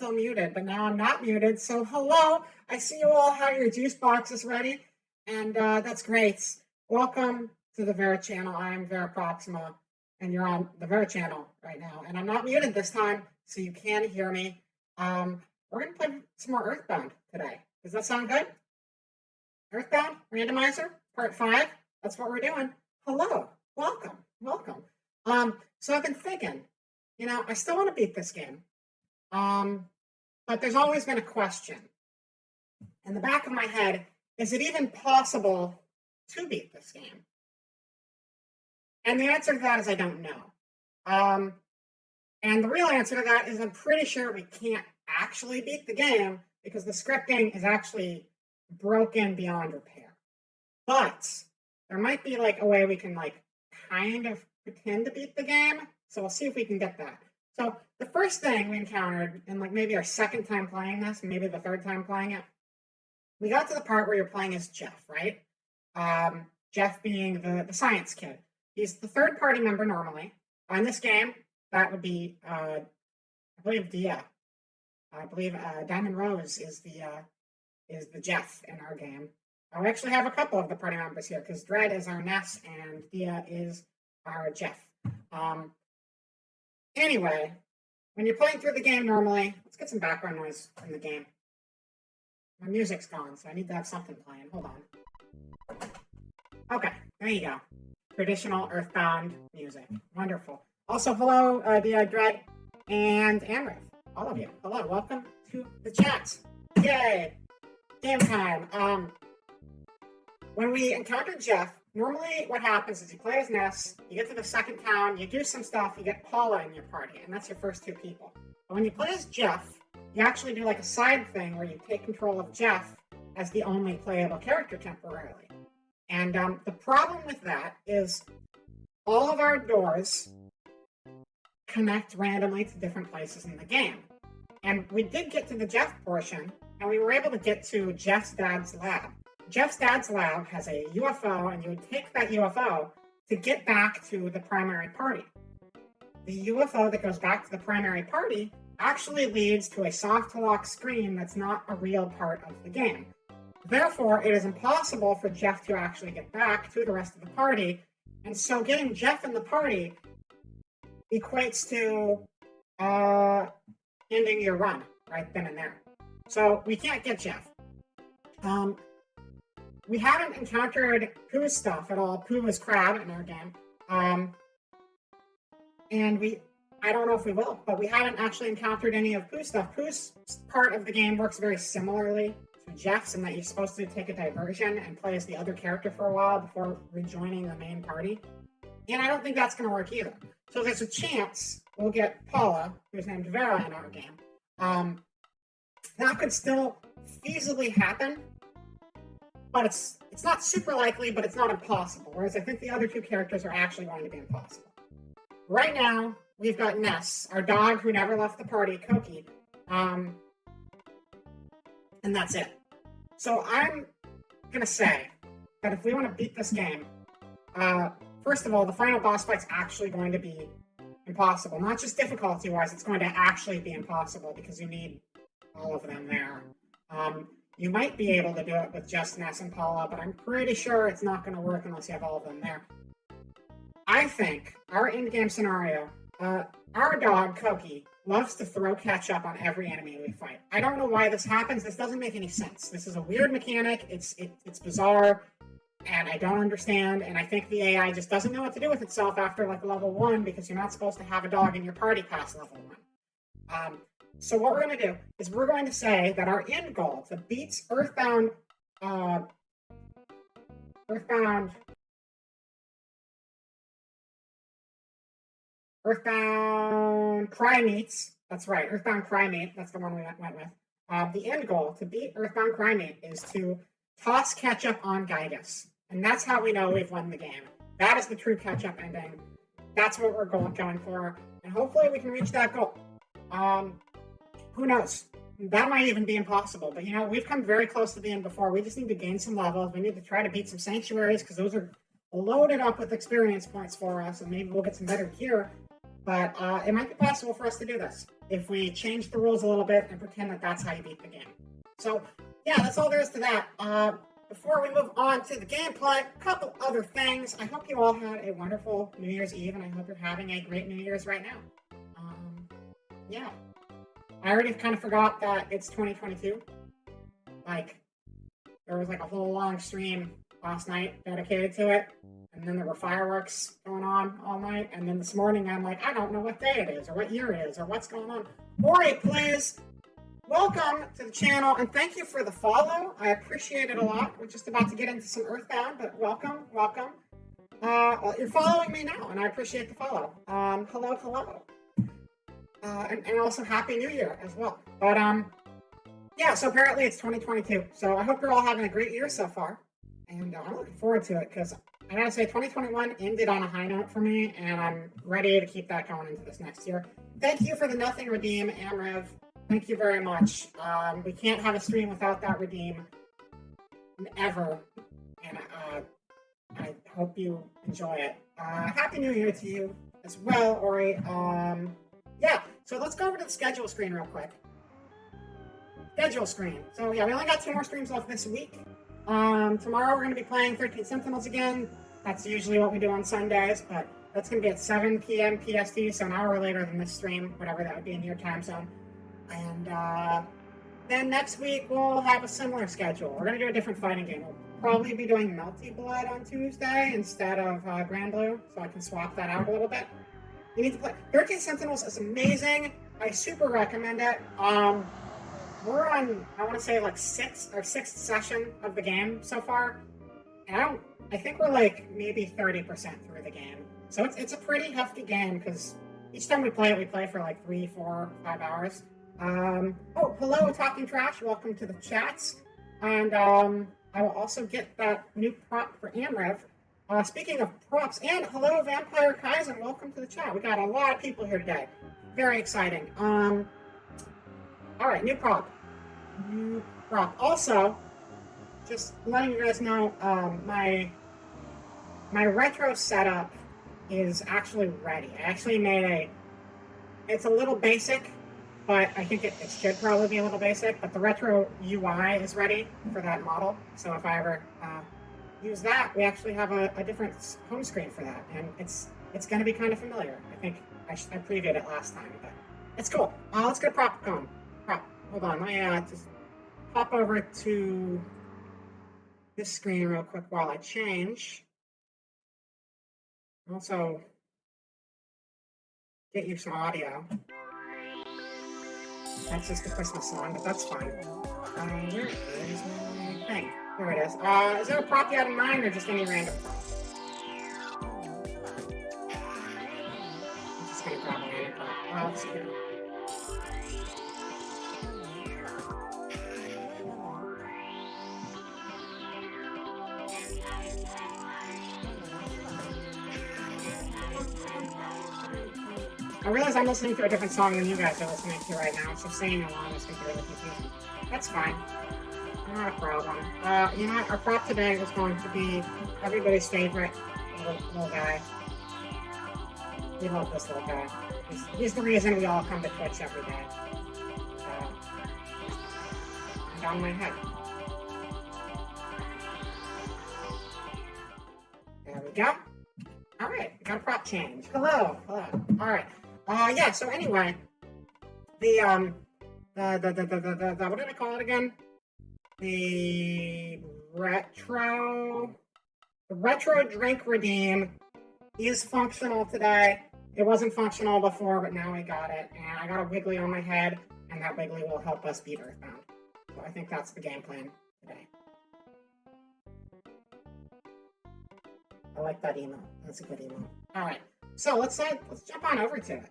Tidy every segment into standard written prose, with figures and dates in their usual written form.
still muted, but now I'm not muted. So hello, I see you all have your juice boxes ready, and that's great. Welcome to the Vera channel. I am Vera Proxima, and you're on the Vera channel right now. And I'm not muted this time, so you can hear me. We're going to play some more Earthbound today. Does that sound good? Earthbound, Randomizer, Part 5. That's what we're doing. Hello, welcome. So I've been thinking, I still want to beat this game. But there's always been a question in the back of my head, is it even possible to beat this game? And the answer to that is I don't know. And the real answer to that is I'm pretty sure we can't actually beat the game because the scripting is actually broken beyond repair. But there might be like a way we can like kind of pretend to beat the game. So we'll see if we can get that. So the first thing we encountered in like maybe our second time playing this, maybe the third time playing it, we got to the part where you're playing as Jeff, right? Jeff being the science kid. He's the third party member normally. In this game, that would be, I believe Diamond Rose is the Jeff in our game. We actually have a couple of the party members here because Dredd is our Ness and Dia is our Jeff. Anyway, when you're playing through the game normally, let's get some background noise from the game. My music's gone, so I need to have something playing. Hold on. Okay, there you go. Traditional Earthbound music. Wonderful. Also, hello, Dia, Dredd, and Amrith. All of you. Hello, welcome to the chat. Yay! Game time. When we encounter Jeff, normally what happens is you play as Ness, you get to the second town, you do some stuff, you get Paula in your party, and that's your first two people. But when you play as Jeff, you actually do like a side thing where you take control of Jeff as the only playable character temporarily. And the problem with that is all of our doors connect randomly to different places in the game. And we did get to the Jeff portion, and we were able to get to Jeff's dad's lab. Jeff's dad's lab has a UFO, and you would take that UFO to get back to the primary party. The UFO that goes back to the primary party actually leads to a soft lock screen that's not a real part of the game. Therefore, it is impossible for Jeff to actually get back to the rest of the party, and so getting Jeff in the party equates to ending your run right then and there. So we can't get Jeff. We haven't encountered Pooh's stuff at all. Pooh was Crab in our game. And I don't know if we will, but we haven't actually encountered any of Pooh's stuff. Pooh's part of the game works very similarly to Jeff's in that you're supposed to take a diversion and play as the other character for a while before rejoining the main party. And I don't think that's going to work either. So there's a chance we'll get Paula, who's named Vera, in our game. That could still feasibly happen, but it's not super likely, but it's not impossible. Whereas I think the other two characters are actually going to be impossible. Right now, we've got Ness, our dog who never left the party, Koki, and that's it. So I'm gonna say that if we want to beat this game, first of all, the final boss fight's actually going to be impossible. Not just difficulty-wise, it's going to actually be impossible because you need all of them there. You might be able to do it with just Ness and Paula, but I'm pretty sure it's not going to work unless you have all of them there. I think our in-game scenario, our dog, Koki, loves to throw ketchup on every enemy we fight. I don't know why this happens. This doesn't make any sense. This is a weird mechanic. It's bizarre, and I don't understand, and I think the AI just doesn't know what to do with itself after like level 1 because you're not supposed to have a dog in your party past level 1. So what we're going to do is we're going to say that our end goal to beat Earthbound Cry Meats. That's right, Earthbound Cry Meat. That's the one we went with. The end goal to beat Earthbound Cry Meat is to toss ketchup on Giygas. And that's how we know we've won the game. That is the true ketchup ending. That's what we're going for. And hopefully we can reach that goal. Who knows? That might even be impossible. But, we've come very close to the end before. We just need to gain some levels. We need to try to beat some sanctuaries because those are loaded up with experience points for us. And maybe we'll get some better gear. But it might be possible for us to do this if we change the rules a little bit and pretend that that's how you beat the game. So, yeah, that's all there is to that. Before we move on to the gameplay, a couple other things. I hope you all had a wonderful New Year's Eve, and I hope you're having a great New Year's right now. Yeah. I already kind of forgot that it's 2022. Like, there was like a whole long stream last night dedicated to it, and then there were fireworks going on all night, and then this morning I'm like, I don't know what day it is, or what year it is, or what's going on. Ori, please, welcome to the channel, and thank you for the follow. I appreciate it a lot. We're just about to get into some Earthbound, but welcome. You're following me now, and I appreciate the follow. Hello. And also Happy New Year as well. But, yeah, so apparently it's 2022. So I hope you're all having a great year so far. And I'm looking forward to it because I gotta say 2021 ended on a high note for me, and I'm ready to keep that going into this next year. Thank you for the nothing redeem, Amrev. Thank you very much. We can't have a stream without that redeem ever. And I hope you enjoy it. Happy New Year to you as well, Ori. Yeah, so let's go over to the schedule screen real quick. Schedule screen. So yeah, we only got 2 more streams left this week. Tomorrow we're going to be playing 13 Sentinels again. That's usually what we do on Sundays, but that's going to be at 7 p.m. PST, so an hour later than this stream, whatever that would be in your time zone. And then next week we'll have a similar schedule. We're going to do a different fighting game. We'll probably be doing Melty Blood on Tuesday instead of Grand Blue, so I can swap that out a little bit. You need to play. 13 Sentinels is amazing. I super recommend it. We're on, I want to say, like 6th session of the game so far. And I think we're like maybe 30% through the game. So it's a pretty hefty game because each time we play for like 3, 4, 5 hours. Oh, hello, Talking Trash. Welcome to the chats. And I will also get that new prop for Amrev. Speaking of props, and hello, Vampire Kaizen. Welcome to the chat. We got a lot of people here today. Very exciting. All right, new prop. Also, just letting you guys know, my retro setup is actually ready. I actually made it's a little basic, but I think it should probably be a little basic, but the retro UI is ready for that model. So if I ever use that, we actually have a different home screen for that, and it's going to be kind of familiar. I think I previewed it last time, but it's cool. Let's get a prop going. Hold on, let me just pop over to this screen real quick while I change. Also, get you some audio. That's just a Christmas song, but that's fine. Where is my thing? There it is. Is there a prop you had in mind, or just any random prop? I'm just gonna grab a random prop. Let's see here. I realize I'm listening to a different song than you guys are listening to right now, so singing along is going to be really confusing. That's fine. Not a problem. You know what? Our prop today is going to be everybody's favorite little guy. We love this little guy. He's the reason we all come to Twitch every day. Down my head. There we go. All right, got a prop change. Hello. All right. Yeah. So anyway, the what did I call it again? The retro drink redeem is functional today. It wasn't functional before, but now I got it, and I got a Wiggly on my head, and that Wiggly will help us beat Earthbound. So I think that's the game plan today. I like that emo. That's a good emo. All right, so let's jump on over to it.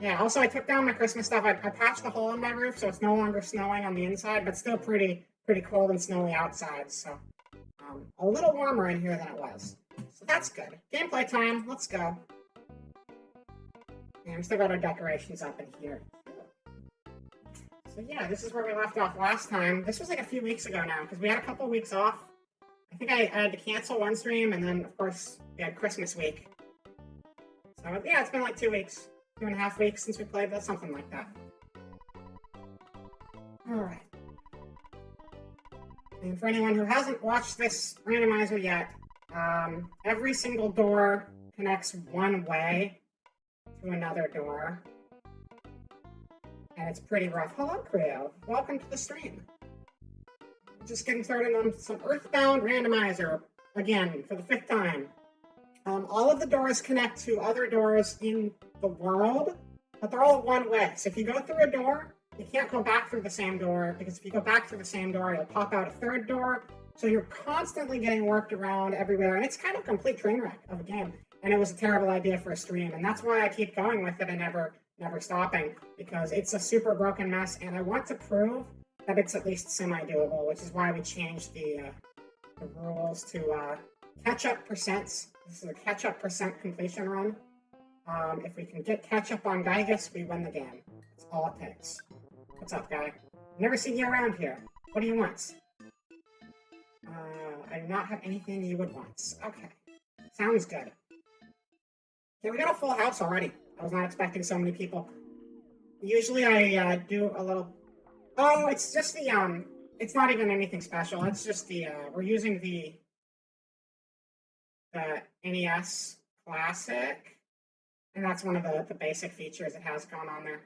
Yeah. Also, I took down my Christmas stuff. I patched the hole in my roof, so it's no longer snowing on the inside, but still pretty cold and snowy outside. So a little warmer in here than it was. So that's good. Gameplay time. Let's go. And we still got our decorations up in here. So yeah, this is where we left off last time. This was like a few weeks ago now, because we had a couple weeks off. I think I had to cancel one stream, and then, of course, we had Christmas week. So, yeah, it's been like 2 weeks. 2.5 weeks since we played this, something like that. Alright. And for anyone who hasn't watched this randomizer yet, every single door connects one way to another door. And it's pretty rough. Hello, Creo. Welcome to the stream. Just getting started on some Earthbound Randomizer, again, for the 5th time. All of the doors connect to other doors in the world, but they're all one way. So if you go through a door, you can't go back through the same door, because if you go back through the same door, you'll pop out a third door. So you're constantly getting worked around everywhere, and it's kind of a complete train wreck of a game. And it was a terrible idea for a stream, and that's why I keep going with it and never stopping, because it's a super broken mess, and I want to prove that it's at least semi-doable, which is why we changed the rules to catch-up percents. This is a catch-up percent completion run. If we can get catch-up on Giygas, we win the game. That's all it takes. What's up, guy? I've never seen you around here. What do you want? I do not have anything you would want. Okay. Sounds good. Okay, we got a full house already. I was not expecting so many people. Usually I do a little... Oh, it's just the, it's not even anything special. It's just the, we're using the NES Classic. And that's one of the basic features it has going on there.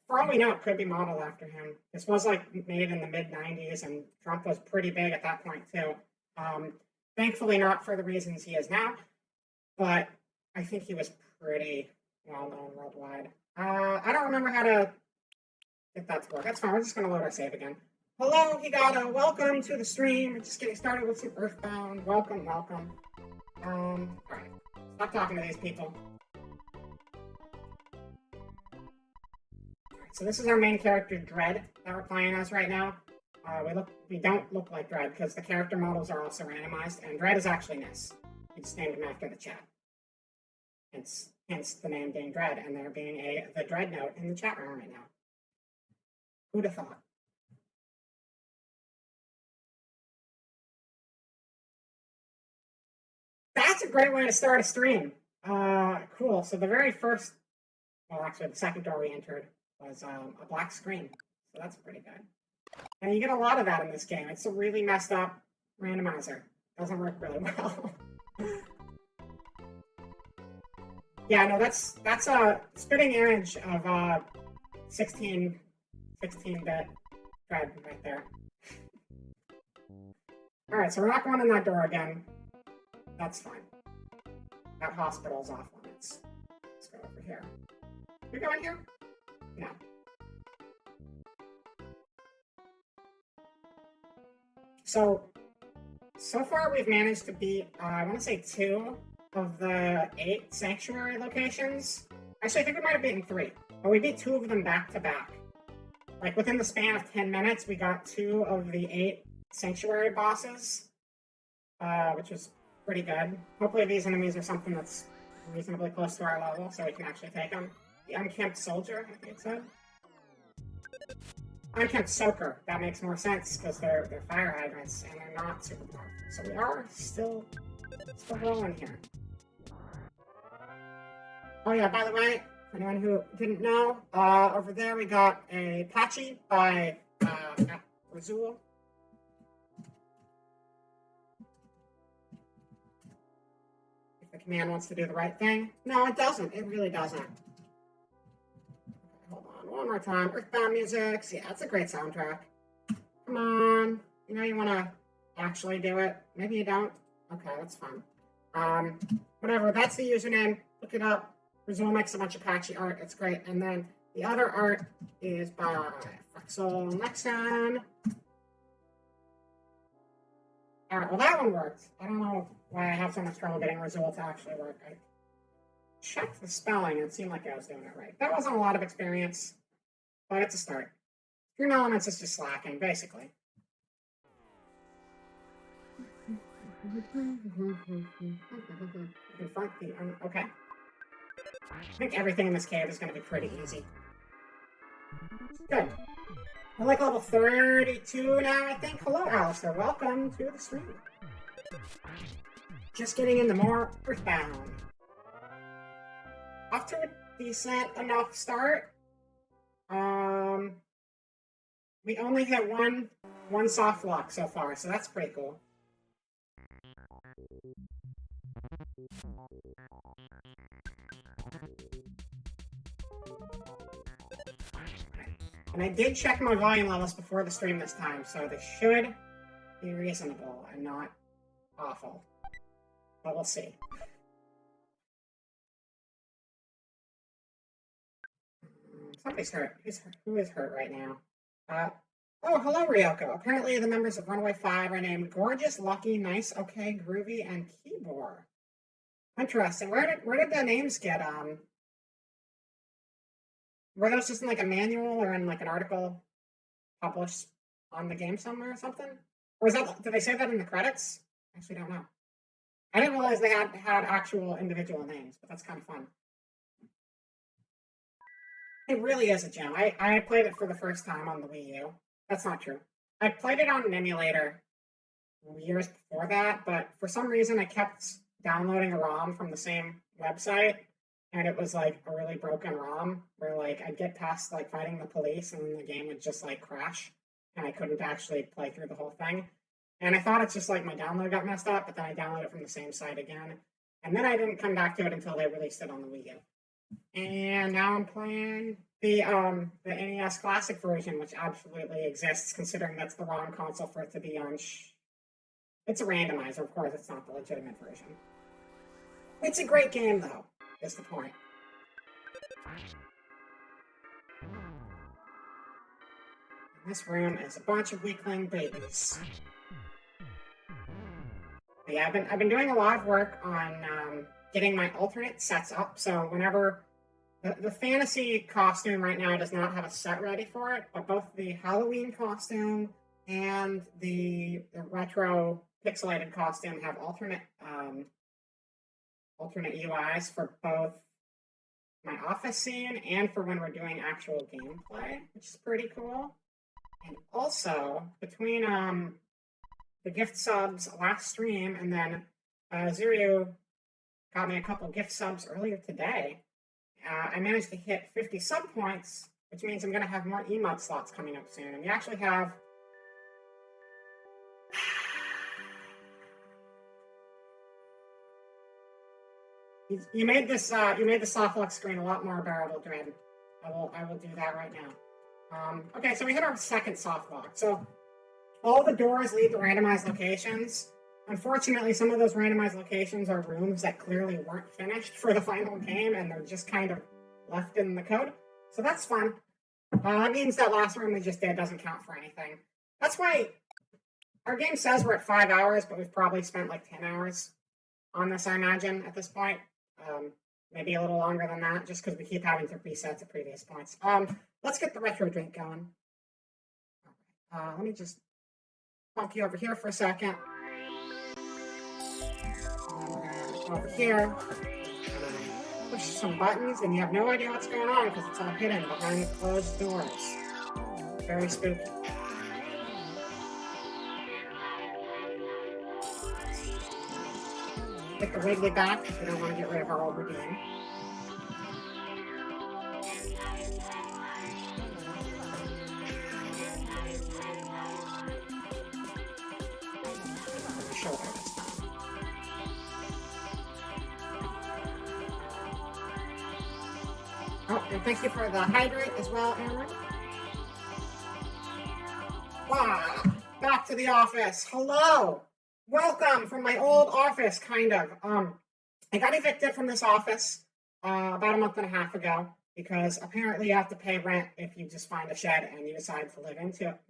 For all we know, it could be modeled after him. This was, like, made in the mid-90s, and Trump was pretty big at that point, too. Thankfully not for the reasons he is now, but I think he was pretty well-known worldwide. I don't remember how to get that to work. That's fine. We're just going to load our save again. Hello, Giygas. Welcome to the stream. We're just getting started with some Earthbound. Welcome. Alright. Stop talking to these people. Alright, so this is our main character, Dread, that we're playing as right now. We don't look like Dread, because the character models are also randomized, and Dread is actually Ness. We just named him after the chat. Hence the name being Dread, and there being the Dread note in the chat room right now. Who'd have thought? That's a great way to start a stream. Cool. So the very first, well, actually the second door we entered was a black screen. So that's pretty good. And you get a lot of that in this game. It's a really messed up randomizer. Doesn't work really well. Yeah, no, that's a spitting image of 16-bit Dread right there. Alright, so we're not going in that door again. That's fine. That hospital's off limits. Let's go over here. We go in here? No. So far we've managed to beat, I want to say 2 of the 8 sanctuary locations. Actually, I think we might have beaten 3, but we beat 2 of them back to back. Like within the span of 10 minutes, we got 2 of the 8 sanctuary bosses, which was pretty good. Hopefully these enemies are something that's reasonably close to our level, so we can actually take them. The unkempt soldier, I think it said. Unkempt soaker, that makes more sense, because they're fire hydrants, and they're not super powerful. So we are still rolling here. Oh yeah, by the way, for anyone who didn't know, over there we got a Patchy by Razul. If the command wants to do the right thing. No, it doesn't. It really doesn't. Okay, hold on, one more time. Earthbound music. Yeah, that's a great soundtrack. Come on. You know you want to actually do it. Maybe you don't. Okay, that's fine. Whatever, that's the username. Look it up. Razul makes a bunch of patchy art. It's great. And then the other art is by Frexel Nexon. Alright, well that one worked. I don't know why I have so much trouble getting Razul to actually work. I checked the spelling and it seemed like I was doing it right. That wasn't a lot of experience, but it's a start. Dream Elements is just slacking, basically. Okay. I think everything in this cave is going to be pretty easy. Good. We're like level 32 now, I think. Hello, Alistair. Welcome to the stream. Just getting into more Earthbound. off to a decent enough start. We only hit one soft lock so far, so that's pretty cool. And I did check my volume levels before the stream this time, so they should be reasonable and not awful. But we'll see. Somebody's hurt. Who is hurt right now? Oh, hello, Ryoko. Apparently the members of Runaway 5 are named Gorgeous, Lucky, Nice, Okay, Groovy, and Keyboard. Interesting. Where did the names get, were those just in like a manual or in like an article published on the game somewhere or something? Or did they say that in the credits? I actually don't know. I didn't realize they had actual individual names, but that's kind of fun. It really is a gem. I played it for the first time on the Wii U. That's not true. I played it on an emulator years before that, but for some reason I kept downloading a ROM from the same website, and it was like a really broken ROM where like I'd get past like fighting the police and then the game would just like crash and I couldn't actually play through the whole thing. And I thought it's just like my download got messed up, but then I downloaded it from the same site again. And then I didn't come back to it until they released it on the Wii U. And now I'm playing the NES Classic version, which absolutely exists, considering that's the wrong console for it to be on. It's a randomizer, of course. It's not the legitimate version. It's a great game, though. Is the point. This room is a bunch of weakling babies. But yeah, I've been doing a lot of work on getting my alternate sets up. So whenever the fantasy costume right now does not have a set ready for it, but both the Halloween costume and the retro pixelated costume have alternate UIs for both my office scene and for when we're doing actual gameplay, which is pretty cool. And also between the gift subs last stream and then Zuru got me a couple gift subs earlier today. I managed to hit 50 sub points, which means I'm going to have more emote slots coming up soon. And we actually have you made the soft lock screen a lot more bearable, Dread. I will do that right now. Okay, so we hit our second soft lock. So all the doors lead to randomized locations. Unfortunately, some of those randomized locations are rooms that clearly weren't finished for the final game, and they're just kind of left in the code. So that's fun. That means that last room we just did doesn't count for anything. That's why our game says we're at 5 hours, but we've probably spent like 10 hours on this, I imagine, at this point. Maybe a little longer than that, just because we keep having to reset to previous points. Let's get the retro drink going. Let me just bump you over here for a second. Over here, push some buttons, and you have no idea what's going on because it's all hidden behind closed doors. Very spooky. Get the Wiggly back if we don't want to get rid of our old routine. Shoulder. Oh, and thank you for the hydrate as well, Aaron. Wow, back to the office. Hello. Welcome from my old office, kind of. I got evicted from this office about a month and a half ago because apparently you have to pay rent if you just find a shed and you decide to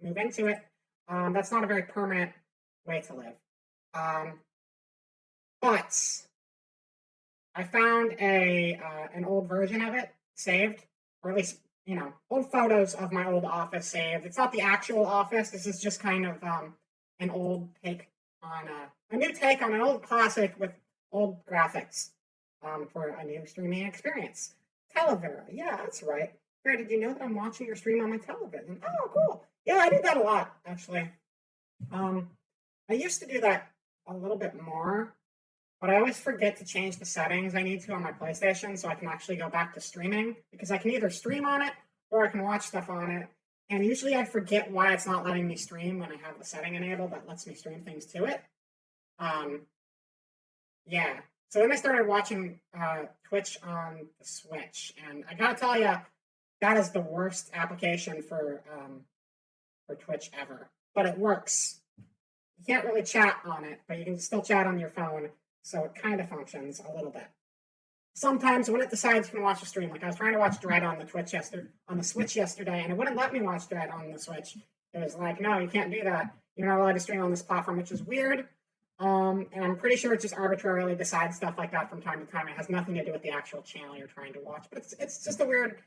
move into it. That's not a very permanent way to live. But I found an old version of it saved, or at least, old photos of my old office saved. It's not the actual office. This is just kind of an old take on a new take on an old classic with old graphics for a new streaming experience. Televera, yeah, that's right. Gary, did you know that I'm watching your stream on my television? Oh, cool. Yeah, I do that a lot, actually. I used to do that a little bit more but I always forget to change the settings I need to on my PlayStation so I can actually go back to streaming, because I can either stream on it or I can watch stuff on it. And usually I forget why it's not letting me stream when I have the setting enabled that lets me stream things to it. Yeah. So then I started watching Twitch on the Switch, and I gotta tell you, that is the worst application for Twitch ever. But it works. You can't really chat on it, but you can still chat on your phone, so it kind of functions a little bit. Sometimes when it decides you can watch a stream, like I was trying to watch Dread on the Switch yesterday, and it wouldn't let me watch Dread on the Switch. It was like, no, you can't do that. You're not allowed to stream on this platform, which is weird. And I'm pretty sure it just arbitrarily decides stuff like that from time to time. It has nothing to do with the actual channel you're trying to watch. But it's just a weird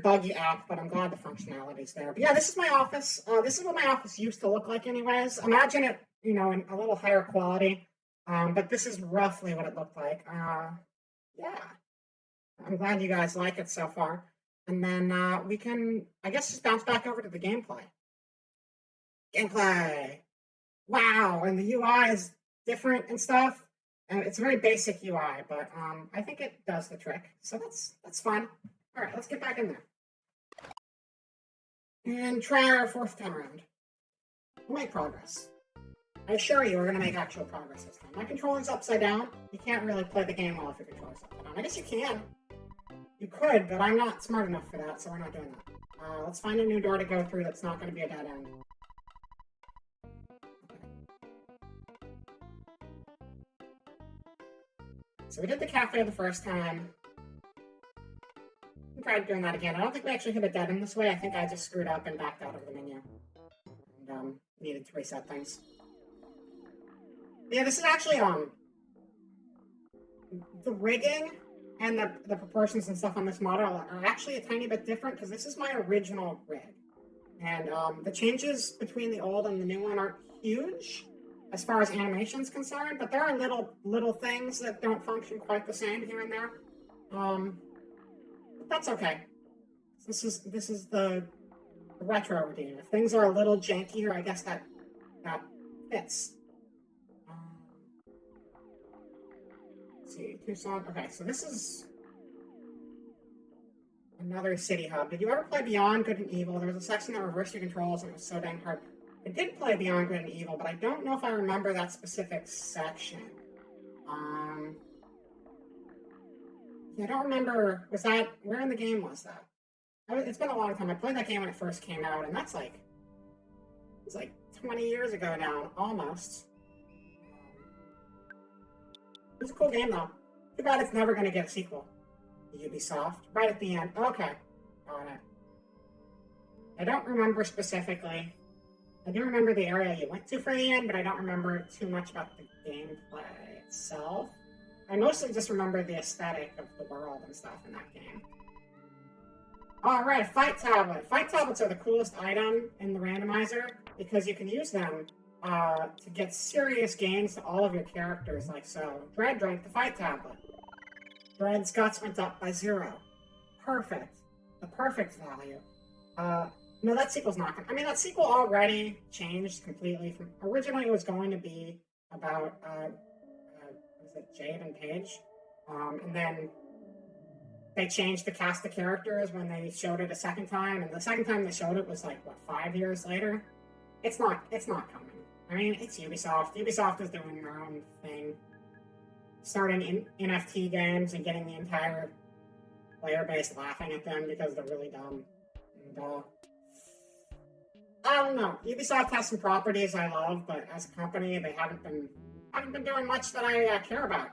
buggy app, but I'm glad the functionality's there. But yeah, this is my office. This is what my office used to look like anyways. Imagine it, in a little higher quality. But this is roughly what it looked like. Yeah. I'm glad you guys like it so far. And then we can, I guess, just bounce back over to the gameplay. Gameplay! Wow, and the UI is different and stuff. And it's a very basic UI, but I think it does the trick. So that's fun. All right, let's get back in there. And try our fourth time around. We'll make progress. I assure you, we're going to make actual progress this time. My controller's upside down. You can't really play the game well if your controller's upside down. I guess you can. You could, but I'm not smart enough for that, so we're not doing that. Let's find a new door to go through that's not going to be a dead end. So we did the cafe the first time. We tried doing that again. I don't think we actually hit a dead end this way. I think I just screwed up and backed out of the menu. And needed to reset things. Yeah, this is actually the rigging and the proportions and stuff on this model are actually a tiny bit different because this is my original rig. And the changes between the old and the new one aren't huge as far as animation's concerned, but there are little things that don't function quite the same here and there. But that's okay. This is the retro routine. If things are a little jankier, I guess that fits. Let's see, Tucson. Okay, so this is another city hub. Did you ever play Beyond Good and Evil? There was a section that reversed your controls, and it was so dang hard. I did play Beyond Good and Evil, but I don't know if I remember that specific section. Yeah, I don't remember. Where in the game was that? It's been a long time. I played that game when it first came out, and it's like 20 years ago now, almost. It was a cool game, though. Too bad it's never going to get a sequel. Ubisoft, right at the end. Okay, got it. I don't remember specifically. I do remember the area you went to for the end, but I don't remember too much about the gameplay itself. I mostly just remember the aesthetic of the world and stuff in that game. Alright, fight tablet. Fight tablets are the coolest item in the randomizer because you can use them to get serious gains to all of your characters, like so. Dread drank the fight tablet. Dread's guts went up by 0. Perfect. The perfect value. No, that sequel's not gonna... I mean, that sequel already changed completely from... Originally, it was going to be about, was it Jade and Paige? And then they changed the cast of characters when they showed it a second time, and the second time they showed it was like, what, 5 years later? It's not coming. I mean, it's Ubisoft. Ubisoft is doing their own thing. Starting NFT games and getting the entire player base laughing at them because they're really dumb. And, I don't know. Ubisoft has some properties I love, but as a company, they haven't been doing much that I care about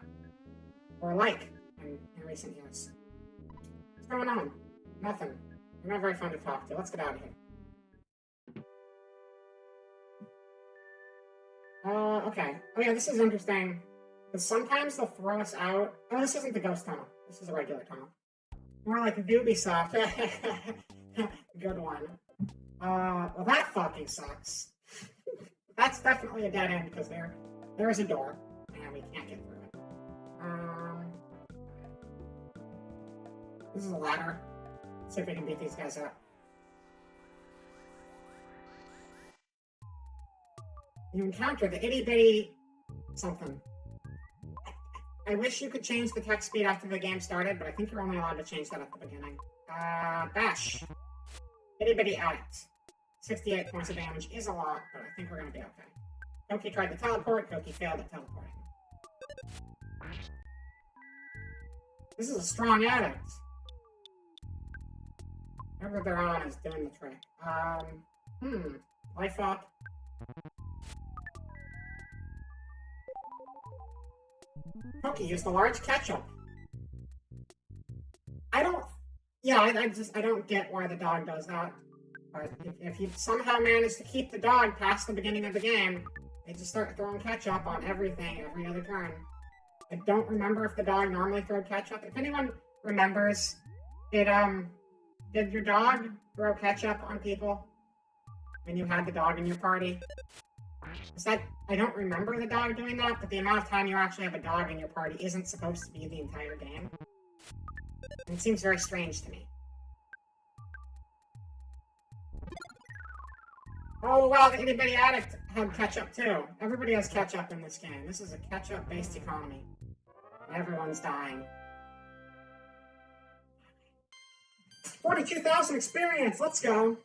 or like in recent years. What's going on? Nothing. They're not very fun to talk to. Let's get out of here. Okay. Oh yeah, this is interesting. Because sometimes they'll throw us out. Oh, this isn't the ghost tunnel. This is a regular tunnel. More like Ubisoft. Good one. Well, that fucking sucks. That's definitely a dead end because there is a door and we can't get through it. This is a ladder. Let's see if we can beat these guys up. You encounter the itty bitty something. I wish you could change the text speed after the game started, but I think you're only allowed to change that at the beginning. Bash. Itty bitty addict. 68 points of damage is a lot, but I think we're gonna be okay. Koki tried to teleport, Koki failed at teleporting. This is a strong addict. Whatever they're on is doing the trick. Life up. Koki used the large ketchup. I don't get why the dog does that. But if you somehow manage to keep the dog past the beginning of the game, they just start throwing ketchup on everything every other turn. I don't remember if the dog normally threw ketchup. If anyone remembers, did your dog throw ketchup on people when you had the dog in your party? I don't remember the dog doing that, but the amount of time you actually have a dog in your party isn't supposed to be the entire game. And it seems very strange to me. Oh wow, the itty bitty addict had ketchup too. Everybody has ketchup in this game. This is a ketchup-based economy. Everyone's dying. 42,000 experience, let's go.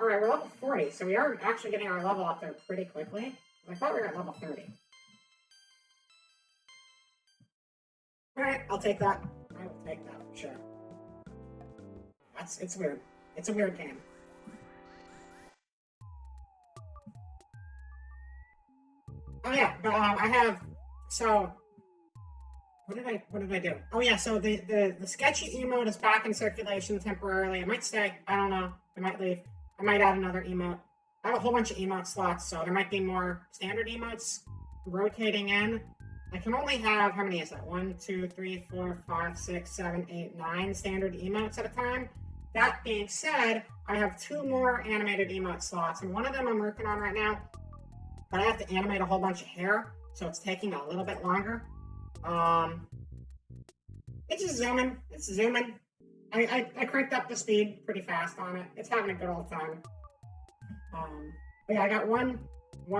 Alright, we're level 40, so we are actually getting our level up there pretty quickly. I thought we were at level 30. Alright, I'll take that. I will take that for sure. It's weird. It's a weird game. Oh yeah, but I have, so, what did I do? Oh yeah, so the sketchy emote is back in circulation temporarily. It might stay, I don't know, it might leave. I might add another emote. I have a whole bunch of emote slots, so there might be more standard emotes rotating in. I can only have, how many is that? 1, 2, 3, 4, 5, 6, 7, 8, 9 standard emotes at a time. That being said, I have 2 more animated emote slots, and one of them I'm working on right now, but I have to animate a whole bunch of hair, so it's taking a little bit longer. It's just zooming. It's zooming. I cranked up the speed pretty fast on it. It's having a good old time. But yeah, I got one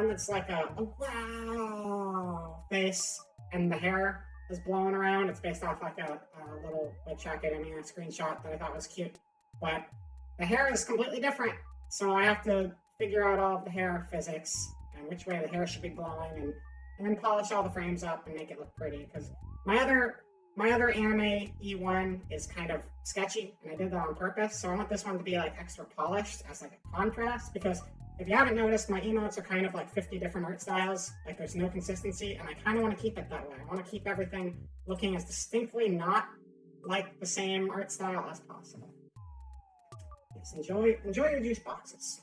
that's like a wow face, and the hair is blowing around. It's based off like a little jacket, a screenshot that I thought was cute. But the hair is completely different, so I have to figure out all of the hair physics and which way the hair should be blowing, and then polish all the frames up and make it look pretty. Because my other anime E1 is kind of sketchy, and I did that on purpose. So I want this one to be like extra polished as like a contrast, because if you haven't noticed, my emotes are kind of like 50 different art styles. Like there's no consistency, and I kind of want to keep it that way. I want to keep everything looking as distinctly not like the same art style as possible. Yes, enjoy your juice boxes.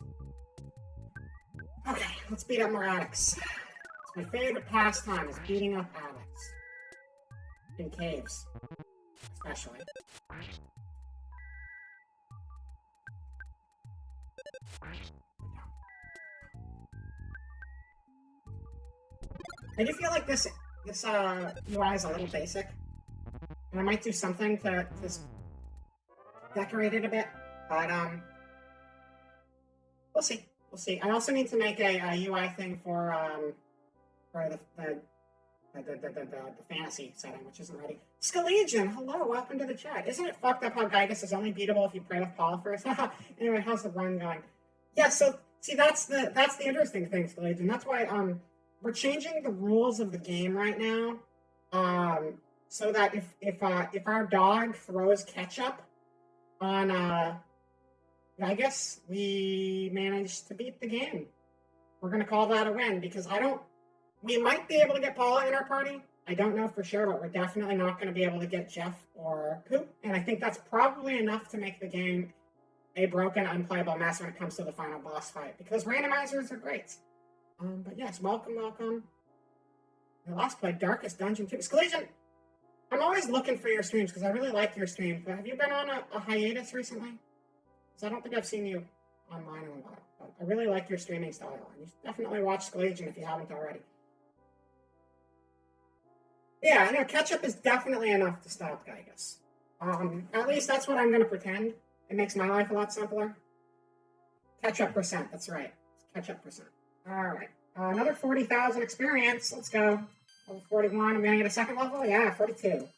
Okay, let's beat up more addicts. It's my favorite pastime is beating up addicts. In caves, especially. I do feel like this UI is a little basic, and I might do something to just decorate it a bit, but we'll see. We'll see. I also need to make a UI thing for the fantasy setting, which isn't ready. Scalegian, hello, welcome to the chat. Isn't it fucked up how Giygas is only beatable if you pray with Paul first? Anyway, how's the run going? Yeah, so see that's the interesting thing, Scalegian. That's why we're changing the rules of the game right now, so that if our dog throws ketchup on Giygas, we managed to beat the game. We're gonna call that a win, because we might be able to get Paula in our party. I don't know for sure, but we're definitely not going to be able to get Jeff or Poop. And I think that's probably enough to make the game a broken, unplayable mess when it comes to the final boss fight, because randomizers are great. But yes, welcome. The last play, Darkest Dungeon 2. Scalegian, I'm always looking for your streams, because I really like your streams. But have you been on a hiatus recently? Because I don't think I've seen you online in a while. But I really like your streaming style. And you should definitely watch Scalegian if you haven't already. Yeah, I know ketchup is definitely enough to stop Giygas. At least that's what I'm going to pretend. It makes my life a lot simpler. Ketchup percent, that's right. Ketchup percent. All right. Another 40,000 experience. Let's go. Level 41, I'm gonna get a second level? Yeah, 42.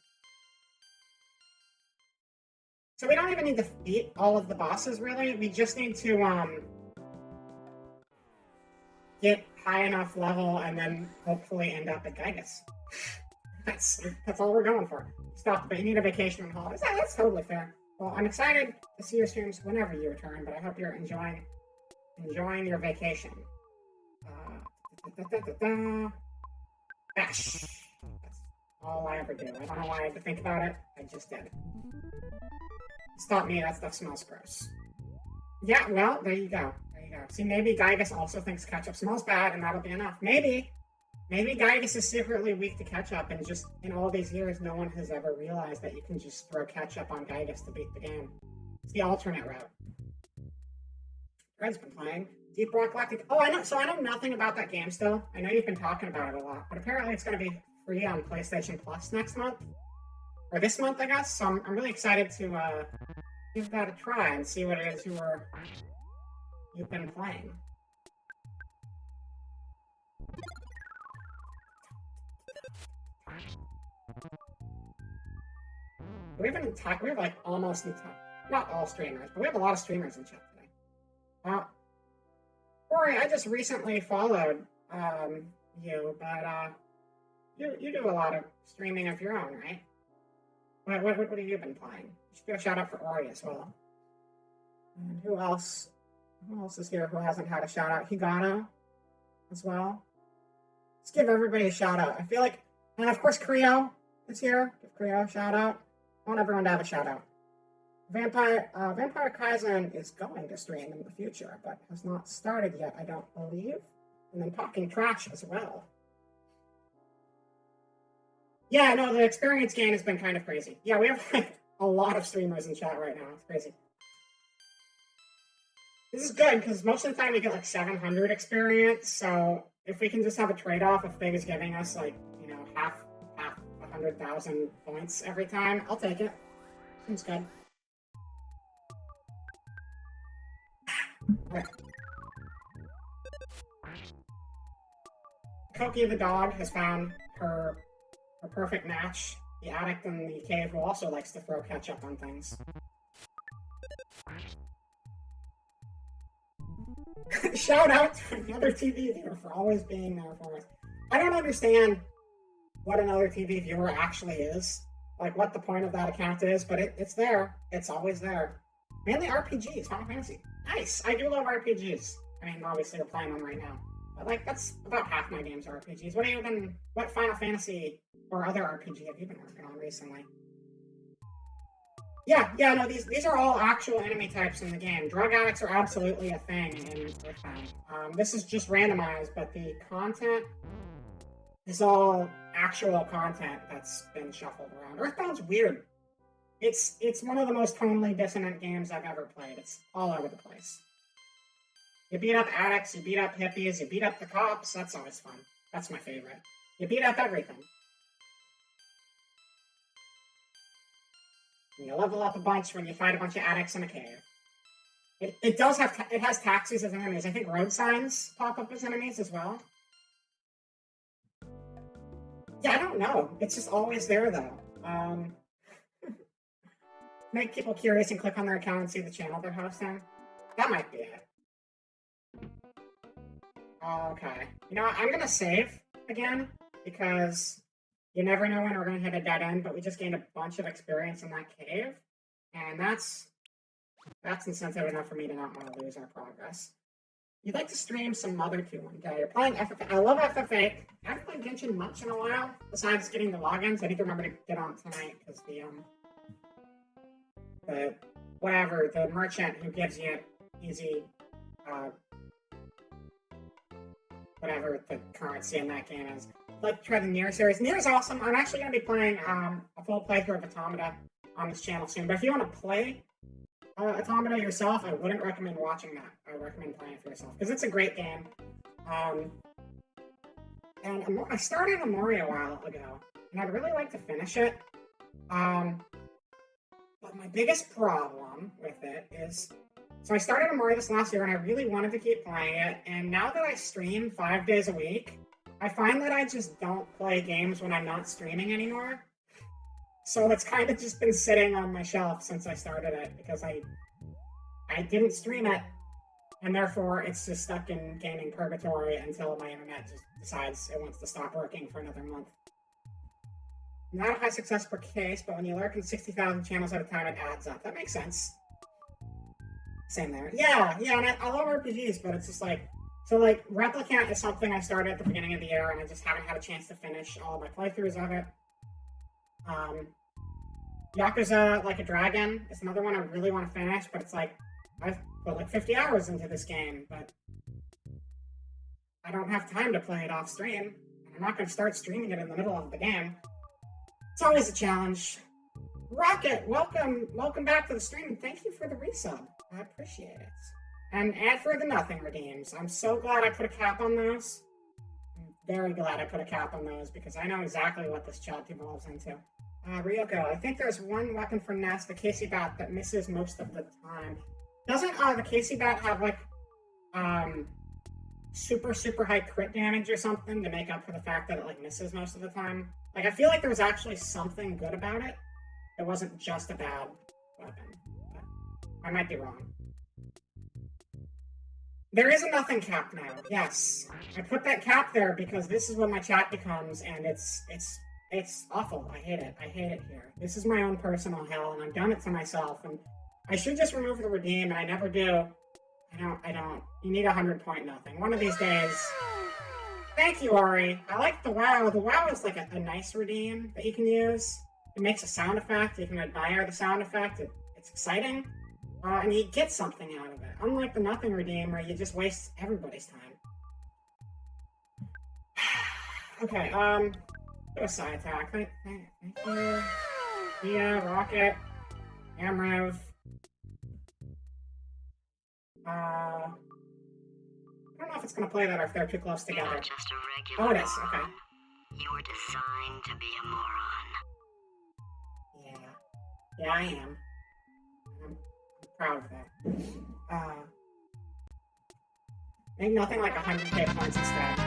So we don't even need to beat all of the bosses, really. We just need to, get high enough level and then hopefully end up at Giygas. That's all we're going for. Stop, but you need a vacation and holidays. Yeah, that's totally fair. Well, I'm excited to see your streams whenever you return, but I hope you're enjoying your vacation. Bash. That's all I ever do. I don't know why I had to think about it. I just did. Stop me, that stuff smells gross. Yeah, well, there you go. There you go. See, maybe Giygas also thinks ketchup smells bad, and that'll be enough. Maybe Giygas is secretly weak to ketchup, and just in all these years, no one has ever realized that you can just throw ketchup on Giygas to beat the game. It's the alternate route. Red's been playing Deep Rock Galactic. Oh, I know. So I know nothing about that game still. I know you've been talking about it a lot, but apparently it's going to be free on PlayStation Plus next month, or this month, I guess. So I'm really excited to give that a try and see what it is you've been playing. We have like almost not all streamers, but we have a lot of streamers in chat today. Corey, I just recently followed you, but you do a lot of streaming of your own, right? What have you been playing? You should do a shout out for Ori as well. And who else is here who hasn't had a shout out? Higano as well. Let's give everybody a shout out. I feel like, and of course Creo is here. Give Creo a shout out. I want everyone to have a shout out. Vampire Kaizen is going to stream in the future, but has not started yet, I don't believe. And then Talking Trash as well. Yeah, no, the experience gain has been kind of crazy. Yeah, we have like a lot of streamers in chat right now. It's crazy. This is good because most of the time we get like 700 experience. So if we can just have a trade-off of things giving us like, you know, half 100,000 points every time, I'll take it. Seems good. Right. Koki the dog has found her perfect match. The addict in the cave who also likes to throw ketchup on things. Shout out to another TV viewer for always being there for us. I don't understand what another TV viewer actually is. Like what the point of that account is, but it's there. It's always there. Mainly RPGs, Final Fantasy. Nice! I do love RPGs. I mean, obviously we're playing them right now. But like, that's about half my games are RPGs. What Final Fantasy or other RPG have you been working on recently? Yeah, no, these are all actual enemy types in the game. Drug addicts are absolutely a thing in Earthbound. This is just randomized, but the content is all actual content that's been shuffled around. Earthbound's weird. It's one of the most tonally dissonant games I've ever played. It's all over the place. You beat up addicts, you beat up hippies, you beat up the cops. That's always fun. That's my favorite. You beat up everything. And you level up a bunch when you fight a bunch of addicts in a cave. It has taxis as enemies. I think road signs pop up as enemies as well. Yeah, I don't know. It's just always there though. Make people curious and click on their account and see the channel they're hosting. That might be it. Okay. You know what? I'm gonna save again because you never know when we're gonna hit a dead end, but we just gained a bunch of experience in that cave. And that's incentive enough for me to not want to lose our progress. You'd like to stream some Mother 2 one day. You're playing FF8. I love FF8. I haven't played Genshin much in a while, besides getting the logins. I need to remember to get on tonight because the merchant who gives you easy, whatever the currency in that game is. I'd like to try the Nier series. Nier is awesome. I'm actually going to be playing a full playthrough of Automata on this channel soon. But if you want to play Automata yourself, I wouldn't recommend watching that. I would recommend playing it for yourself because it's a great game. And I started Amori a while ago, and I'd really like to finish it. But my biggest problem with it is, so I started Amori this last year, and I really wanted to keep playing it. And now that I stream 5 days a week, I find that I just don't play games when I'm not streaming anymore. So it's kind of just been sitting on my shelf since I started it because I didn't stream it, and therefore it's just stuck in gaming purgatory until my internet just decides it wants to stop working for another month. Not a high success per case, but when you lurk in 60,000 channels at a time, it adds up. That makes sense. Same there. Yeah, and I love RPGs, but it's just like, so like, Replicant is something I started at the beginning of the year, and I just haven't had a chance to finish all my playthroughs of it. Yakuza Like a Dragon is another one I really want to finish, but it's like, I've put like 50 hours into this game, but I don't have time to play it off stream. I'm not going to start streaming it in the middle of the game. It's always a challenge. Rocket, welcome back to the stream, and thank you for the resub. I appreciate it. And for the nothing redeems. I'm so glad I put a cap on those. I'm very glad I put a cap on those because I know exactly what this chat devolves into. Ryoko, I think there's one weapon for Nest, the Casey Bat, that misses most of the time. Doesn't the Casey Bat have like super high crit damage or something to make up for the fact that it like misses most of the time? Like, I feel like there was actually something good about it. It wasn't just a bad weapon. But I might be wrong. There is a nothing cap now. Yes, I put that cap there because this is what my chat becomes, and it's awful. I hate it. I hate it here. This is my own personal hell, and I've done it to myself. And I should just remove the redeem, and I never do. I don't. You need 100 point nothing. One of these days. Thank you, Ari. I like the WoW. The WoW is like a nice redeem that you can use. It makes a sound effect. You can admire the sound effect. It's exciting. And you get something out of it. Unlike the nothing redeem where you just waste everybody's time. Okay, do a side attack. Thank you. Yeah, Rocket. Amrev. I don't know if it's going to play that or if they're too close together. You're not just a regular it is. Okay. moron. You were designed to be a moron. Yeah, I am. I'm proud of that. Make nothing like 100k points instead.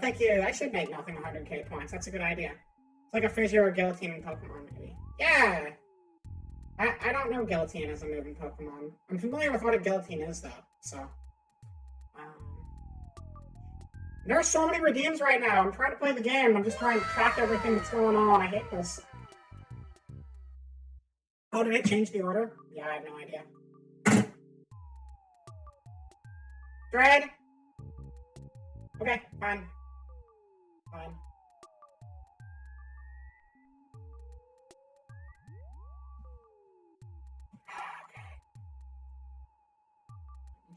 Thank you. I should make nothing 100k points. That's a good idea. It's like a Fissure or Guillotine in Pokemon, maybe. Yeah! I don't know Guillotine as a move in Pokemon. I'm familiar with what a Guillotine is, though, so... There are so many redeems right now. I'm trying to play the game. I'm just trying to track everything that's going on. I hate this. Oh, did it change the order? Yeah, I have no idea. Dread? Okay, fine. Fine.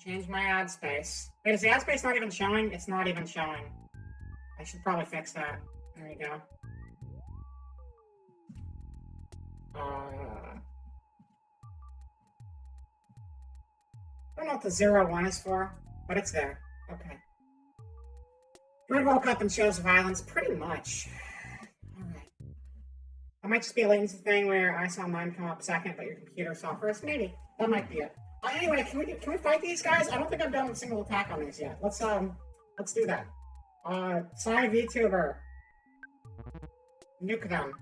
Change my ad space. Wait, is the ad space not even showing? It's not even showing. I should probably fix that. There you go. I don't know what the 01 is for, but it's there. Okay. Bird woke up and shows violence, pretty much. Alright. That might just be a latency thing where I saw mine come up second, but your computer saw first. Maybe. That might be it. Anyway, can we fight these guys? I don't think I've done a single attack on these yet. Let's do that. Psy VTuber. Nuke them.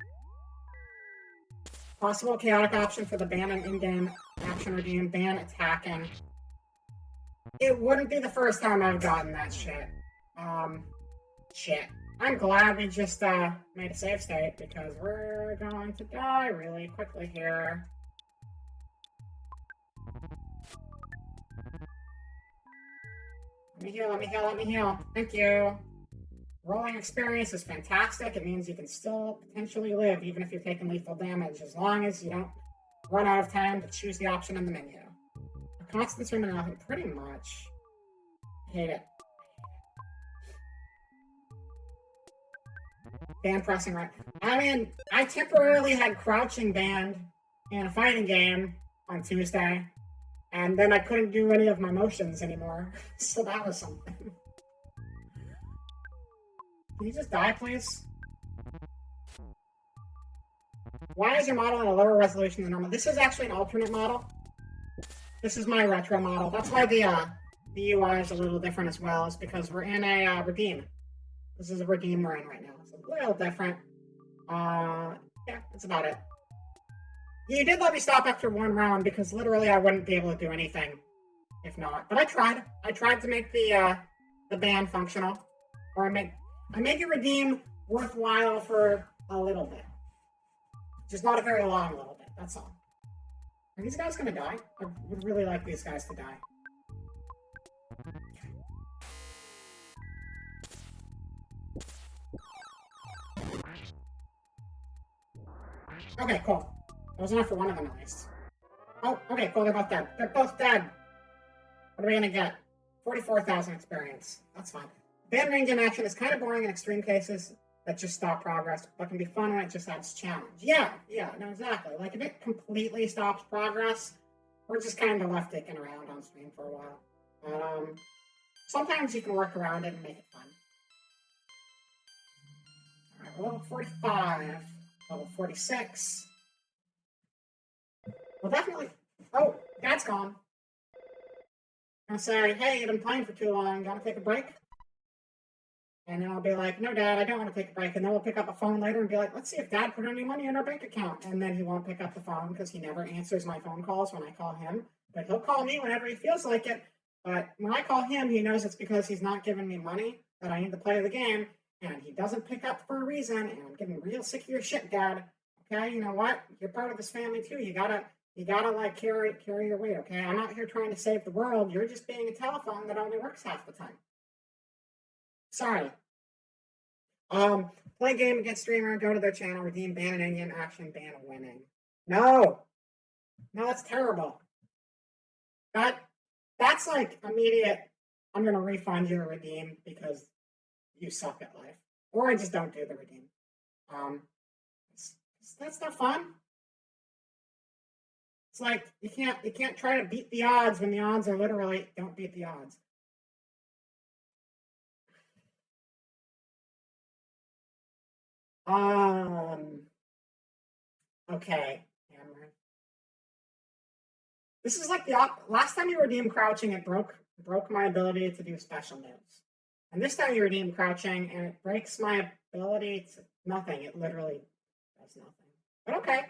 Possible chaotic option for the ban and in-game action redeem. Ban attacking. It wouldn't be the first time I've gotten that shit. Shit. I'm glad we just, made a save state, because we're going to die really quickly here. Let me heal. Thank you. Rolling experience is fantastic. It means you can still potentially live, even if you're taking lethal damage, as long as you don't run out of time to choose the option in the menu. A constant stream and nothing, pretty much. Hate it. Band pressing right. I mean, I temporarily had crouching banned in a fighting game on Tuesday, and then I couldn't do any of my motions anymore, so that was something. Can you just die, please? Why is your model in a lower resolution than normal? This is actually an alternate model. This is my retro model. That's why the the UI is a little different as well is because we're in a redeem. This is a redeem we're in right now. It's a little different. Yeah, that's about it. You did let me stop after one round because literally I wouldn't be able to do anything if not. But I tried. I tried to make the ban functional, or I made your redeem worthwhile for a little bit, just not a very long little bit. That's all. Are these guys gonna die? I would really like these guys to die. Okay, cool. That was enough for one of them at least. Oh, okay, cool. They're both dead. They're both dead. What are we gonna get? 44,000 experience. That's fine. Ban range in action is kind of boring in extreme cases that just stop progress, but can be fun when it just adds challenge. Yeah, no, exactly. Like, if it completely stops progress, we're just kind of left dicking around on stream for a while. But, sometimes you can work around it and make it fun. Alright, level 45. Level 46. Well, definitely... Oh, Dad's gone. I'll say, hey, you've been playing for too long, gotta take a break? And then I'll be like, no, Dad, I don't want to take a break. And then we'll pick up a phone later and be like, let's see if Dad put any money in our bank account. And then he won't pick up the phone because he never answers my phone calls when I call him. But he'll call me whenever he feels like it. But when I call him, he knows it's because he's not giving me money that I need to play the game. And he doesn't pick up for a reason. And I'm getting real sick of your shit, Dad. Okay, you know what? You're part of this family too. You gotta like carry your weight, okay? I'm not here trying to save the world. You're just being a telephone that only works half the time. Sorry. Play game against streamer, go to their channel, redeem ban an Indian action, ban a winning. No, that's terrible. That's like immediate. I'm gonna refund you the redeem because you suck at life, or I just don't do the redeem. That's not fun. It's like you can't try to beat the odds when the odds are literally don't beat the odds. Okay, Cameron. This is like the last time you redeemed crouching, it broke my ability to do special moves. And this time you redeem crouching, and it breaks my ability to nothing. It literally does nothing. But okay.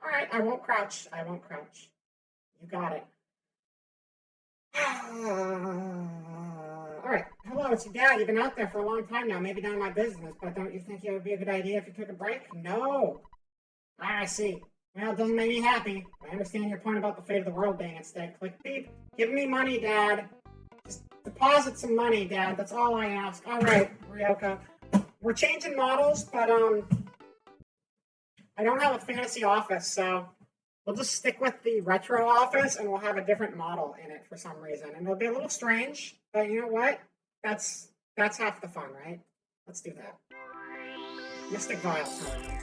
All right, I won't crouch. You got it. All right. Hello, it's your dad. You've been out there for a long time now. Maybe none of my business, but don't you think it would be a good idea if you took a break? No. I see. Well, it doesn't make me happy. I understand your point about the fate of the world being at stake. Click beep. Give me money, Dad. Just deposit some money, Dad. That's all I ask. All right, Ryoka. We're changing models, but I don't have a fantasy office, so we'll just stick with the retro office, and we'll have a different model in it for some reason. And it'll be a little strange, but you know what? That's half the fun, right? Let's do that. Mystic Vial time.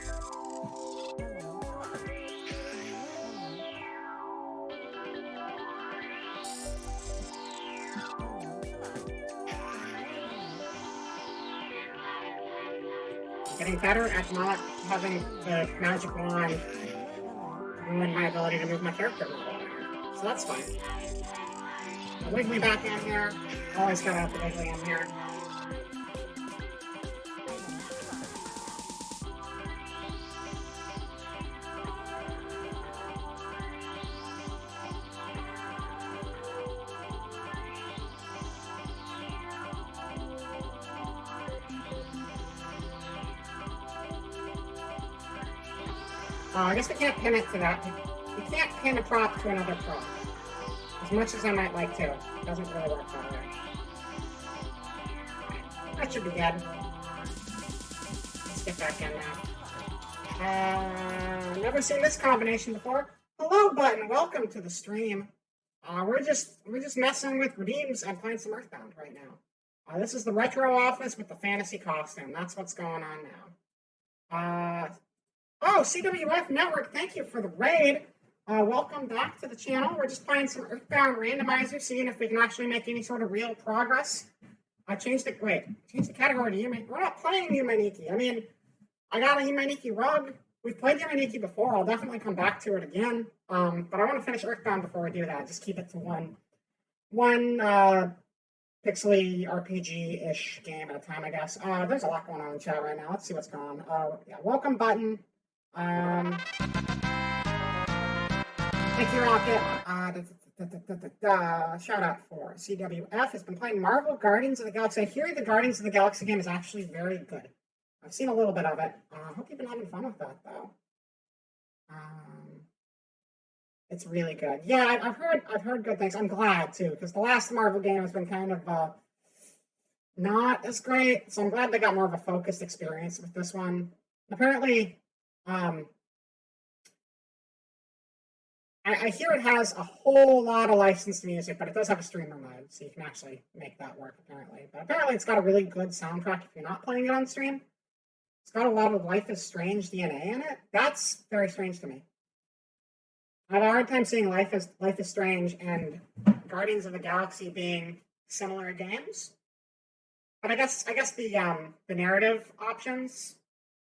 Getting better at not having the magic wand ruin my ability to move my character model. So that's fine. The Wiggly back in here. Always gotta have the Wiggly in here. I guess we can't pin it to that. We can't pin a prop to another prop. As much as I might like to. It doesn't really work that way. That should be good. Let's get back in now. Never seen this combination before. Hello, Button. Welcome to the stream. We're just messing with redeems and playing some Earthbound right now. This is the retro office with the fantasy costume. That's what's going on now. Oh, CWF Network, thank you for the raid. Welcome back to the channel. We're just playing some Earthbound Randomizer, seeing if we can actually make any sort of real progress. I changed the category to Yume. We're not playing Yumeniki. I mean, I got a Yumeniki rug. We've played Yumeniki before. I'll definitely come back to it again. But I want to finish Earthbound before we do that. Just keep it to one pixely RPG-ish game at a time, I guess. There's a lot going on in chat right now. Let's see what's going on. Yeah, welcome button. Thank you, Rocket. Shout out for CWF. Has been playing Marvel Guardians of the Galaxy. I hear the Guardians of the Galaxy game is actually very good. I've seen a little bit of it. I hope you've been having fun with that, though. It's really good. Yeah, I've heard good things. I'm glad too, because the last Marvel game has been kind of not as great. So I'm glad they got more of a focused experience with this one. Apparently, I hear it has a whole lot of licensed music, but it does have a streamer mode, so you can actually make that work, apparently. But apparently it's got a really good soundtrack if you're not playing it on stream. It's got a lot of Life is Strange DNA in it. That's very strange to me. I have a hard time seeing Life is Strange and Guardians of the Galaxy being similar games. But I guess the narrative options,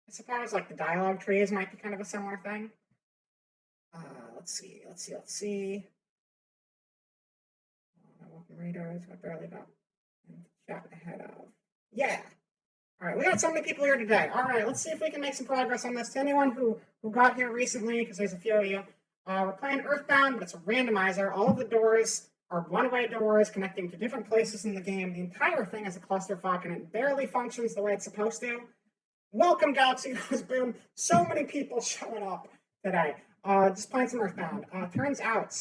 I suppose, like the dialogue trees might be kind of a similar thing. Let's see. Welcome readers. I barely got chat ahead of. Yeah. All right, we got so many people here today. All right, let's see if we can make some progress on this. To anyone who got here recently, because there's a few of you, we're playing Earthbound, but it's a randomizer. All of the doors are one-way doors connecting to different places in the game. The entire thing is a clusterfuck, and it barely functions the way it's supposed to. Welcome, Galaxy Goes Boom. So many people showing up today. Just playing some Earthbound. Turns out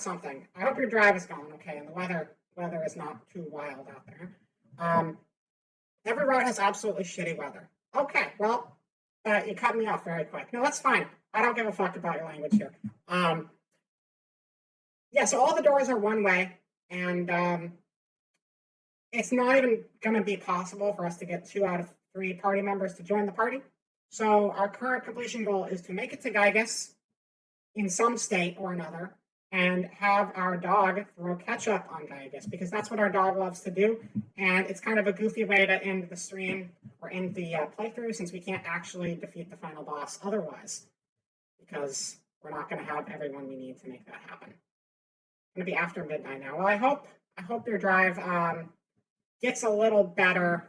something. I hope your drive is going okay, and the weather is not too wild out there. Every road has absolutely shitty weather. Okay, well, you cut me off very quick. No, that's fine. I don't give a fuck about your language here. Yeah, so all the doors are one way, and it's not even going to be possible for us to get 2 out of 3 party members to join the party. So our current completion goal is to make it to Giygas in some state or another, and have our dog throw ketchup on Giygas, because that's what our dog loves to do, and it's kind of a goofy way to end the stream or end the playthrough, since we can't actually defeat the final boss otherwise, because we're not going to have everyone we need to make that happen. It's going to be after midnight now. Well, I hope your drive gets a little better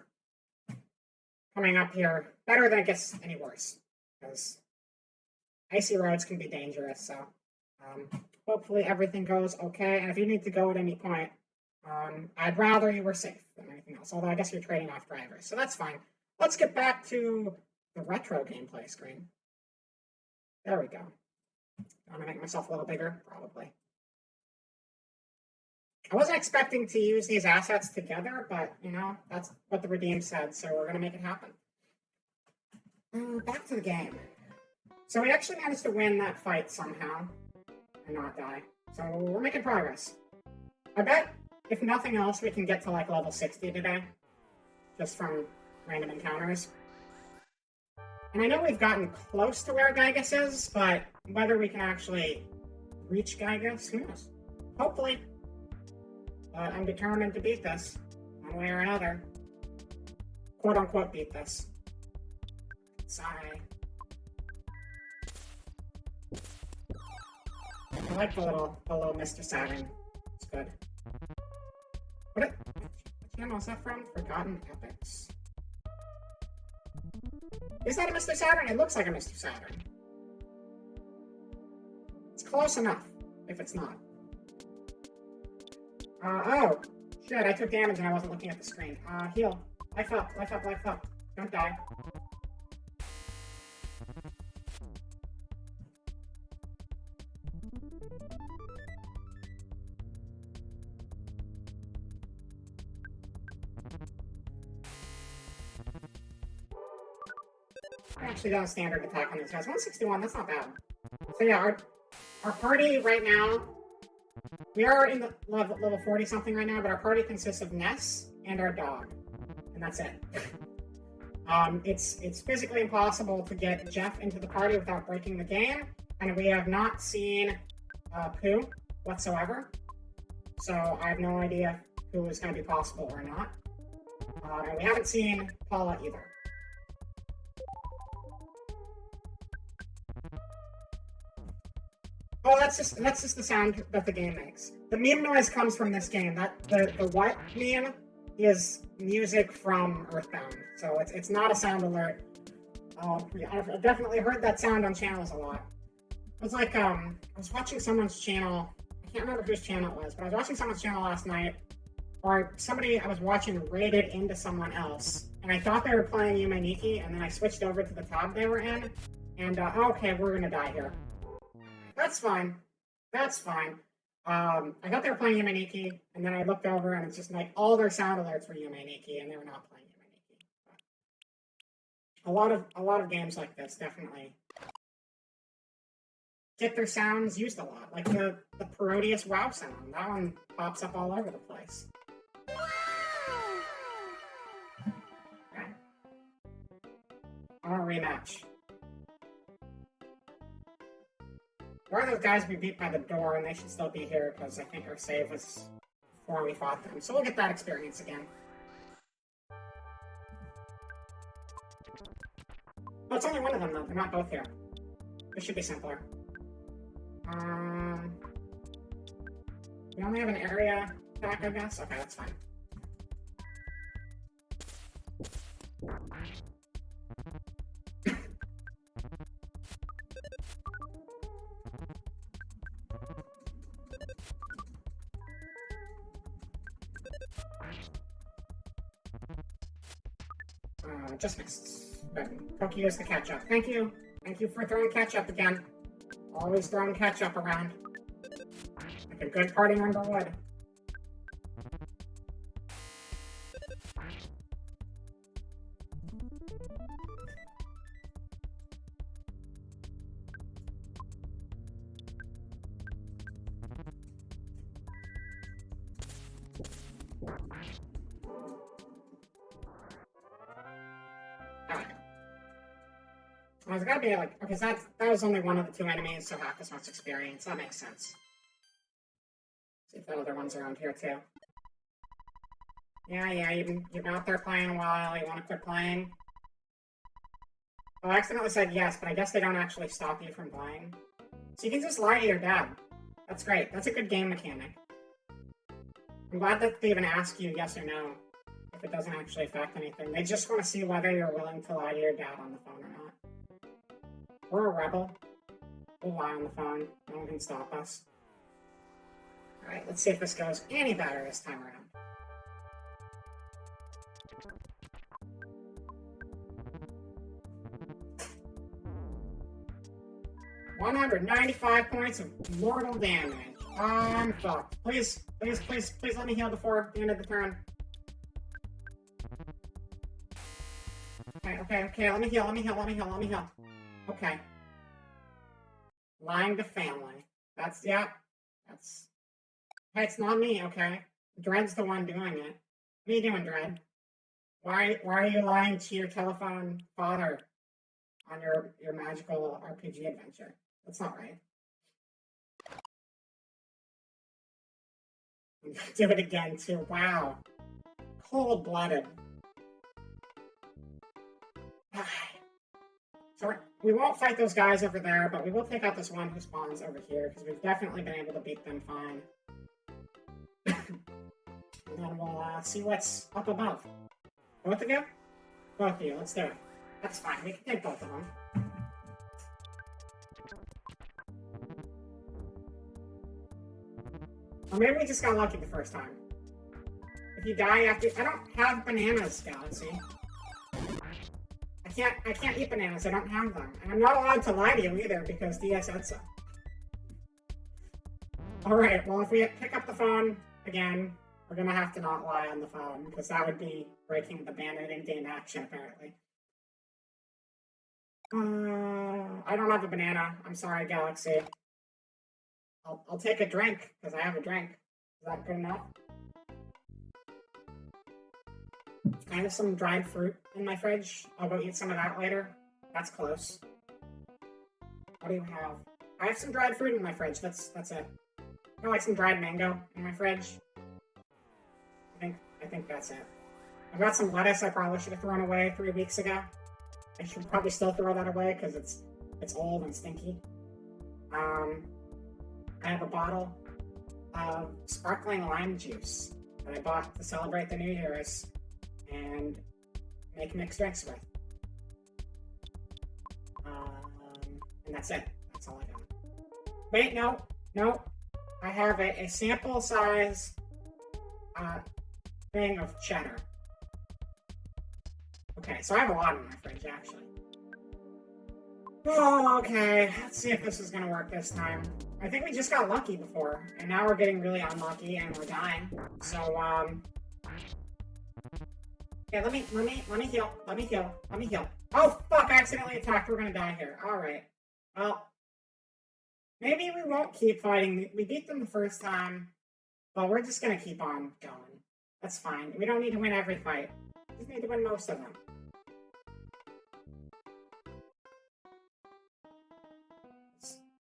coming up here, better than it gets any worse, because icy roads can be dangerous. So hopefully everything goes okay. And if you need to go at any point, I'd rather you were safe than anything else. Although I guess you're trading off drivers, so that's fine. Let's get back to the retro gameplay screen. There we go. I'm gonna make myself a little bigger, probably. I wasn't expecting to use these assets together, but that's what the redeem said, so we're gonna make it happen. Back to the game. So we actually managed to win that fight somehow and not die. So we're making progress. I bet, if nothing else, we can get to like level 60 today, just from random encounters. And I know we've gotten close to where Giygas is, but whether we can actually reach Giygas, who knows? Hopefully. But I'm determined to beat this, one way or another. Quote unquote beat this. Sigh. I like the little Mr. Saturn. It's good. What channel is that from? Forgotten Epics. Is that a Mr. Saturn? It looks like a Mr. Saturn. It's close enough, if it's not. Oh. Shit, I took damage and I wasn't looking at the screen. Heal. Life up. Don't die. I actually got a standard attack on these guys. 161, that's not bad. So yeah, our party right now, we are in the level 40 something right now, but our party consists of Ness and our dog, and that's it. It's physically impossible to get Jeff into the party without breaking the game, and we have not seen Pooh whatsoever, so I have no idea if Pooh is going to be possible or not. And we haven't seen Paula either. Oh, that's just the sound that the game makes. The meme noise comes from this game. That the what meme is music from Earthbound. So it's not a sound alert. I've definitely heard that sound on channels a lot. It was like I was watching someone's channel. I can't remember whose channel it was, but I was watching someone's channel last night, or somebody I was watching raided into someone else, and I thought they were playing Yume Nikki, and then I switched over to the tab they were in, and okay, we're gonna die here. That's fine. That's fine. I thought they were playing Yume Nikki, and then I looked over, and it's just like all their sound alerts were Yume Nikki, and they were not playing Yume Nikki. A lot of games like this definitely get their sounds used a lot, like the Parodius WoW sound. That one pops up all over the place. Okay. I want a rematch. Why are those guys be beat by the door, and they should still be here because I think our save was before we fought them. So we'll get that experience again. Oh, it's only one of them though. They're not both here. This should be simpler. We only have an area attack, I guess? Okay, that's fine. Just missed. Good. Pokey is the catch-up. Thank you. Thank you for throwing catch-up again. Always throwing catch-up around. Like a good party member would. Well, it's gotta be like, okay, so that was only one of the two enemies, so half as much experience. That makes sense. See if the other one's around here too. Yeah, you've been out there playing a while, you wanna quit playing? Oh, I accidentally said yes, but I guess they don't actually stop you from playing. So you can just lie to your dad. That's great. That's a good game mechanic. I'm glad that they even ask you yes or no, if it doesn't actually affect anything. They just want to see whether you're willing to lie to your dad on the phone or not. We're a rebel. We'll lie on the phone. No one can stop us. Alright, let's see if this goes any better this time around. $195 points of mortal damage. I'm fucked. Please let me heal before the end of the turn. Okay, let me heal. Okay. Lying to family. Hey, it's not me, okay? Dread's the one doing it. What are you doing, Dread? Why are you lying to your telephone father on your magical RPG adventure? That's not right. Do it again, too. Wow. Cold-blooded. So we won't fight those guys over there, but we will take out this one who spawns over here, because we've definitely been able to beat them fine. And then we'll see what's up above. Both of you? Both of you, let's do it. That's fine, we can take both of them. Or maybe we just got lucky the first time. If you die after... I don't have bananas, Galaxy. I can't eat bananas, I don't have them. And I'm not allowed to lie to you either, because DS said so. Alright, well if we pick up the phone again, we're gonna have to not lie on the phone, because that would be breaking the banned in-game action, apparently. I don't have a banana. I'm sorry, Galaxy. I'll take a drink, because I have a drink. Is that good enough? I have some dried fruit in my fridge. I'll go eat some of that later. That's close. What do you have? I have some dried fruit in my fridge. That's it. I like some dried mango in my fridge. I think that's it. I've got some lettuce I probably should have thrown away 3 weeks ago. I should probably still throw that away because it's old and stinky. have a bottle of sparkling lime juice that I bought to celebrate the New Year's and make mixed drinks with. And that's it. That's all I got. Wait, no. I have a sample size thing of cheddar. Okay, so I have a lot in my fridge, actually. Oh, okay. Let's see if this is gonna work this time. I think we just got lucky before, and now we're getting really unlucky and we're dying. So, yeah, let me heal. Oh, fuck, I accidentally attacked. We're gonna die here. Alright. Well, maybe we won't keep fighting. We beat them the first time, but we're just gonna keep on going. That's fine. We don't need to win every fight. We just need to win most of them.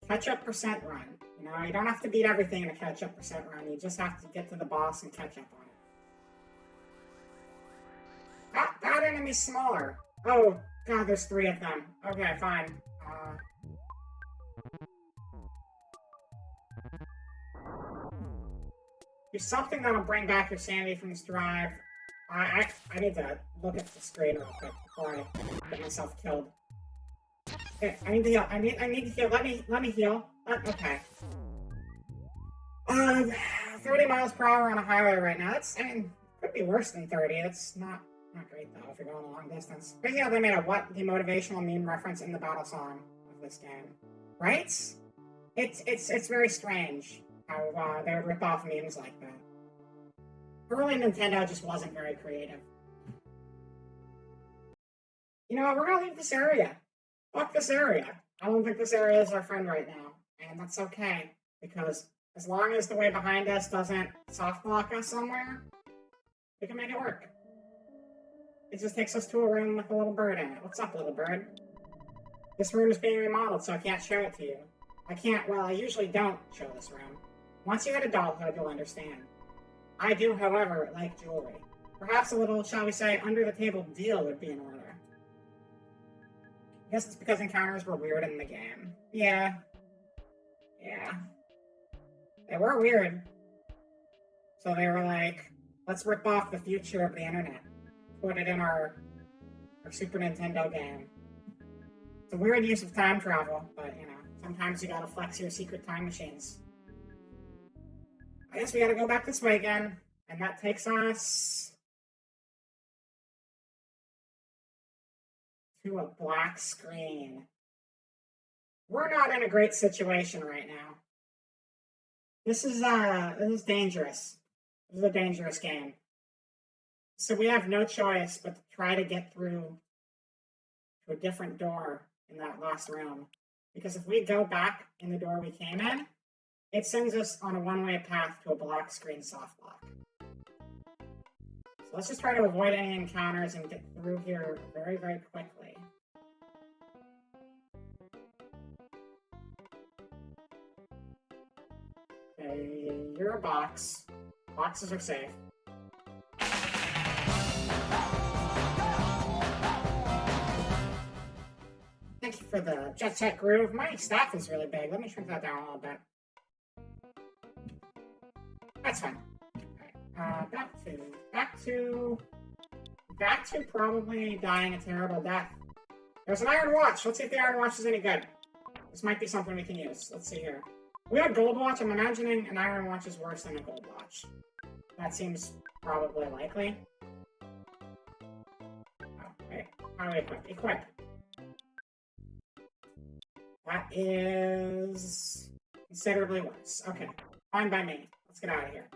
Catch-up percent run. You know, you don't have to beat everything in a catch-up percent run. You just have to get to the boss and catch up on it. That enemy's smaller. Oh, God, there's 3 of them. Okay, fine. Do something that'll bring back your sanity from this drive. I need to look at the screen real quick before I get myself killed. Okay, I need to heal. I need to heal. Let me heal. Okay. 30 miles per hour on a highway right now. I mean, could be worse than 30. It's not great though if you're going a long distance. Crazy how they made a the motivational meme reference in the battle song of this game, right? It's very strange how they would rip off memes like that. Early Nintendo just wasn't very creative. You know what? We're gonna leave this area. Fuck this area. I don't think this area is our friend right now, and that's okay because as long as the way behind us doesn't soft block us somewhere, we can make it work. It just takes us to a room with a little bird in it. What's up, little bird? This room is being remodeled, so I can't show it to you. I usually don't show this room. Once you hit adulthood, you'll understand. I do, however, like jewelry. Perhaps a little, shall we say, under-the-table deal would be in order. I guess it's because encounters were weird in the game. Yeah. They were weird. So they were like, let's rip off the future of the internet. Put it in our Super Nintendo game. It's a weird use of time travel, but, you know, sometimes you gotta flex your secret time machines. I guess we gotta go back this way again, and that takes us to a black screen. We're not in a great situation right now. This is dangerous. This is a dangerous game. So we have no choice but to try to get through to a different door in that last room. Because if we go back in the door we came in, it sends us on a one-way path to a black screen soft lock. So let's just try to avoid any encounters and get through here very, very quickly. Okay, you're a box. Boxes are safe. Thank you for the Jet Set Groove. My staff is really big. Let me shrink that down a little bit. That's fine. Alright, back to probably dying a terrible death. There's an Iron Watch. Let's see if the Iron Watch is any good. This might be something we can use. Let's see here. We had a Gold Watch. I'm imagining an Iron Watch is worse than a Gold Watch. That seems probably likely. Oh, wait. How do we equip? Equip. That is considerably worse. Okay. Fine by me. Let's get out of here.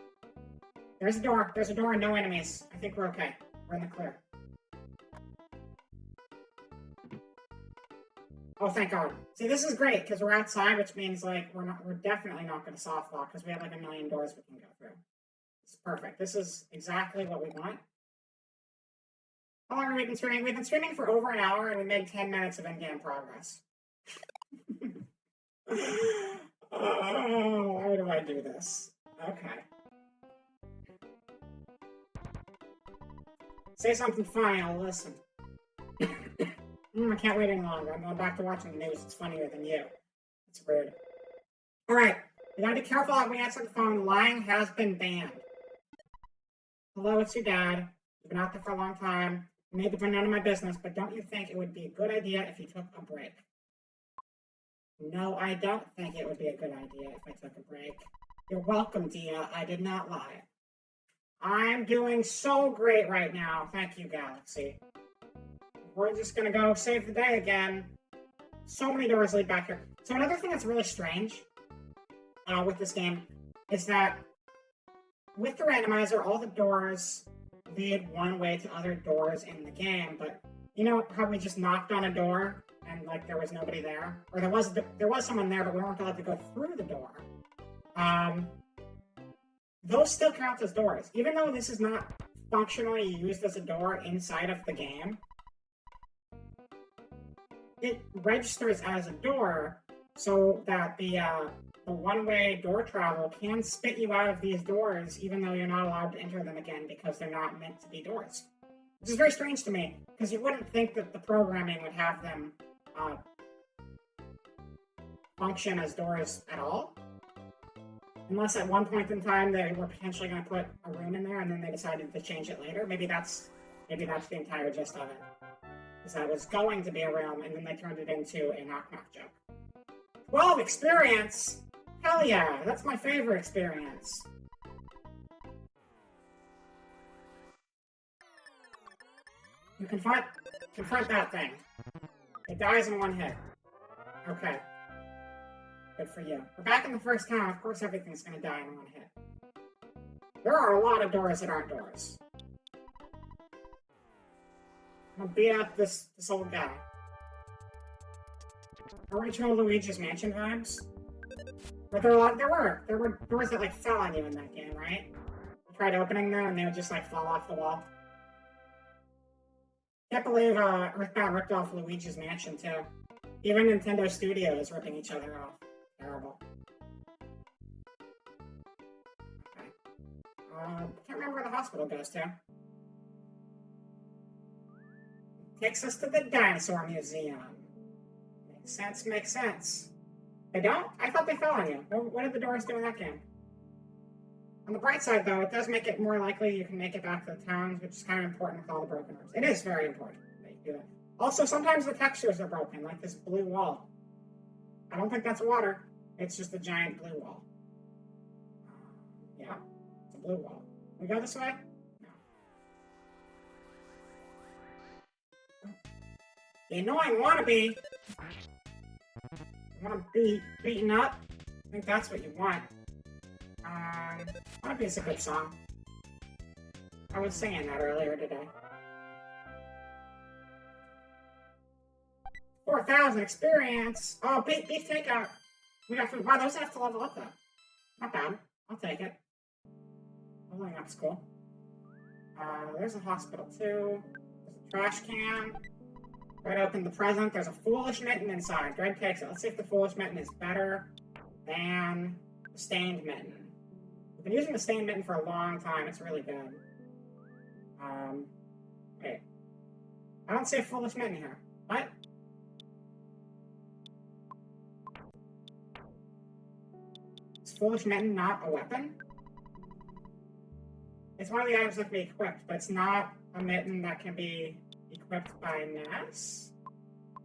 There's a door. There's a door and no enemies. I think we're okay. We're in the clear. Oh, thank God. See, this is great because we're outside, which means like we're definitely not going to soft lock because we have like a million doors we can go through. It's perfect. This is exactly what we want. How long have we been streaming? We've been streaming for over an hour and we made 10 minutes of in-game progress. Oh, why do I do this? Okay. Say something funny, I'll listen. I can't wait any longer. I'm going back to watching the news. It's funnier than you. It's rude. Alright. You gotta be careful when we answer the phone. Lying has been banned. Hello, it's your dad. You've been out there for a long time. You may have been none of my business, but don't you think it would be a good idea if you took a break? No, I don't think it would be a good idea if I took a break. You're welcome, Dia. I did not lie. I'm doing so great right now. Thank you, Galaxy. We're just gonna go save the day again. So many doors lead back here. So another thing that's really strange with this game is that with the randomizer, all the doors lead one way to other doors in the game, but you know how we just knocked on a door and like there was nobody there? Or there was someone there, but we weren't allowed to go through the door. Those still count as doors. Even though this is not functionally used as a door inside of the game, it registers as a door so that the one-way door travel can spit you out of these doors even though you're not allowed to enter them again because they're not meant to be doors. Which is very strange to me, because you wouldn't think that the programming would have them function as doors at all. Unless at one point in time they were potentially going to put a room in there and then they decided to change it later. Maybe that's the entire gist of it. Is that it was going to be a room and then they turned it into a knock-knock joke. 12 experience? Hell yeah, that's my favorite experience. You confront that thing. It dies in one hit. Okay. Good for you. We're back in the first town. Of course everything's gonna die in one hit. There are a lot of doors that aren't doors. I'm gonna beat up this old guy. Original Luigi's Mansion vibes. But there were doors that like fell on you in that game, right? You tried opening them and they would just like fall off the wall. Can't believe Earthbound ripped off Luigi's Mansion too. Even Nintendo Studios ripping each other off. Terrible. Okay. Can't remember where the hospital goes to. Takes us to the Dinosaur Museum. Makes sense. They don't? I thought they fell on you. What did the doors do in that game? On the bright side, though, it does make it more likely you can make it back to the towns, which is kind of important with all the broken rooms. It is very important that you do that. Also, sometimes the textures are broken, like this blue wall. I don't think that's water. It's just a giant blue wall. Yeah, it's a blue wall. We go this way? No. The annoying wannabe. You want to be beaten up? I think that's what you want. Wannabe is a good song. I was singing that earlier today. 4,000 experience! Oh, beef takeout! We got food. Wow, those have to level up though. Not bad. I'll take it. Leveling up's cool. There's a hospital too. There's a trash can. Right open the present. There's a foolish mitten inside. Greg takes it. Let's see if the foolish mitten is better than the stained mitten. I've been using the stained mitten for a long time. It's really good. Wait. I don't see a foolish mitten here. What? Is foolish mitten not a weapon? It's one of the items that can be equipped, but it's not a mitten that can be equipped by Ness?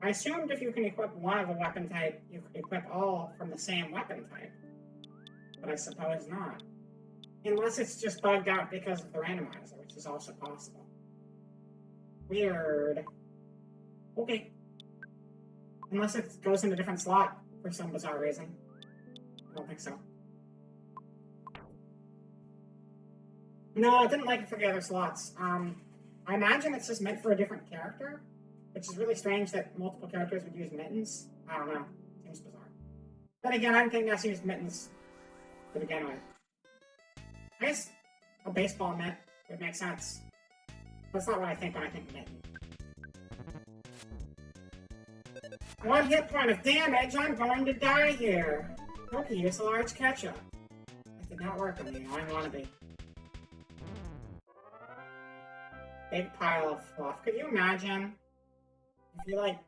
I assumed if you can equip one of a weapon type, you could equip all from the same weapon type. But I suppose not. Unless it's just bugged out because of the randomizer, which is also possible. Weird. Okay. Unless it goes in a different slot for some bizarre reason. I don't think so. No, I didn't like it for the other slots. I imagine it's just meant for a different character, which is really strange that multiple characters would use mittens. I don't know. Seems bizarre. Then again, I don't think Ness used mittens to begin with. I guess a baseball mitt would make sense. That's not what I think when I think mitten. 1 hit point of damage, I'm going to die here. Okay, use a large ketchup. It did not work on me, I want to be. Big pile of fluff. Could you imagine if you, like,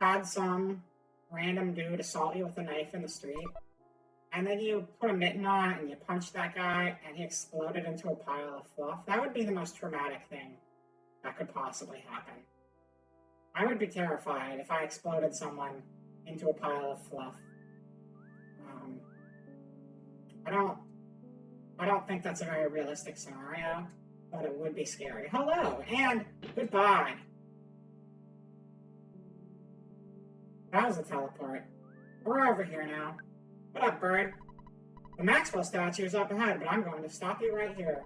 had some random dude assault you with a knife in the street, and then you put a mitten on and you punch that guy and he exploded into a pile of fluff, that would be the most traumatic thing that could possibly happen. I would be terrified if I exploded someone into a pile of fluff. I don't think that's a very realistic scenario, but it would be scary. Hello, and goodbye. That was a teleport. We're over here now. What up, bird? The Maxwell statue is up ahead, but I'm going to stop you right here.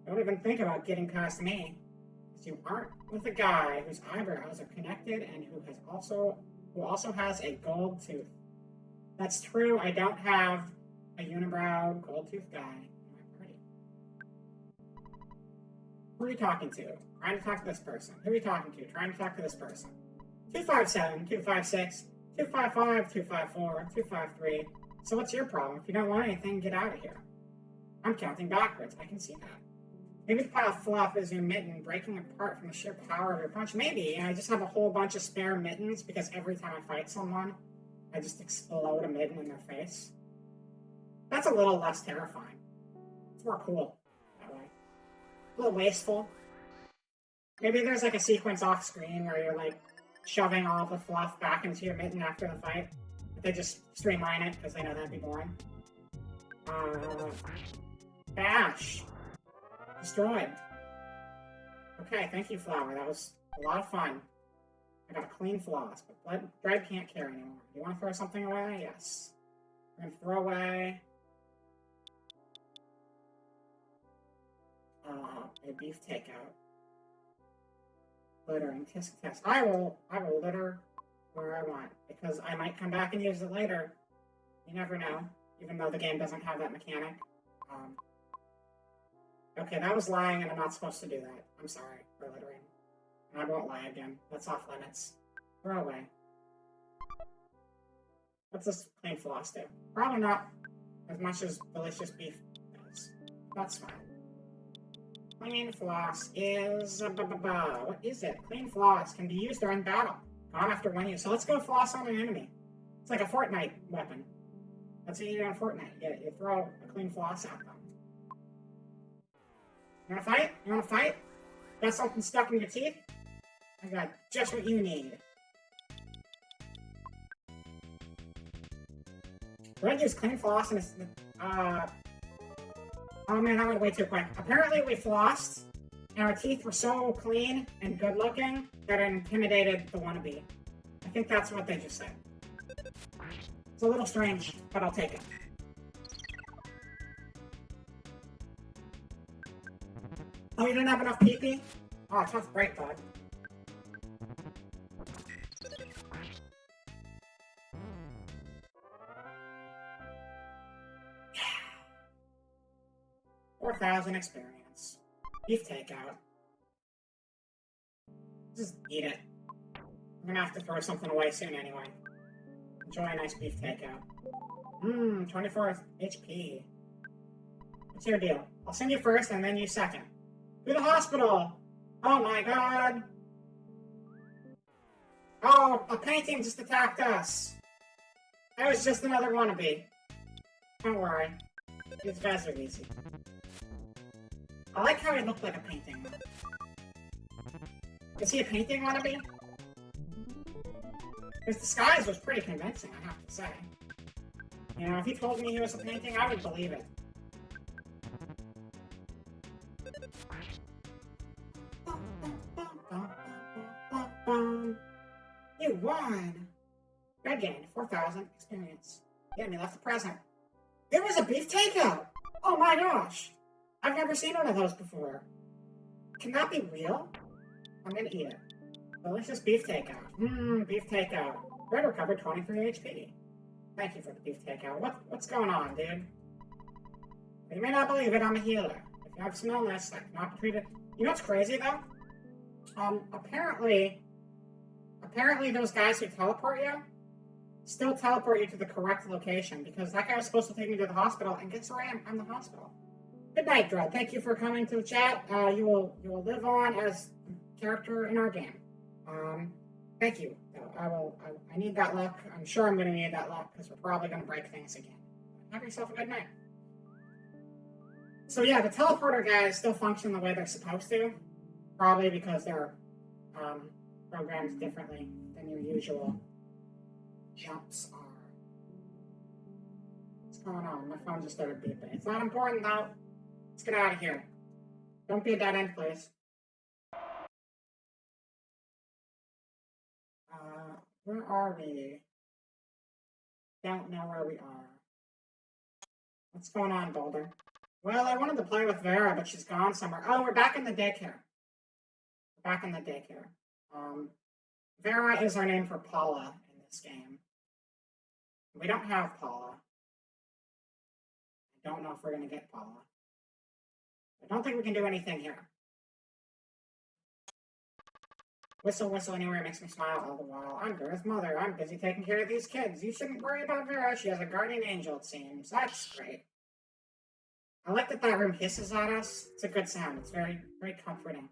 Don't even think about getting past me, because you aren't with a guy whose eyebrows are connected and who also has a gold tooth. That's true. I don't have a unibrow gold tooth guy in my party. Who are you talking to? Trying to talk to this person. Who are you talking to? Trying to talk to this person. 257, 256, 255, 254, 253. So what's your problem? If you don't want anything, get out of here. I'm counting backwards. I can see that. Maybe the pile of fluff is your mitten breaking apart from the sheer power of your punch. Maybe. I just have a whole bunch of spare mittens because every time I fight someone, I just explode a mitten in their face. That's a little less terrifying. It's more cool that way. A little wasteful. Maybe there's like a sequence off screen where you're like shoving all the fluff back into your mitten after the fight. They just streamline it because they know that'd be boring. Bash. Destroyed. Okay, thank you, Flower. That was a lot of fun. I got a clean floss, but Dread can't care anymore. You want to throw something away? Yes. We're going to throw away a beef takeout. Littering tisk test. I will litter where I want, because I might come back and use it later. You never know, even though the game doesn't have that mechanic. Okay, that was lying, and I'm not supposed to do that. I'm sorry for littering. And I won't lie again. That's off limits. Throw away. What's this plain floss do? Probably not as much as delicious beef does. That's fine. Clean floss is... what is it? Clean floss can be used during battle. Gone after one use. So let's go floss on an enemy. It's like a Fortnite weapon. That's what you do in Fortnite. You throw a clean floss at them. You wanna fight? You wanna fight? Got something stuck in your teeth? I got just what you need. Red used clean floss and it's... Oh man, that went way too quick. Apparently we flossed, and our teeth were so clean and good looking that it intimidated the wannabe. I think that's what they just said. It's a little strange, but I'll take it. Oh, you didn't have enough pee-pee? Oh, tough break, bud. Yeah. 4,000 experience. Beef takeout. Just eat it. I'm gonna have to throw something away soon anyway. Enjoy a nice beef takeout. 24 HP. What's your deal? I'll send you first and then you second. To the hospital! Oh my god! Oh, a painting just attacked us! I was just another wannabe. Don't worry. These guys are easy. I like how he looked like a painting. Is he a painting wannabe? His disguise was pretty convincing, I have to say. You know, if he told me he was a painting, I would believe it. You won! Red gained 4,000 experience. The enemy left a present. There was a beef takeout! Oh my gosh! I've never seen one of those before. Can that be real? I'm gonna eat it. Delicious beef takeout. Beef takeout. Red recovered 23 HP. Thank you for the beef takeout. What's going on, dude? You may not believe it, I'm a healer. If you have some illness, I cannot be treated. You know what's crazy though? Apparently those guys who teleport you still teleport you to the correct location, because that guy was supposed to take me to the hospital, and guess where I am? I'm the hospital. Good night, Dread. Thank you for coming to the chat. You will live on as a character in our game. Thank you. I need that luck. I'm sure I'm going to need that luck, because we're probably going to break things again. have yourself a good night. So yeah, the teleporter guys still function the way they're supposed to. Probably because they're programmed differently than your usual jumps are. What's going on? My phone just started beeping. It's not important though. Let's get out of here. Don't be a dead end, please. Where are we? Don't know where we are. What's going on, Boulder? Well, I wanted to play with Vera, but she's gone somewhere. Oh, we're back in the daycare. We're back in the daycare. Vera is our name for Paula in this game. We don't have Paula. I don't know if we're going to get Paula. I don't think we can do anything here. Whistle, whistle anywhere makes me smile all the while. I'm Vera's mother. I'm busy taking care of these kids. You shouldn't worry about Vera. She has a guardian angel, it seems. That's great. I like that that room hisses at us. It's a good sound. It's very, very comforting.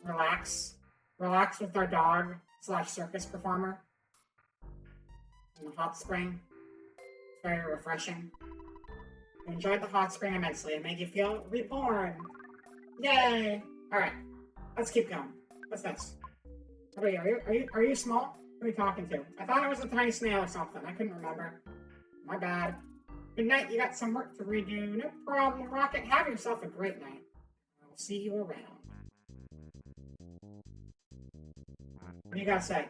Relax. Relax with our dog / circus performer. In the hot spring. It's very refreshing. You enjoyed the hot spring immensely. It made you feel reborn. Yay! Alright. Let's keep going. What's this? What are you small? Who are you talking to? I thought it was a tiny snail or something. I couldn't remember. My bad. Good night. You got some work to redo. No problem, Rocket. Have yourself a great night. I'll see you around. What do you gotta say?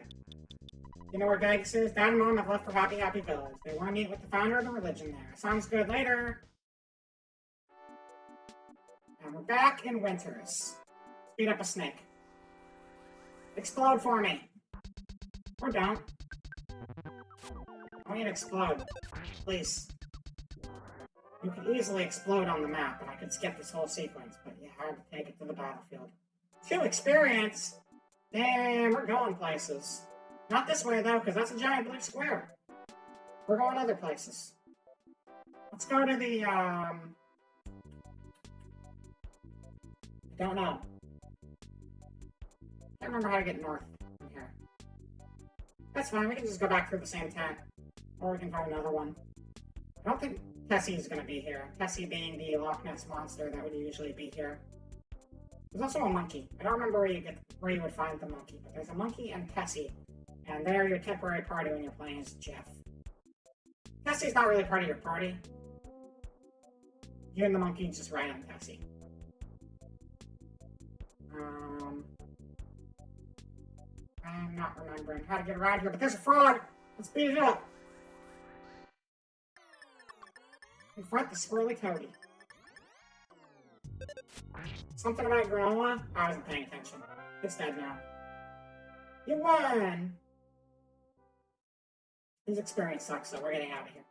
You know where Giygas is? Dad and Mom have left for Happy Happy Village. They want to meet with the founder of the religion there. Sounds good. Later. And we're back in Winters. Speed up a snake. Explode for me. Or don't. I want you to explode. Please. You could easily explode on the map, and I could skip this whole sequence, but you had to take it to the battlefield. 2 experience? Damn, we're going places. Not this way, though, because that's a giant blue square. We're going other places. Let's go to the, I don't know. Can't remember how to get north from here. That's fine, we can just go back through the same tent. Or we can find another one. I don't think Tessie's gonna be here. Tessie being the Loch Ness monster that would usually be here. There's also a monkey. I don't remember where you would find the monkey, but there's a monkey and Tessie. And they're your temporary party when you're playing as Jeff. Tessie's not really part of your party. You and the monkey just ride on Tessie. I'm not remembering how to get around here, but there's a frog! Let's beat it up! Confront the squirrely toady. Something about granola? I wasn't paying attention. It's dead now. You won! His experience sucks, so we're getting out of here.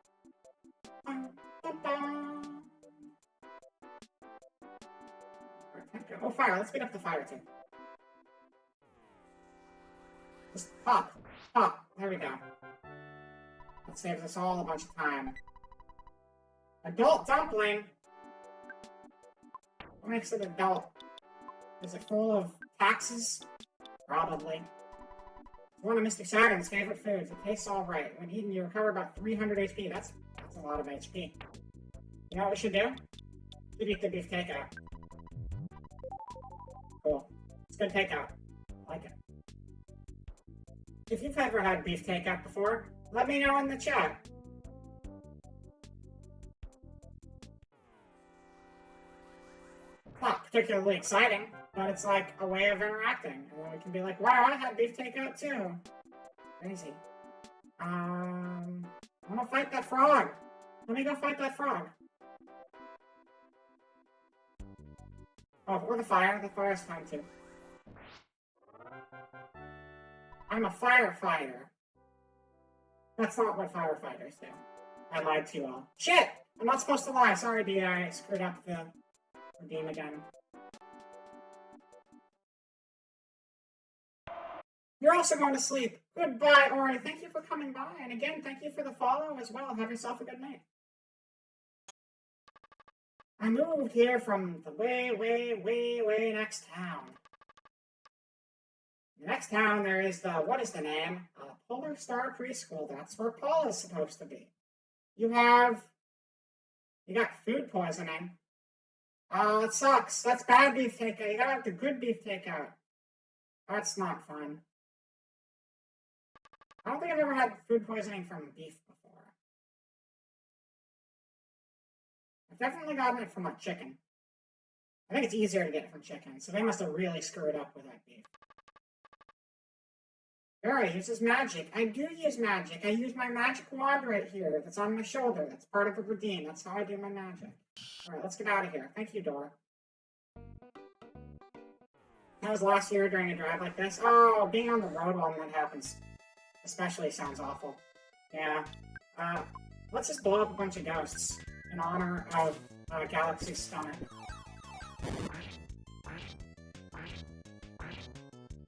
Oh, fire. Let's speed up the fire, too. Just pop. Pop. There we go. That saves us all a bunch of time. Adult dumpling? What makes it adult? Is it full of taxes? Probably. It's one of Mr. Saturn's favorite foods. It tastes alright. When eaten, you recover about 300 HP. That's a lot of HP. You know what we should do? We should eat the beef takeout. Cool. It's good takeout. I like it. If you've ever had beef takeout before, let me know in the chat. It's not particularly exciting, but it's like a way of interacting. And then we can be like, wow, I had beef takeout too. Crazy. I'm gonna fight that frog. Let me go fight that frog. Oh, or the fire. The fire's fine too. I'm a firefighter. That's not what firefighters do. I lied to you all. Shit! I'm not supposed to lie. Sorry, D. I screwed up the redeem again. You're also going to sleep. Goodbye, Ori. Thank you for coming by. And again, thank you for the follow as well. Have yourself a good night. I moved here from the way next town. The next town there is the, what is the name? Polar Star Preschool. That's where Paul is supposed to be. You got food poisoning. Oh, it sucks. That's bad beef takeout. You gotta have the good beef takeout. That's not fun. I don't think I've ever had food poisoning from beef before. I've definitely gotten it from like chicken. I think it's easier to get it from chicken, so they must have really screwed up with that beef. Barry uses magic. I do use magic. I use my magic wand right here that's on my shoulder. That's part of the routine. That's how I do my magic. Alright, let's get out of here. Thank you, Dora. That was last year during a drive like this. Oh, being on the road while that happens especially sounds awful. Yeah. Let's just blow up a bunch of ghosts in honor of Galaxy's stomach.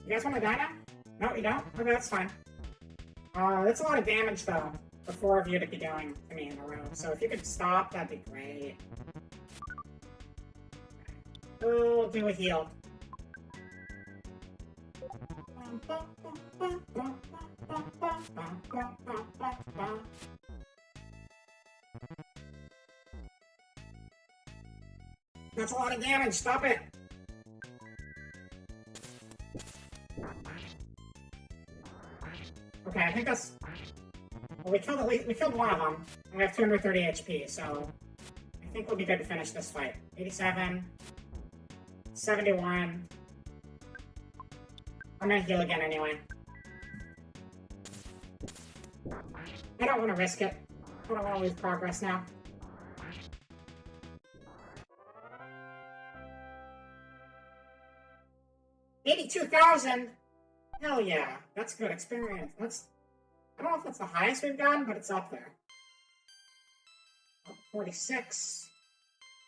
You guys want to die now? No, you don't? Okay, that's fine. That's a lot of damage, though, for 4 of you to be doing to me in a row. So if you could stop, that'd be great. We'll do a heal. That's a lot of damage. Stop it. Okay, I think that's... Well, we killed one of them, and we have 230 HP, so I think we'll be good to finish this fight. 87, 71. I'm gonna heal again anyway. I don't want to risk it. I don't want to lose progress now. $82,000? Hell yeah, that's good experience. I don't know if that's the highest we've gotten, but it's up there. 46,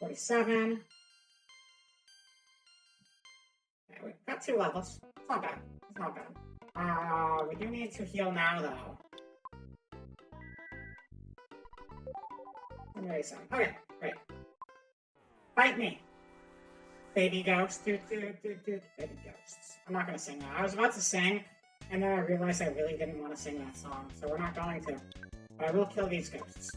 47. Okay, we got 2 levels. It's not bad. It's not bad. We do need to heal now, though. Okay, great. Fight me. Baby ghosts. Baby ghosts. I'm not gonna sing that. I was about to sing, and then I realized I really didn't want to sing that song, so we're not going to. But I will kill these ghosts.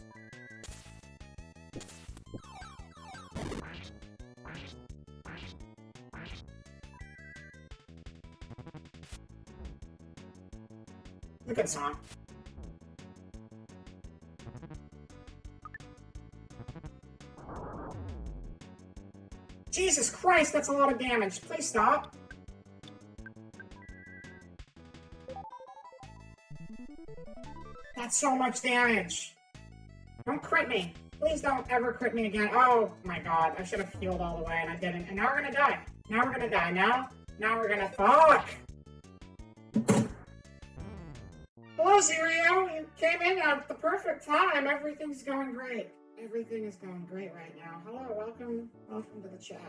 It's a good song. Jesus Christ, that's a lot of damage. Please stop. That's so much damage. Don't crit me. Please don't ever crit me again. Oh my god, I should have healed all the way and I didn't. And now we're gonna die. Now we're gonna die. Now we're gonna... Fuck! Hello, Zero. You came in at the perfect time. Everything's going great. Everything is going great right now. Hello, welcome to the chat.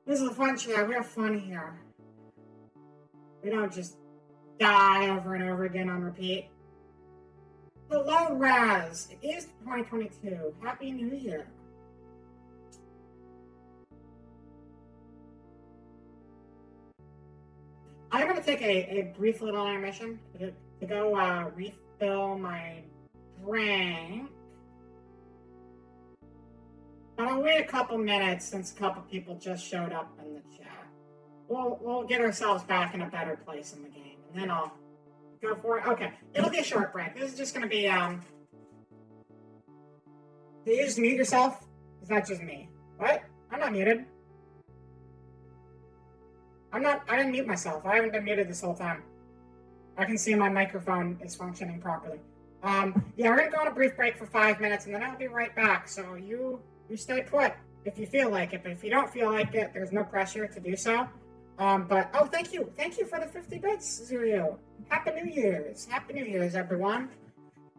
This is a fun chat. We have fun here. We don't just die over and over again on repeat. Hello, Raz. It is 2022. Happy New Year. I'm going to take a brief little intermission to go refill my drink. But I'll wait a couple minutes since a couple people just showed up in the chat. We'll get ourselves back in a better place in the game, and then I'll go for it. Okay, it'll be a short break. This is just going to be, do you just mute yourself? Is that just me? What? I'm not muted. I didn't mute myself. I haven't been muted this whole time. I can see my microphone is functioning properly. Yeah, we're going to go on a brief break for 5 minutes, and then I'll be right back. So you stay put if you feel like it. But if you don't feel like it, there's no pressure to do so. But, oh, thank you. Thank you for the 50 bits, Zero. Happy New Year's. Happy New Year's, everyone.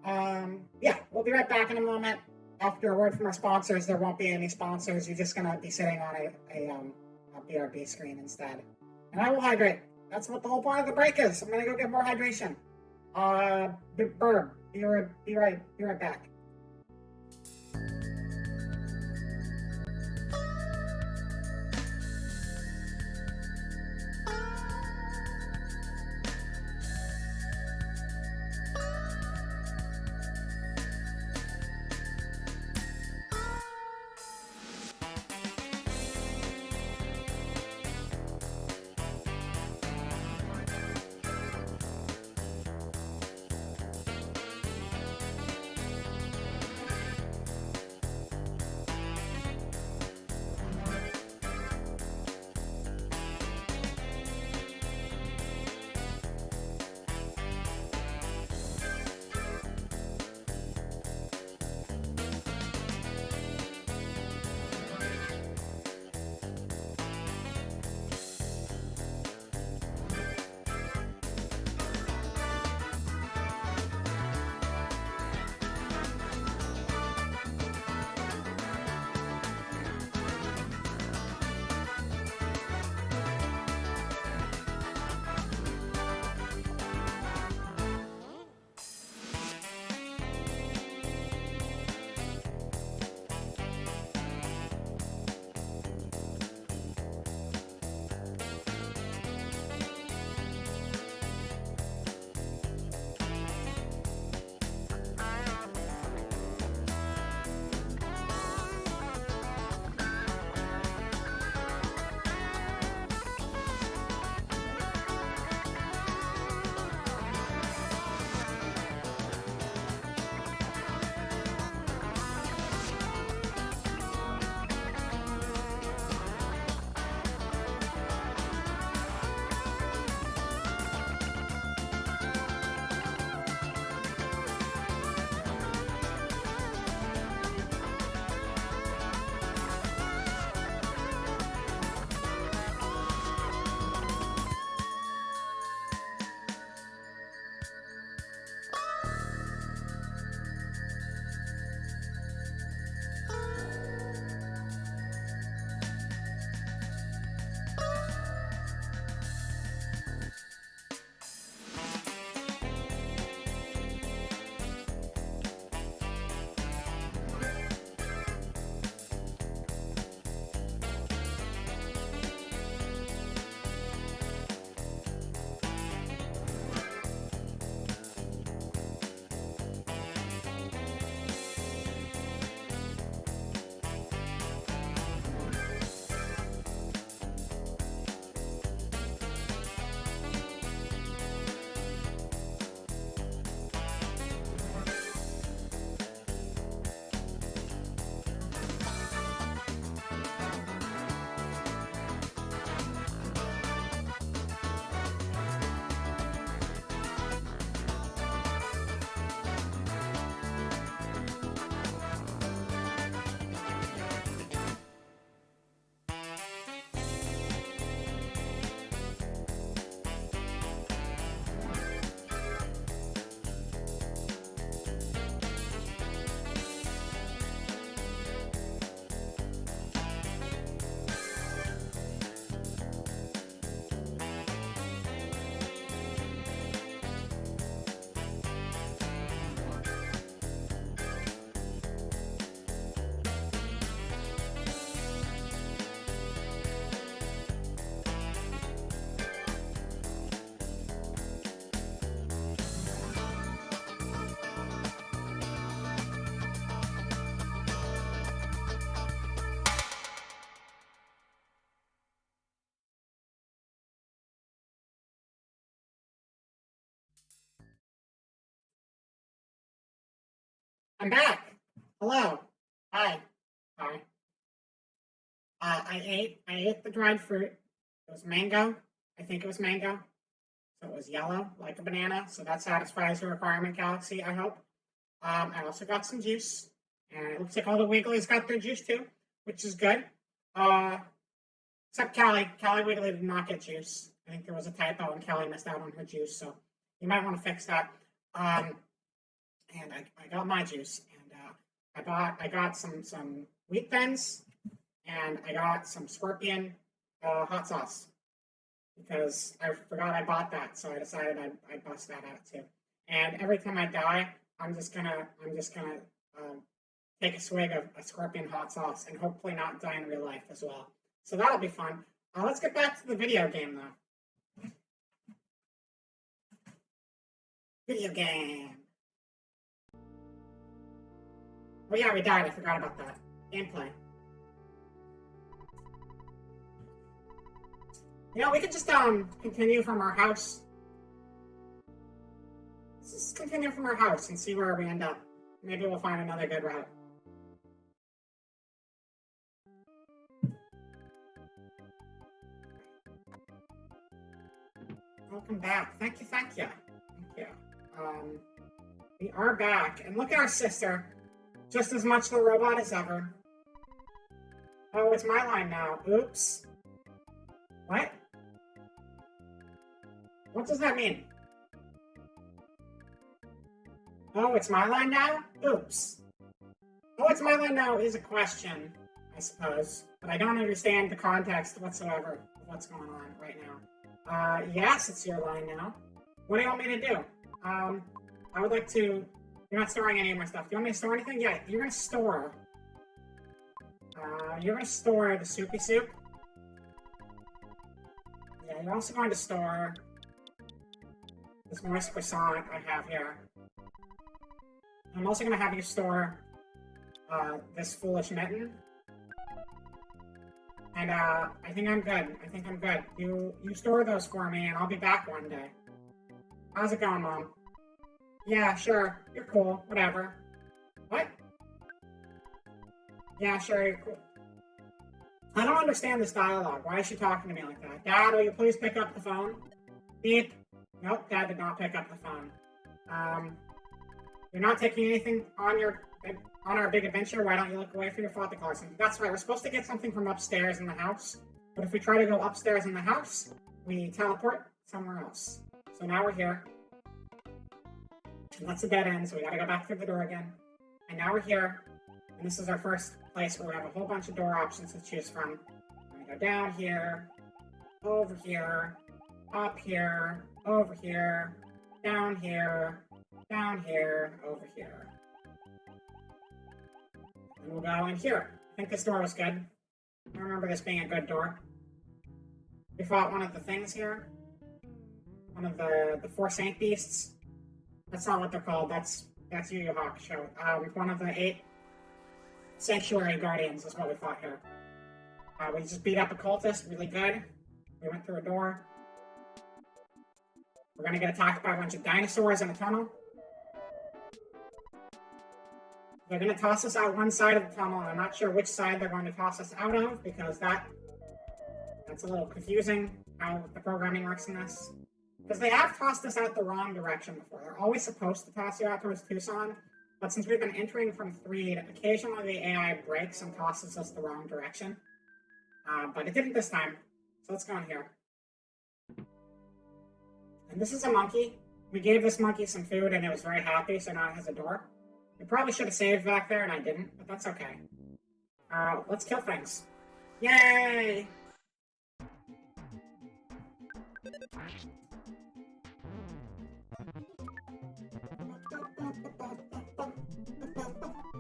Yeah, we'll be right back in a moment. After a word from our sponsors, there won't be any sponsors. You're just going to be sitting on a BRB screen instead. And I will hydrate. That's what the whole point of the break is. I'm going to go get more hydration. Burb, be right back. I'm back. Hello. Hi. Hi. I ate the dried fruit. It was mango. I think it was mango. So it was yellow, like a banana. So that satisfies the requirement, Galaxy, I hope. I also got some juice. And it looks like all the Wigglies got their juice too, which is good. Uh, except Callie. Callie Wiggly did not get juice. I think there was a typo and Callie missed out on her juice. So you might want to fix that. And I got my juice. And I got some wheat thins and I got some scorpion hot sauce because I forgot I bought that, so I decided I'd bust that out too. And every time I die, I'm just gonna take a swig of a scorpion hot sauce and hopefully not die in real life as well. So that'll be fun. Let's get back to the video game though. Video game. Oh yeah, we died. I forgot about that. Gameplay. You know, we could just continue from our house. Let's just continue from our house and see where we end up. Maybe we'll find another good route. Welcome back. Thank you, thank you. Thank you. We are back. And look at our sister. Just as much the robot as ever. Oh, it's my line now. Oops. What? What does that mean? Oh, it's my line now? Oops. Oh, it's my line now is a question, I suppose. But I don't understand the context whatsoever of what's going on right now. Yes, it's your line now. What do you want me to do? I would like to... You're not storing any of my stuff. Do you want me to store anything? Yeah, you're gonna store... you're gonna store the soupy soup. Yeah, you're also going to store... this moist croissant I have here. I'm also going to have you store this foolish mitten. And I think I'm good. I think I'm good. You store those for me and I'll be back one day. How's it going, Mom? Yeah, sure. You're cool. Whatever. What? Yeah, sure. You're cool. I don't understand this dialogue. Why is she talking to me like that? Dad, will you please pick up the phone? Beep. Nope, Dad did not pick up the phone. You're not taking anything on our big adventure. Why don't you look away for your floppy Carson? That's right. We're supposed to get something from upstairs in the house, but if we try to go upstairs in the house, we teleport somewhere else. So now we're here. And that's a dead end, so we gotta go back through the door again. And now we're here, and this is our first place where we have a whole bunch of door options to choose from. We're gonna go down here, over here, up here, over here, down here, over here. And we'll go in here. I think this door was good. I remember this being a good door. We fought one of the things here. One of the four saint beasts. That's not what they're called. That's Yu Yu Hakusho. One of the 8 sanctuary guardians is what we fought here. We just beat up a cultist really good. We went through a door. We're gonna get attacked by a bunch of dinosaurs in a tunnel. They're gonna toss us out one side of the tunnel, and I'm not sure which side they're going to toss us out of, because that's a little confusing how the programming works in this. Because they have tossed us out the wrong direction before. They're always supposed to toss you out towards Tucson, but since we've been entering from 3, occasionally the AI breaks and tosses us the wrong direction. But it didn't this time, so let's go in here. And this is a monkey. We gave this monkey some food and it was very happy, so now it has a door. We probably should have saved back there and I didn't, but that's okay. Let's kill things. Yay!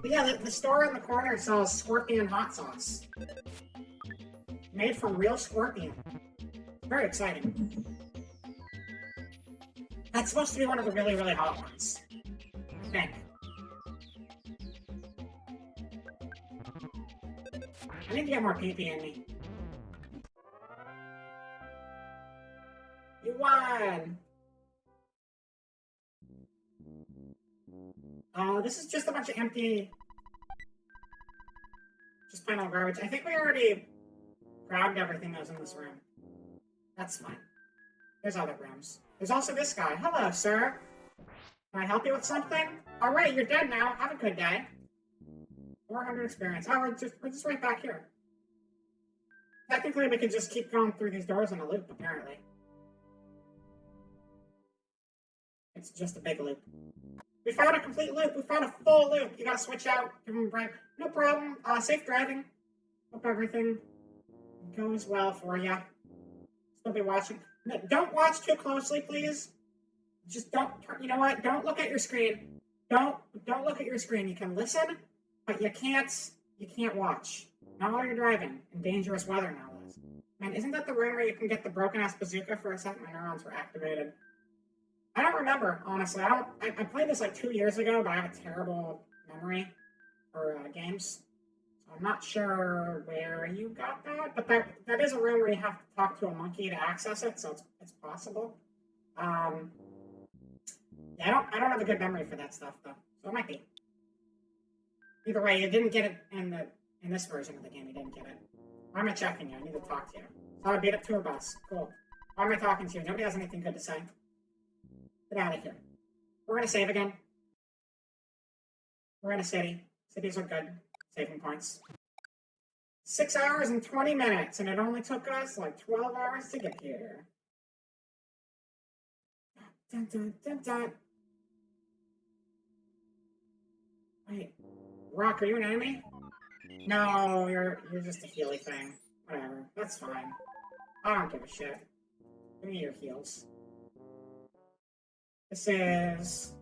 But yeah, the store in the corner sells scorpion hot sauce. Made from real scorpion. Very exciting. That's supposed to be one of the really, really hot ones. I think. I need to get more pee-pee in me. You won! This is just a bunch of empty... Just plain old garbage. I think we already grabbed everything that was in this room. That's fine. There's other rooms. There's also this guy. Hello, sir. Can I help you with something? All right, you're dead now. Have a good day. 400 experience. Oh, we're just right back here. Technically, we could just keep going through these doors in a loop, apparently. It's just a big loop. We found a complete loop. We found a full loop. You gotta switch out. Give him a break. No problem. Safe driving. Hope everything goes well for you. Still be watching. No, don't watch too closely, please. Just don't. You know what? Don't look at your screen. Don't look at your screen. You can listen, but you can't watch. Not while you're driving in dangerous weather now. Man, isn't that the room where you can get the broken ass bazooka for a second? My neurons were activated. I don't remember, honestly. I played this like 2 years ago, but I have a terrible memory for games. So I'm not sure where you got that, but that is a room where you have to talk to a monkey to access it, so it's possible. Yeah, I don't have a good memory for that stuff though, so it might be. Either way, you didn't get it in this version of the game. You didn't get it. Why am I checking you? I need to talk to you. So I beat up tour bus. Cool. Why am I talking to you? Nobody has anything good to say. Get out of here. We're gonna save again. We're in a city. Cities are good. Saving points. 6 hours and 20 minutes, and it only took us like 12 hours to get here. Dun, dun, dun, dun. Wait. Rock, are you an enemy? No, you're just a healy thing. Whatever. That's fine. I don't give a shit. Give me your heals. This is...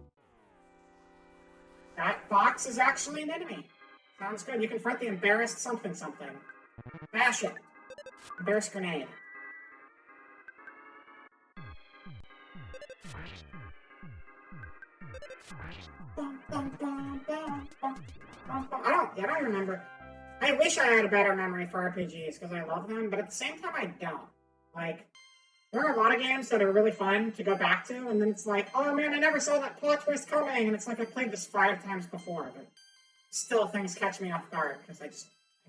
That box is actually an enemy. Sounds good. You confront the embarrassed something. Bash it. Embarrassed grenade. I don't remember. I wish I had a better memory for RPGs because I love them, but at the same time I don't. Like, there are a lot of games that are really fun to go back to, and then it's like, oh man, I never saw that plot twist coming, and it's like I played this 5 times before, but still things catch me off guard because I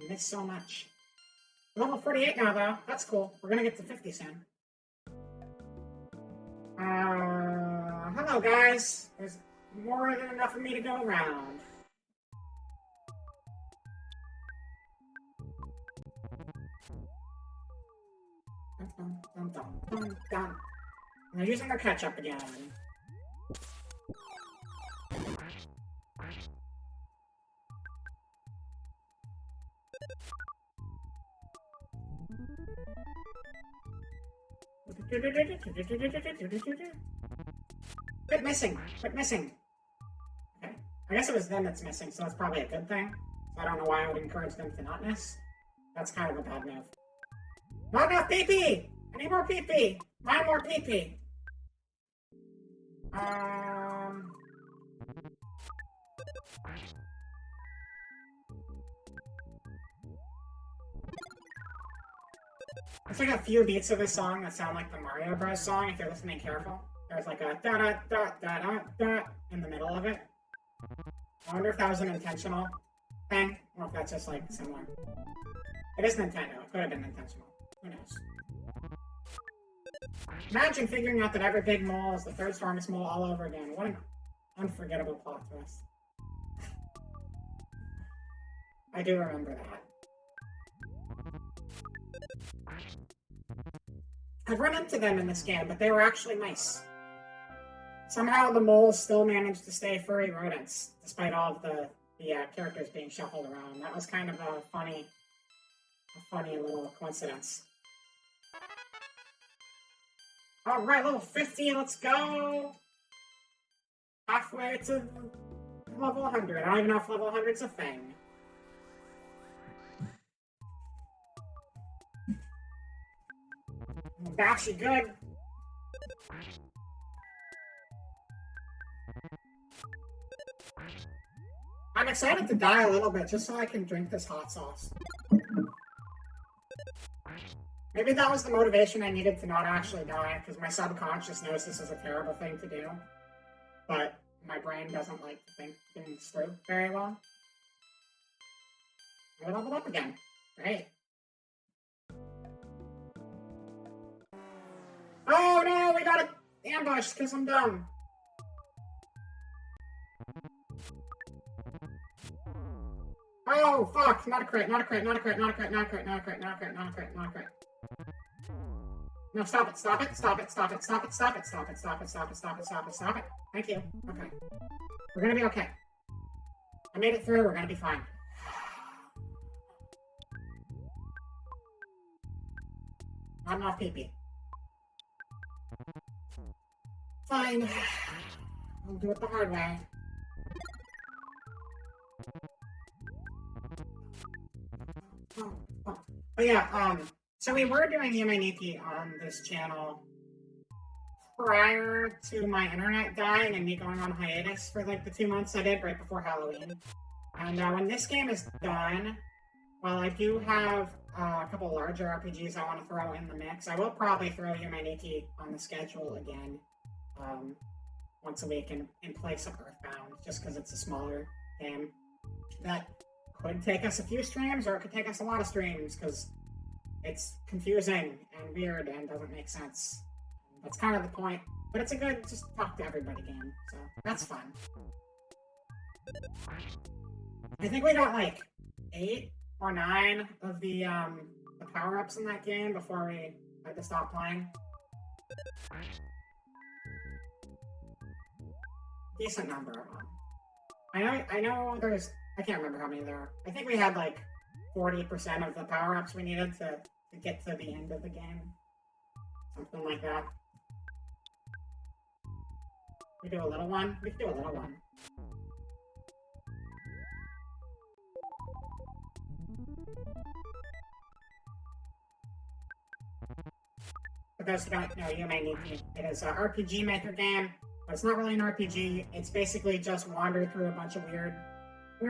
miss so much. Level 48 now, though. That's cool. We're gonna get to 50 soon. Hello, guys. There's more than enough for me to go around. And they're using their ketchup again. Quit missing. Okay. I guess it was them that's missing, so that's probably a good thing. So I don't know why I would encourage them to not miss. That's kind of a bad move. Not enough pee-pee! I need more pee-pee! Find more pee-pee! There's like a few beats of this song that sound like the Mario Bros. Song if you're listening careful. There's like a da-da-da-da-da-da in the middle of it. I wonder if that was an intentional thing, or if that's just like similar. It is Nintendo. It could have been intentional. Who knows? Imagine figuring out that every big mole is the third strongest mole all over again. What an unforgettable plot twist. I do remember that. I've run into them in this game, but they were actually nice. Somehow the moles still managed to stay furry rodents, despite all of the characters being shuffled around. That was kind of a funny little coincidence. Alright, level 50, let's go! Halfway to level 100. I don't even know if level 100's a thing. Bash you good. I'm excited to die a little bit just so I can drink this hot sauce. Maybe that was the motivation I needed to not actually die, because my subconscious knows this is a terrible thing to do. But My brain doesn't like to think things through very well. I leveled up again. Great. Oh no, we got ambushed because I'm dumb. Oh fuck, not a crit, not a crit, not a crit, not a crit, not a crit, not a crit, not a crit, not a crit, not a crit. No, stop it, stop it, stop it, stop it, stop it, stop it, stop it, stop it, stop it, stop it, stop it, stop it. Thank you. Okay. We're gonna be okay. I made it through, we're gonna be fine. Not enough pee-pee. Fine. I'll do it the hard way. But yeah, so we were doing Yumeniki on this channel prior to my internet dying and me going on hiatus for like the 2 months I did right before Halloween. And when this game is done, while I do have a couple larger RPGs I want to throw in the mix, I will probably throw Yumeniki on the schedule again once a week in place of Earthbound, just because it's a smaller game that could take us a few streams, or it could take us a lot of streams, because it's confusing and weird and doesn't make sense. That's kind of the point. But it's a good just talk to everybody game, so that's fun. I think we got like 8 or 9 of the power-ups in that game before we had to stop playing. Decent number of them. I know there's, I can't remember how many there are. I think we had like 40% of the power-ups we needed to get to the end of the game. Something like that. We do a little one? We can do a little one. For those who don't know, you may need to. It is an RPG Maker game, but it's not really an RPG. It's basically just wander through a bunch of weird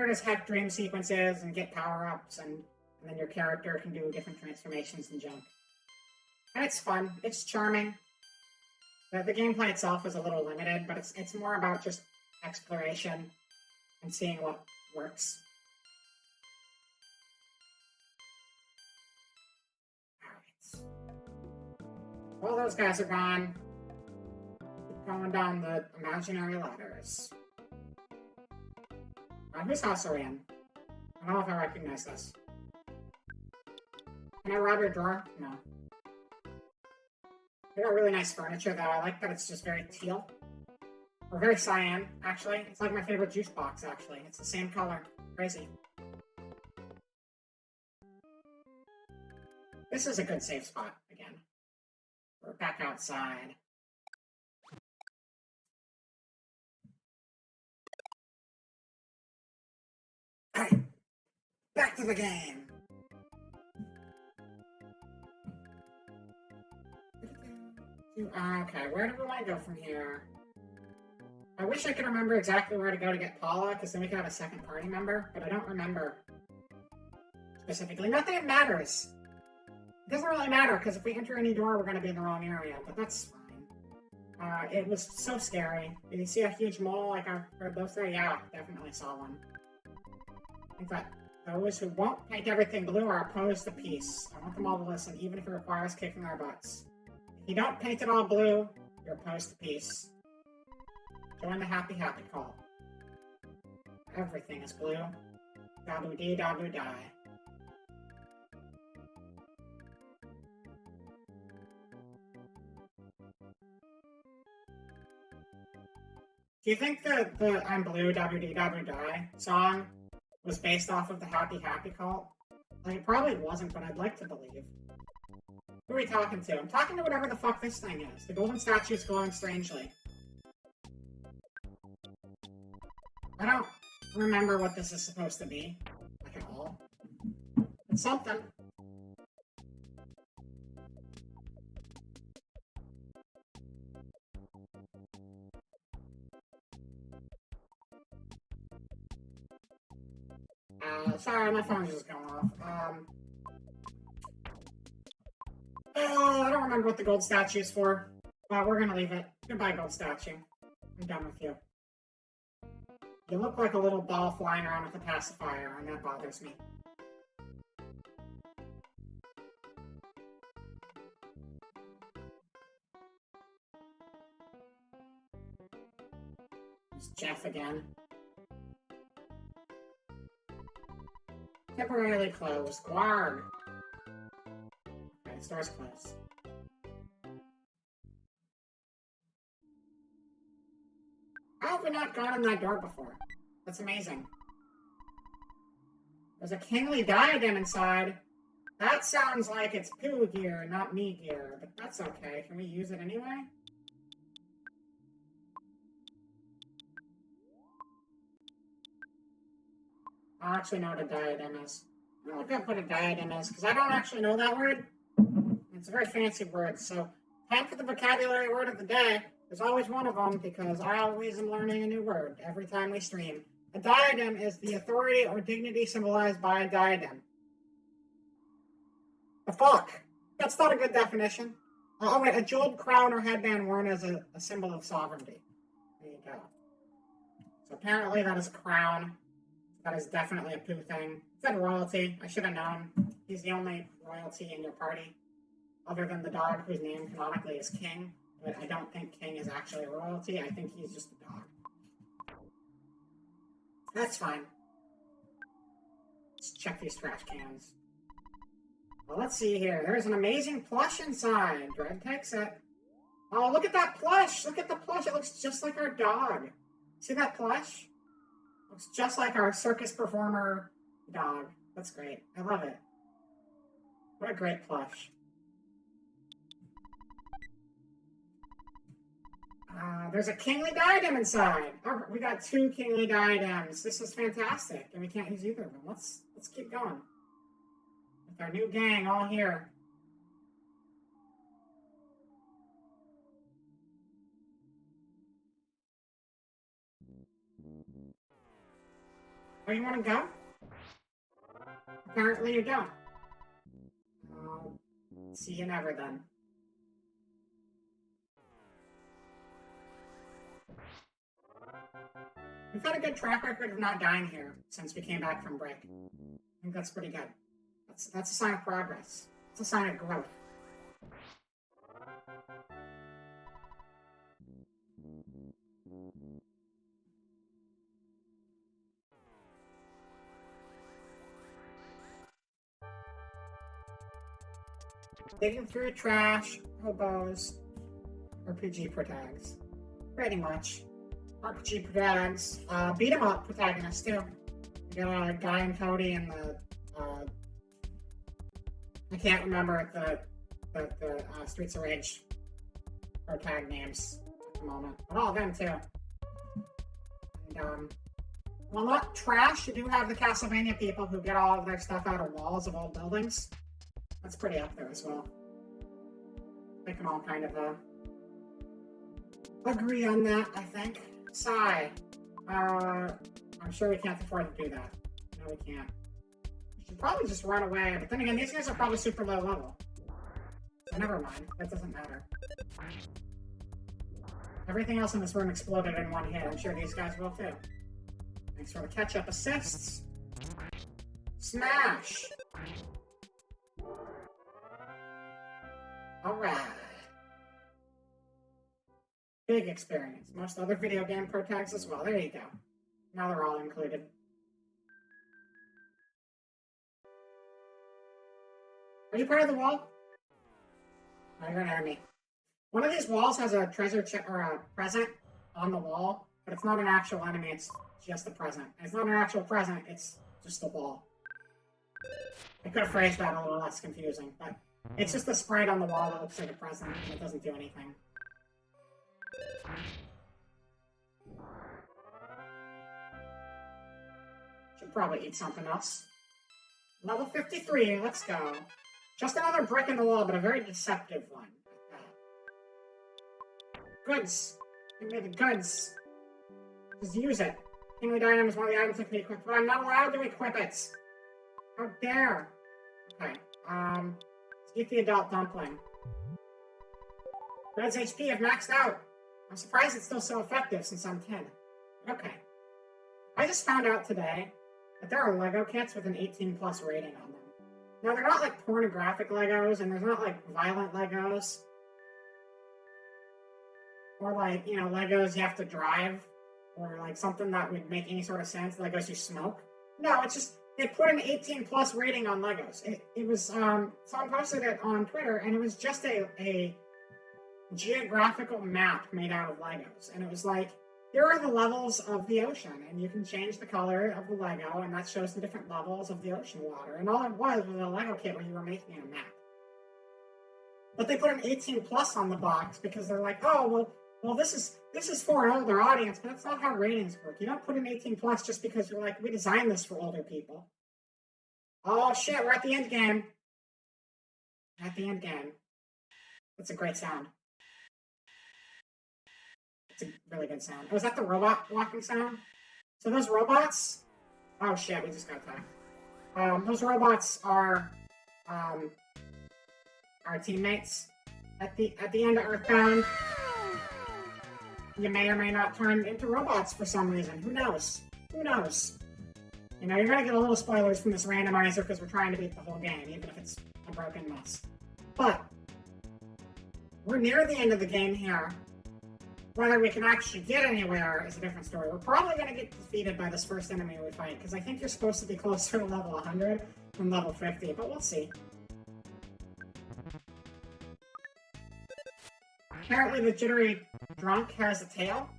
as heck dream sequences and get power-ups, and then your character can do different transformations and junk. And it's fun. It's charming. The gameplay itself is a little limited, but it's more about just exploration and seeing what works. Alright. All those guys are gone. Keep going down the imaginary ladders. Whose house are we in? I don't know if I recognize this. Can I rob your drawer? No. They got really nice furniture, though. I like that it's just very teal. Or very cyan, actually. It's like my favorite juice box, actually. It's the same color. Crazy. This is a good safe spot, again. We're back outside. Alright. Back to the game. Okay, where do we want to go from here? I wish I could remember exactly where to go to get Paula, because then we could have a second party member, but I don't remember specifically. Not that it matters. It doesn't really matter, because if we enter any door, we're going to be in the wrong area, but that's fine. It was so scary. Did you see a huge mole like I heard those there? Yeah, definitely saw one. In fact, those who won't paint everything blue are opposed to peace. I want them all to listen, even if it requires kicking their butts. If you don't paint it all blue, you're opposed to peace. Join the happy call. Everything is blue. Dabu-dee, dabu-die. Do you think the I'm Blue, dabu-dee, dabu-die song was based off of the happy cult? Like, it probably wasn't, but I'd like to believe. Who are we talking to? I'm talking to whatever the fuck this thing is. The golden statue is glowing strangely. I don't remember what this is supposed to be, like at all. It's something. Sorry, my phone's just going off. I don't remember what the gold statue is for. We're gonna leave it. Goodbye, gold statue. I'm done with you. You look like a little ball flying around with a pacifier, and that bothers me. There's Jeff again. Temporarily closed. Guard. Okay, the door's closed. How have we not gone in that door before? That's amazing. There's a kingly diadem inside. That sounds like it's poo gear, not me gear, but that's okay. Can we use it anyway? I don't actually know what a diadem is. I don't look up what a diadem is, because I don't actually know that word. It's a very fancy word, so time for the vocabulary word of the day. There's always one of them, because I always am learning a new word every time we stream. A diadem is the authority or dignity symbolized by a diadem. The fuck? That's not a good definition. Oh wait, a jeweled crown or headband worn as a symbol of sovereignty. There you go. So apparently that is a crown. That is definitely a poo thing. It said royalty. I should have known. He's the only royalty in your party, other than the dog whose name canonically is King. But I don't think King is actually royalty. I think he's just a dog. That's fine. Let's check these trash cans. Well, let's see here. There's an amazing plush inside. Dread takes it. Oh, look at that plush. Look at the plush. It looks just like our dog. See that plush? Looks just like our circus performer dog. That's great. I love it. What a great plush. There's a kingly diadem inside. Oh, we got 2 kingly diadems. This is fantastic, and we can't use either of them. Let's keep going. With our new gang all here. Oh, you want to go? Apparently you don't. See you never then. We've had a good track record of not dying here since we came back from break. I think that's pretty good. That's a sign of progress. It's a sign of growth. Digging through trash, hobos, RPG protags. Pretty much. RPG protags. Beat 'em up protagonists too. We got Guy and Cody and the I can't remember the Streets of Rage protag names at the moment. But all of them too. And well, not trash. You do have the Castlevania people who get all of their stuff out of walls of old buildings. That's pretty up there as well. We can all kind of agree on that, I think. Sigh. I'm sure we can't afford to do that. No, we can't. We should probably just run away, but then again, these guys are probably super low level. So never mind. That doesn't matter. Everything else in this room exploded in one hit. I'm sure these guys will too. Thanks for the catch-up assists. Smash! Alright. Big experience. Most other video game pro tags as well. There you go. Now they're all included. Are you part of the wall? Oh, you're an enemy. One of these walls has a treasure or a present on the wall, but it's not an actual enemy, it's just a present. And it's not an actual present, it's just the wall. I could have phrased that a little less confusing, but it's just a sprite on the wall that looks like a present, and it doesn't do anything. Should probably eat something else. Level 53, let's go. Just another brick in the wall, but a very deceptive one. Goods. Give me the goods. Just use it. Kingly Diadem is one of the items that can be equipped, but I'm not allowed to equip it. How dare. Okay, let's eat the adult dumpling. Red's HP have maxed out. I'm surprised it's still so effective since I'm 10. Okay. I just found out today that there are Lego kits with an 18 plus rating on them. Now, they're not like pornographic Legos, and there's not like violent Legos. Or like, you know, Legos you have to drive, or like something that would make any sort of sense, Legos you smoke. No, it's just, they put an 18 plus rating on Legos. It was, someone posted it on Twitter, and it was just a geographical map made out of Legos. And it was like, here are the levels of the ocean, and you can change the color of the Lego, and that shows the different levels of the ocean water. And all it was a Lego kit where you were making a map. But they put an 18 plus on the box because they're like, oh, well, this is for an older audience, but that's not how ratings work. You don't put an 18 plus just because you're like, we designed this for older people. Oh shit, we're at the end game. At the end game. That's a great sound. It's a really good sound. Was that the robot walking sound? So those robots... Oh shit, we just got attacked. Those robots are our teammates. At the end of Earthbound, you may or may not turn into robots for some reason. Who knows? Who knows? You know, you're gonna get a little spoilers from this randomizer because we're trying to beat the whole game, even if it's a broken mess. But we're near the end of the game here. Whether we can actually get anywhere is a different story. We're probably going to get defeated by this first enemy we fight, because I think you're supposed to be closer to level 100 than level 50, but we'll see. Apparently the jittery drunk has a tail.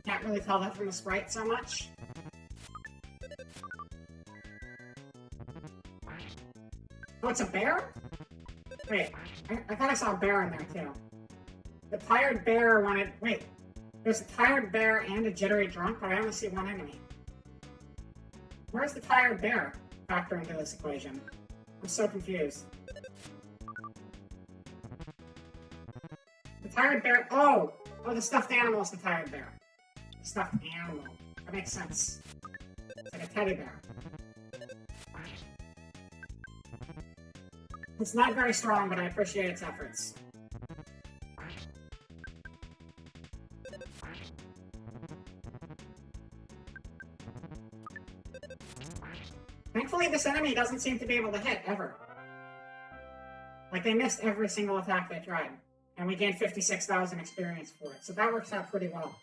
Can't really tell that from the sprite so much. Oh, it's a bear? Wait, I thought I saw a bear in there, too. The tired bear wanted... Wait, there's a tired bear and a jittery drunk, but I only see one enemy. Where's the tired bear factor into this equation? I'm so confused. The tired bear... Oh! Oh, the stuffed animal is the tired bear. The stuffed animal. That makes sense. It's like a teddy bear. It's not very strong, but I appreciate its efforts. Thankfully, this enemy doesn't seem to be able to hit, ever. Like, they missed every single attack they tried. And we gained 56,000 experience for it, so that works out pretty well.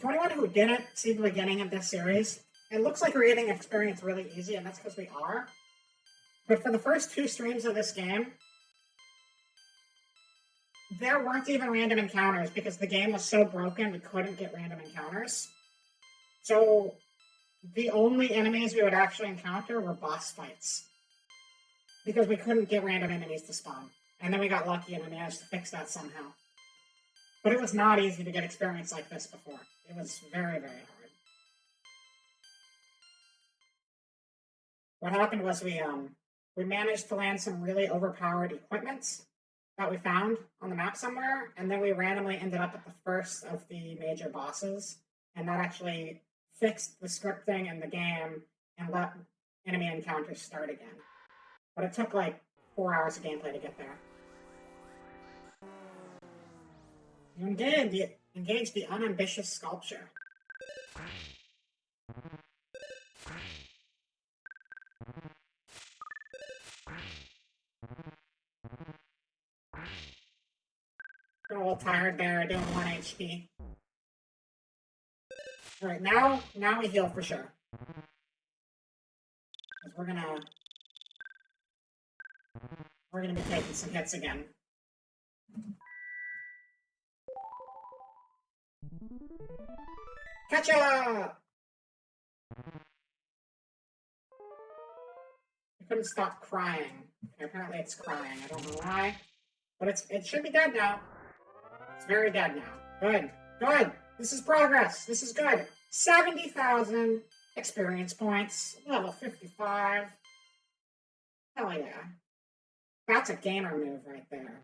To anyone who didn't see the beginning of this series, it looks like we're getting experience really easy, and that's because we are. But for the first 2 streams of this game, there weren't even random encounters because the game was so broken we couldn't get random encounters. So the only enemies we would actually encounter were boss fights. Because we couldn't get random enemies to spawn. And then we got lucky and we managed to fix that somehow. But it was not easy to get experience like this before. It was very, very hard. What happened was we managed to land some really overpowered equipment that we found on the map somewhere, and then we randomly ended up at the first of the major bosses, and that actually fixed the scripting in the game and let enemy encounters start again. But it took like 4 hours of gameplay to get there. You engage the unambitious sculpture. Good old tired bear doing 1 HP. Alright, now we heal for sure. Because we're gonna be taking some hits again. Catch up! I couldn't stop crying. Apparently it's crying. I don't know why. But it should be dead now. It's very dead now. Good. Good. This is progress. This is good. 70,000 experience points. Level 55. Hell yeah. That's a gamer move right there.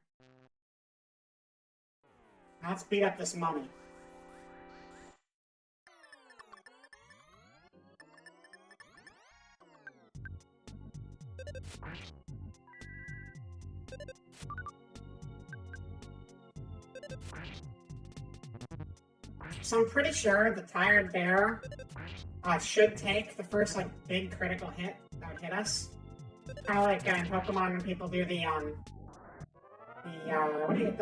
Now let's beat up this mummy. So I'm pretty sure the tired bear should take the first like big critical hit that would hit us. Kind of like in Pokemon when people do the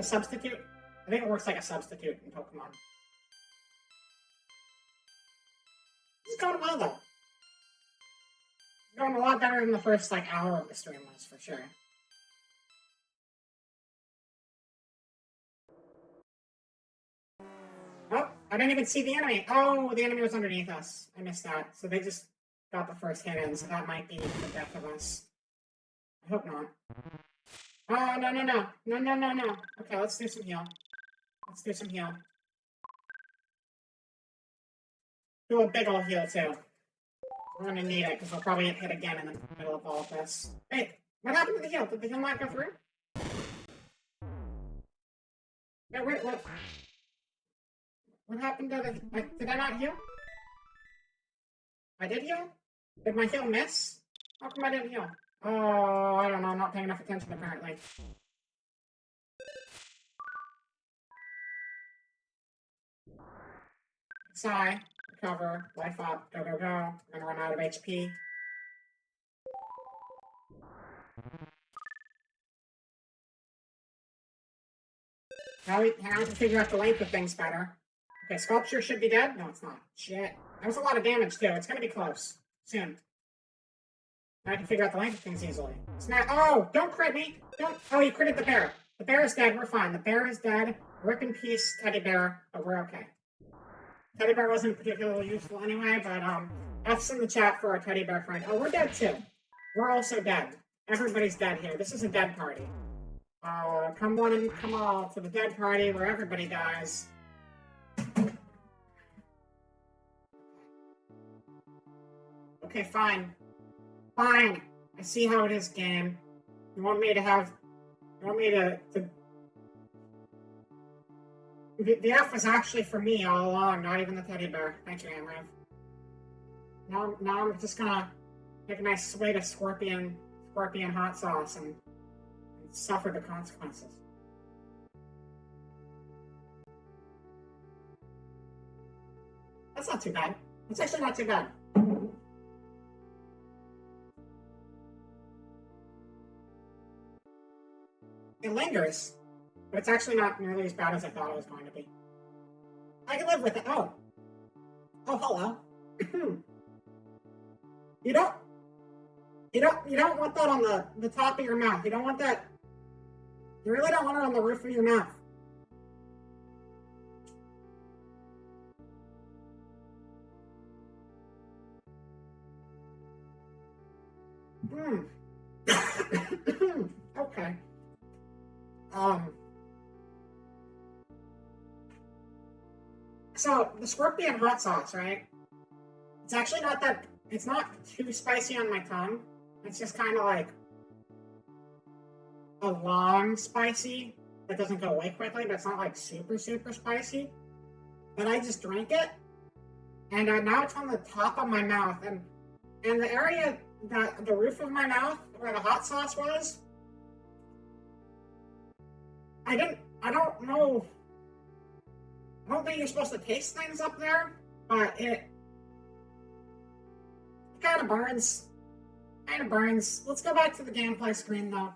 substitute. I think it works like a substitute in Pokemon. It's going well though. It's going a lot better than the first like hour of the stream was for sure. Oh, I didn't even see the enemy. Oh, the enemy was underneath us. I missed that. So they just got the first hit in, so that might be the death of us. I hope not. Oh, no, no, no. No, no, no, no. Okay, let's do some heal. Let's do some heal. Do a big ol' heal, too. We're gonna need it, because we'll probably get hit again in the middle of all of this. Wait, what happened to the heal? Did the heal not go through? Yeah, wait, what? What happened to the... did I not heal? I did heal? Did my heal miss? How come I didn't heal? Oh, I don't know. I'm not paying enough attention, apparently. Sigh. Recover. Life up. Go, go, go. I'm gonna run out of HP. Now we have to figure out the length of things better. Okay, Sculpture should be dead. No, it's not. Shit. That was a lot of damage, too. It's gonna be close. Soon. Now I can figure out the length of things easily. Snap. Oh, don't crit me. Don't. Oh, you critted the bear. The bear is dead. We're fine. The bear is dead. Rip in peace, teddy bear. But we're okay. Teddy bear wasn't particularly useful anyway, but F's in the chat for our teddy bear friend. Oh, we're dead too. We're also dead. Everybody's dead here. This is a dead party. Come one and come all to the dead party where everybody dies. Okay, fine. Fine. I see how it is, game. You want me to have... You want me to... The F was actually for me all along, not even the teddy bear. Thank you, Amrav. Now I'm just gonna take a nice swig of scorpion hot sauce and suffer the consequences. That's not too bad. It's actually not too bad. It lingers, but it's actually not nearly as bad as I thought it was going to be. I can live with it. Oh, hello. You don't want that on the top of your mouth. You don't want that. You really don't want it on the roof of your mouth. Okay. So the scorpion hot sauce, right? It's actually not that. It's not too spicy on my tongue. It's just kind of like a long spicy that doesn't go away quickly, but it's not like super spicy. But I just drank it, and now it's on the top of my mouth, and the area that the roof of my mouth where the hot sauce was. I don't know. I don't think you're supposed to taste things up there, but it kind of burns. Let's go back to the gameplay screen, though.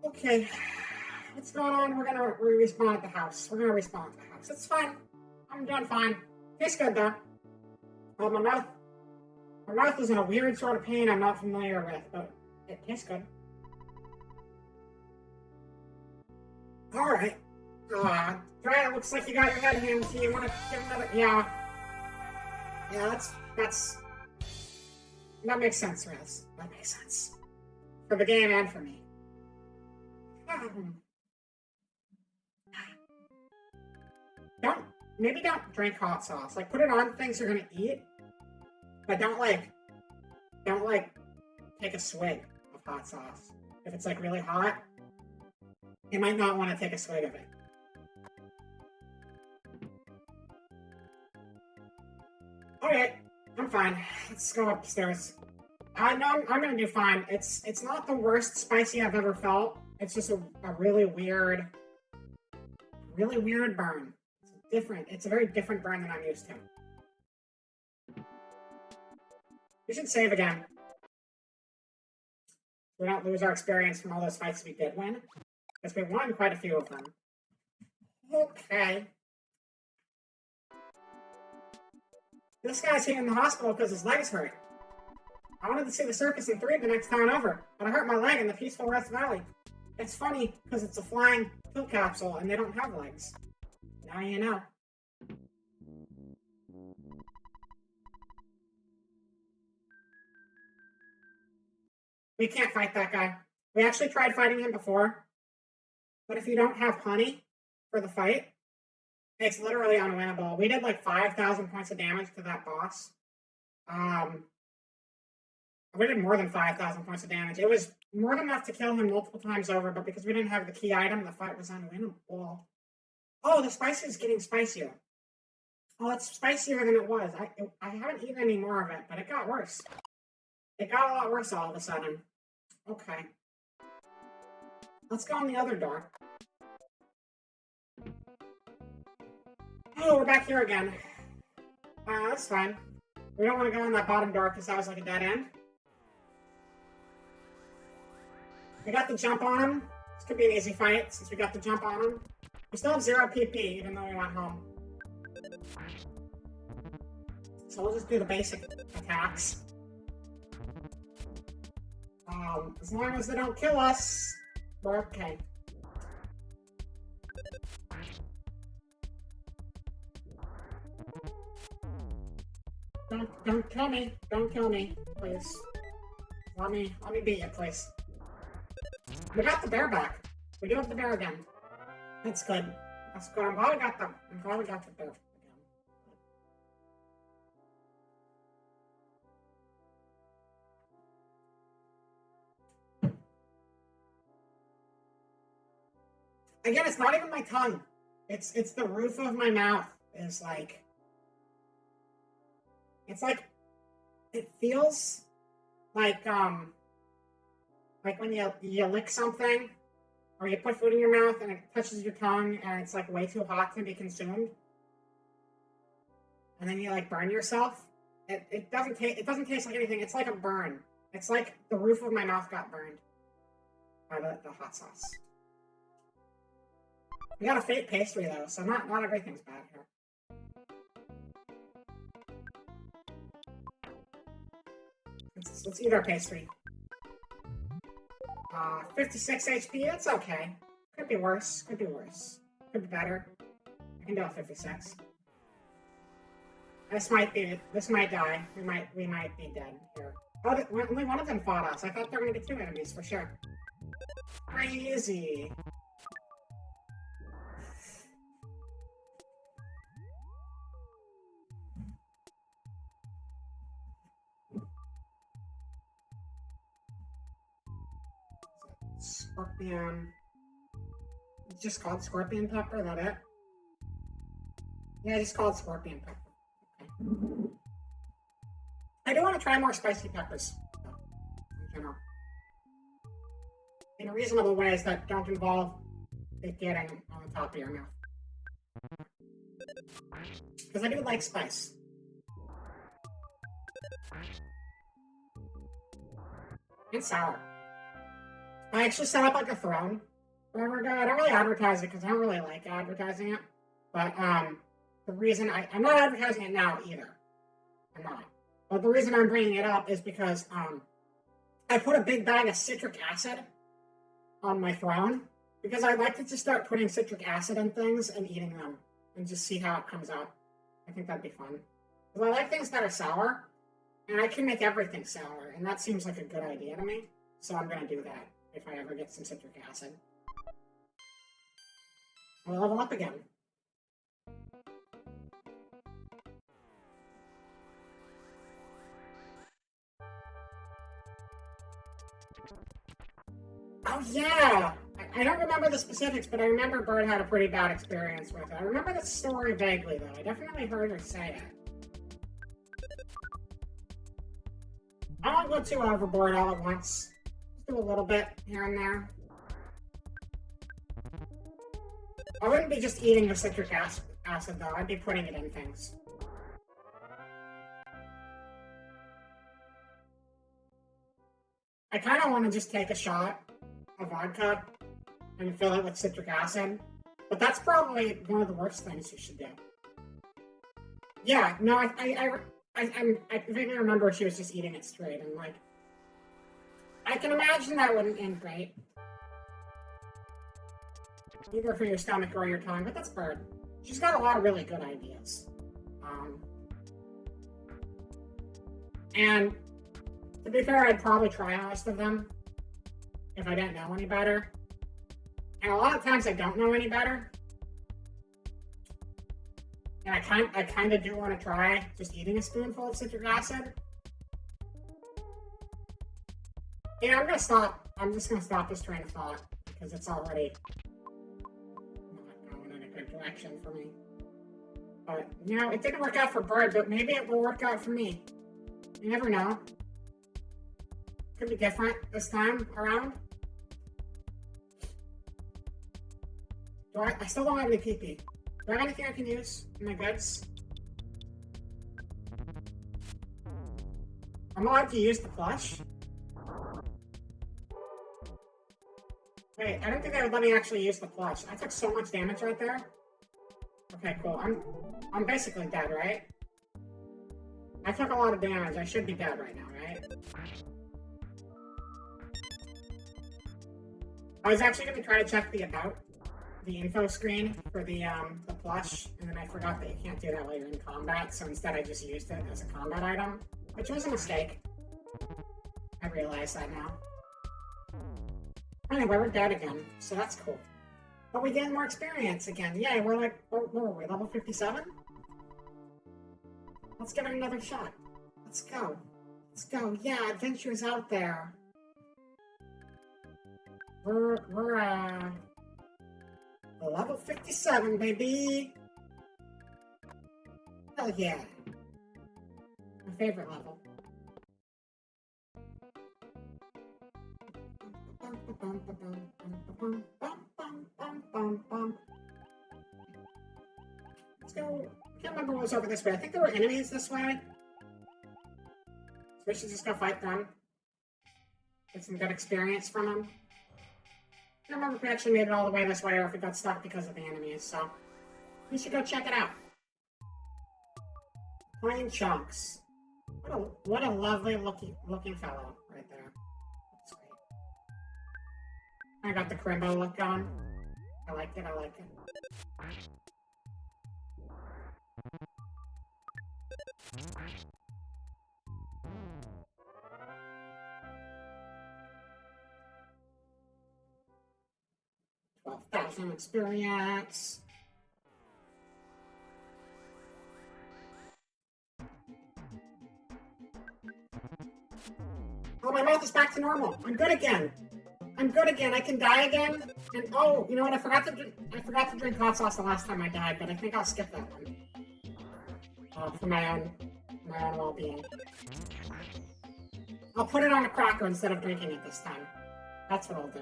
Okay. What's going on? We're gonna respawn at the house. It's fine. I'm doing fine. Tastes good, though. Well, my mouth is in a weird sort of pain I'm not familiar with, but it tastes good. Alright. Dry, it looks like you got your head handed to you. Want to give another... Yeah. Yeah, that makes sense, Rez. That makes sense. For the game and for me. Maybe don't drink hot sauce. Like, put it on things you're gonna eat, but don't take a swig of hot sauce. If it's, like, really hot, you might not want to take a swig of it. Alright, I'm fine. Let's go upstairs. I know I'm gonna do fine. It's not the worst spicy I've ever felt. It's just a really weird really weird burn. It's a very different burn than I'm used to. We should save again. We don't lose our experience from all those fights we did win. Because we won quite a few of them. Okay. This guy's here in the hospital because his leg's hurt. I wanted to see the circus in 3 the next town over, but I hurt my leg in the peaceful West Valley. It's funny, because it's a flying pill capsule and they don't have legs. Now you know. We can't fight that guy. We actually tried fighting him before, but if you don't have honey for the fight, it's literally unwinnable. We did like 5,000 points of damage to that boss. We did more than 5,000 points of damage. It was more than enough to kill him multiple times over, but because we didn't have the key item, the fight was unwinnable. Oh, the spice is getting spicier. Oh, it's spicier than it was. I haven't eaten any more of it, but it got worse. It got a lot worse all of a sudden. Okay. Let's go in the other door. Oh, we're back here again. That's fine. We don't want to go in that bottom door because that was like a dead end. We got the jump on him. This could be an easy fight since we got the jump on him. We still have 0 PP even though we went home. So we'll just do the basic attacks. As long as they don't kill us, we're okay. Don't kill me. Don't kill me, please. Let me beat you, please. We got the bear back. We do have the bear again. That's good. That's good. I'm glad we got the bear again. Again, it's not even my tongue. It's the roof of my mouth is like. It's like it feels like when you lick something or you put food in your mouth and it touches your tongue and it's like way too hot to be consumed. And then you like burn yourself. It doesn't taste like anything. It's like a burn. It's like the roof of my mouth got burned by the hot sauce. We got a fake pastry though, so not everything's bad here. Let's eat our pastry. 56 HP, that's okay. Could be worse, could be worse. Could be better. I can do a 56. This might die. We might be dead here. Oh, only one of them fought us. I thought there were gonna be 2 enemies for sure. Crazy. Scorpion. It's just called scorpion pepper, is that it? Yeah, just called scorpion pepper. Okay. I do want to try more spicy peppers, in general. In reasonable ways that don't involve it getting on the top of your mouth. Because I do like spice. And sour. I actually set up like a throne forever ago. I don't really advertise it because I don't really like advertising it. But the reason I'm not advertising it now either. I'm not. But the reason I'm bringing it up is because I put a big bag of citric acid on my throne because I'd like to just start putting citric acid in things and eating them and just see how it comes out. I think that'd be fun. Because I like things that are sour, and I can make everything sour, and that seems like a good idea to me. So I'm going to do that. If I ever get some citric acid. I'll level up again. Oh yeah! I don't remember the specifics, but I remember Bird had a pretty bad experience with it. I remember the story vaguely, though. I definitely heard her say it. I don't go too overboard all at once. Do a little bit here and there. I wouldn't be just eating the citric acid though, I'd be putting it in things. I kind of want to just take a shot of vodka and fill it with citric acid, but that's probably one of the worst things you should do. Yeah, no, I vaguely remember she was just eating it straight, and like, I can imagine that wouldn't end great. Either for your stomach or your tongue, but that's Bird. She's got a lot of really good ideas. And to be fair, I'd probably try most of them if I didn't know any better. And a lot of times I don't know any better. And I kind of do want to try just eating a spoonful of citric acid. Yeah, I'm just gonna stop this train of thought because it's already not going in a good direction for me. But, you know, it didn't work out for Bird, but maybe it will work out for me. You never know. Could be different this time around. I still don't have any PP. Do I have anything I can use in my goods? I'm allowed to use the plush? Wait, I don't think they would let me actually use the plush. I took so much damage right there. Okay, cool. I'm basically dead, right? I took a lot of damage. I should be dead right now, right? I was actually going to try to check the info screen for the plush, and then I forgot that you can't do that while you're in combat, so instead I just used it as a combat item, which was a mistake. I realize that now. Anyway, we're dead again, so that's cool. But we gained more experience again. Yay, we're like, what were we, level 57? Let's give it another shot. Let's go. Let's go. Yeah, adventure's out there. We're level 57, baby! Hell yeah. My favorite level. Let's go. I can't remember what was over this way. I think there were enemies this way. So we should just go fight them. Get some good experience from them. I don't remember if we actually made it all the way this way or if we got stuck because of the enemies, so we should go check it out. Plain Chunks. What a lovely looking fellow right there. That's great. I got the Crimbo look on. I like it, I like it. $12,000 experience. Oh, my mouth is back to normal. I'm good again. I'm good again. I can die again. And oh, you know what? I forgot to drink hot sauce the last time I died, but I think I'll skip that one. For my own well-being. I'll put it on a cracker instead of drinking it this time. That's what I'll do.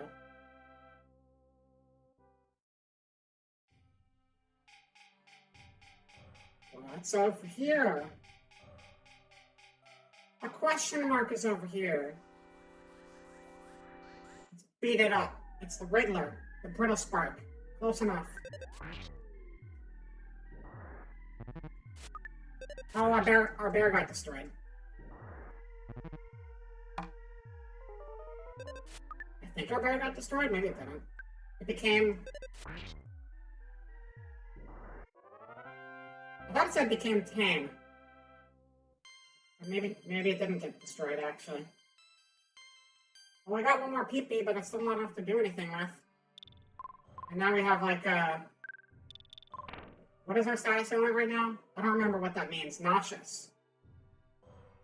What's over here? A question mark is over here. Let's beat it up. It's the Riddler, the Brittle Spark. Close enough. Oh, our bear got destroyed. I think our bear got destroyed. Maybe it didn't. It became. I thought it said became tame. Or maybe it didn't get destroyed, actually. Well, I got one more PP, but it's still not enough to do anything with. And now we have, like, what is our status on it right now? I don't remember what that means. Nauseous.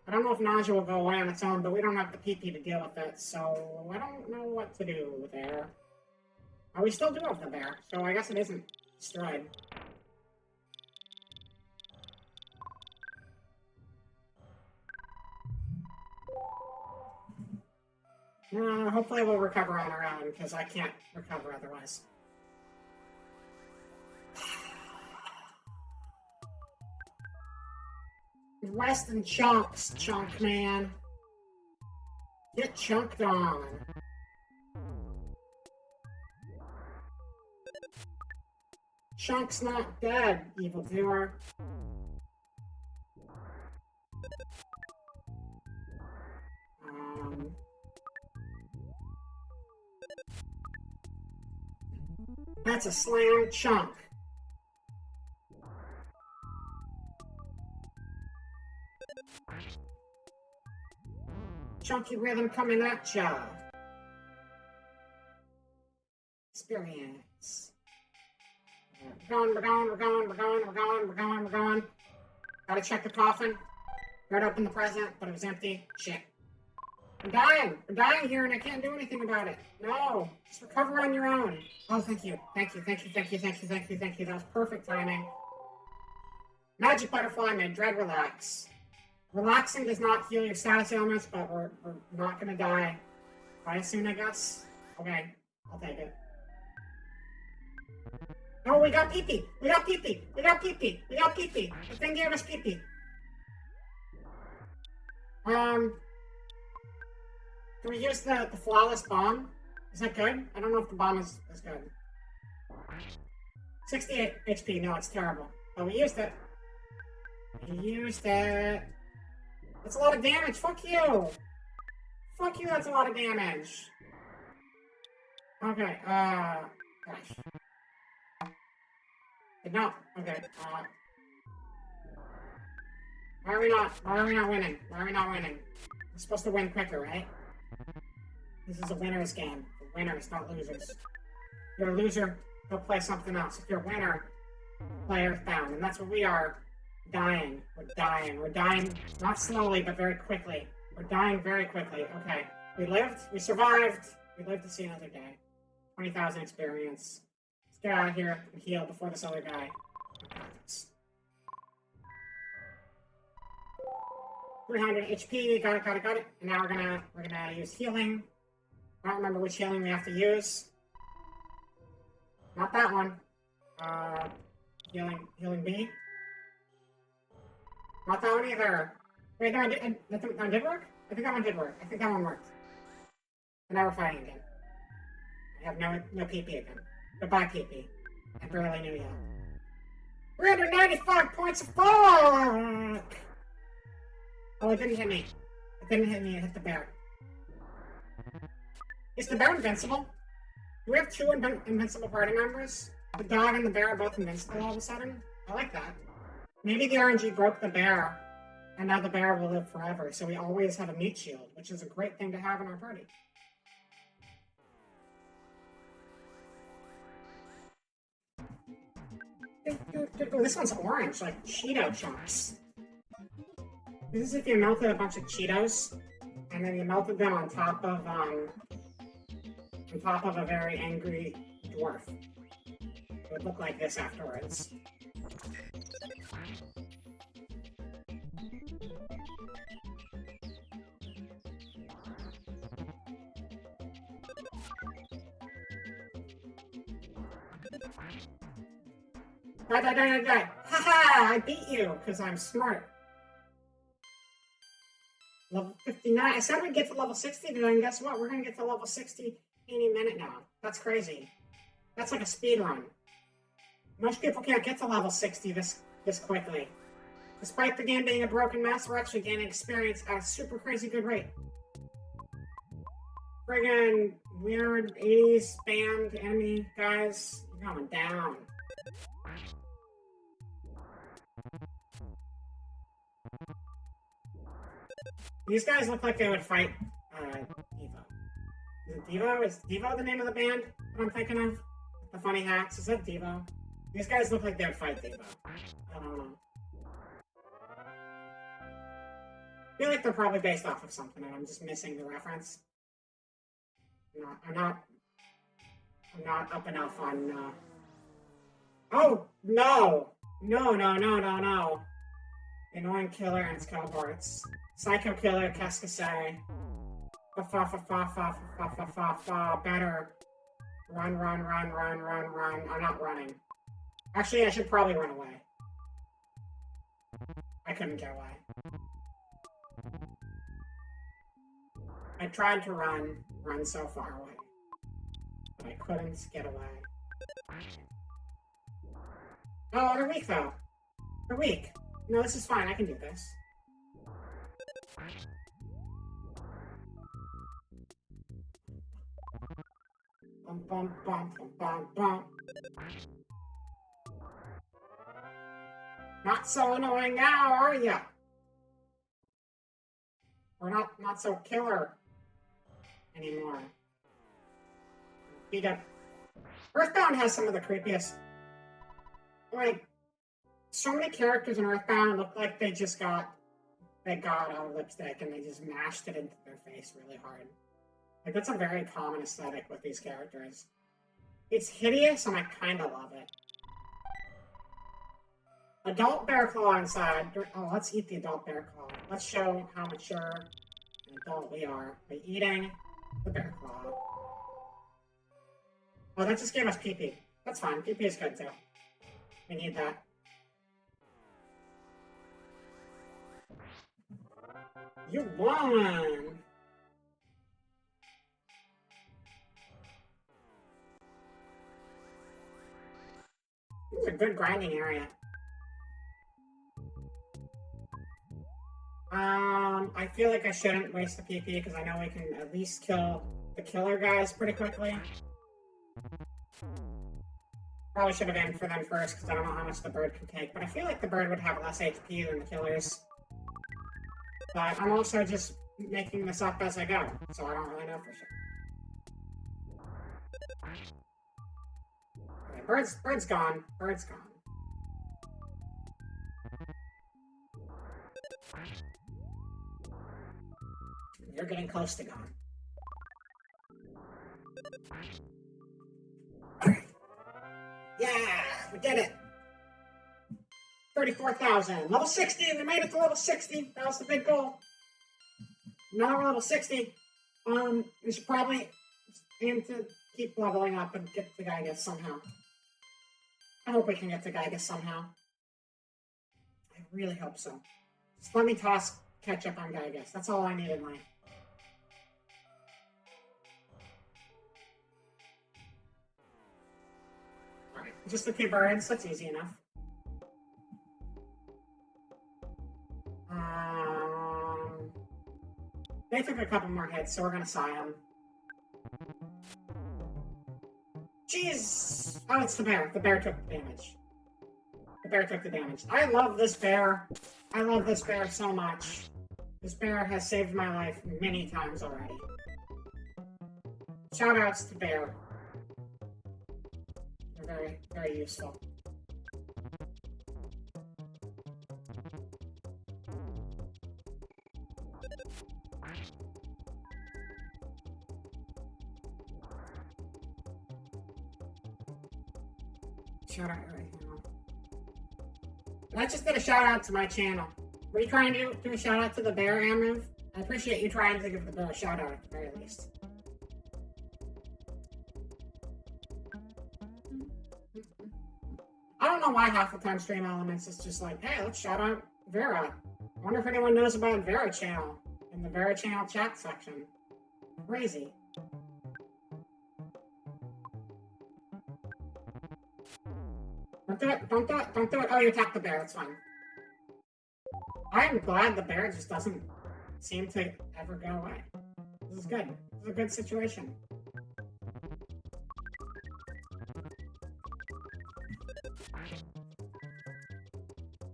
I don't know if nausea will go away on its own, but we don't have the PP to deal with it, so I don't know what to do there. Oh, we still do have the bear, so I guess it isn't destroyed. Hopefully we'll recover on our own, because I can't recover otherwise. Rest in chunks, chunk man. Get chunked on. Chunk's not dead, evildoer. That's a slam chunk. Chunky rhythm coming at ya. Experience. We're going. Gotta check the coffin. Right up in the present, but it was empty. Shit. I'm dying here and I can't do anything about it. No. Just recover on your own. Oh, thank you. That was perfect timing. Magic butterfly made dread relax. Relaxing does not heal your status ailments, but we're not gonna die quite soon, I guess. Okay, I'll take it. Oh, we got pee-pee! The thing gave us pee-pee. Can we use the flawless bomb? Is that good? I don't know if the bomb is good. 68 HP, no, it's terrible. Oh, we used it. That's a lot of damage, fuck you! Fuck you, that's a lot of damage. Okay, gosh. No, okay, why are we not winning? We're supposed to win quicker, right? This is a winner's game. For winners, not losers. If you're a loser, go play something else. If you're a winner, play Earthbound. And that's what we are. Dying. We're dying, not slowly, but very quickly. We're dying very quickly. Okay. We lived. We survived. We lived to see another day. 20,000 experience. Let's get out of here and heal before this other guy. 300 HP. Got it. And now we're gonna use healing. I don't remember which healing we have to use. Not that one. Healing B. Not that one either. Wait, no, that one did work? I think that one did work. I think that one worked. And now we're fighting again. I have no PP again. Goodbye, PP. I barely knew you. 395 points of fuck! Oh, it didn't hit me. It hit the bear. Is the bear invincible? Do we have two invincible party members? The dog and the bear are both invincible all of a sudden? I like that. Maybe the RNG broke the bear, and now the bear will live forever, so we always have a meat shield, which is a great thing to have in our party. Oh, this one's orange, like Cheeto chunks. This is if you melted a bunch of Cheetos, and then you melted them on top of a very angry dwarf. It would look like this afterwards. Die. Haha! I beat you, because I'm smart. Level 59. I said we'd get to level 60 today, and guess what? We're going to get to level 60 any minute now. That's crazy. That's like a speed run. Most people can't get to level 60 this quickly. Despite the game being a broken mess, we're actually gaining experience at a super crazy good rate. Friggin' weird 80s band enemy guys, you're going down. These guys look like they would fight Devo. Is it Devo? Is Devo the name of the band that I'm thinking of? The funny hats? Is that Devo? These guys look like they would fight Devo. I don't know. I feel like they're probably based off of something and I'm just missing the reference. I'm not up enough on Oh no! No. Annoying killer and its cohorts. Psycho killer, qu'est-ce que c'est? Better. Run. I'm not running. Actually, I should probably run away. I couldn't get away. I tried to run so far away, but I couldn't get away. Oh, they're weak though. They're weak. No, this is fine. I can do this. Bum, bum, bum, bum, bum, bum. Not so annoying now, are ya? We're not so killer anymore. Beat up. Earthbound has some of the creepiest. Like, so many characters in Earthbound look like they got out lipstick and they just mashed it into their face really hard. Like, that's a very common aesthetic with these characters. It's hideous and I kind of love it. Adult bear claw inside. Oh, let's eat the adult bear claw. Let's show how mature an adult we are by eating the bear claw. Oh, that just gave us pee-pee. That's fine. Pee-pee is good too. We need that. You won! This is a good grinding area. I feel like I shouldn't waste the PP because I know we can at least kill the killer guys pretty quickly. Probably should have aimed for them first because I don't know how much the bird can take, but I feel like the bird would have less HP than the killers. But I'm also just making this up as I go, so I don't really know for sure. Okay, bird's gone. Bird's gone. You're getting close to gone. Yeah, we did it. 34,000. Level 60. We made it to level 60. That was the big goal. Now we're level 60. We should probably aim to keep leveling up and get to Giygas somehow. I hope we can get to Giygas somehow. I really hope so. Just let me toss ketchup on Giygas. That's all I need in life. Alright, just the two birds. That's easy enough. They took a couple more hits, so we're gonna sigh them. Jeez! Oh, it's the bear. The bear took the damage. The bear took the damage. I love this bear. I love this bear so much. This bear has saved my life many times already. Shoutouts to bear. They're very, very useful. Shout out right now. I just did a shout out to my channel. Were you trying to do a shout out to the bear, Amriv? I appreciate you trying to give the bear a shout out at the very least. I don't know why half the time Stream Elements is just like, hey, let's shout out Vera. I wonder if anyone knows about Vera channel in the Vera channel chat section. Crazy. Don't do it, don't do it, don't do it. Oh, you attacked the bear, that's fine. I am glad the bear just doesn't seem to ever go away. This is good. This is a good situation.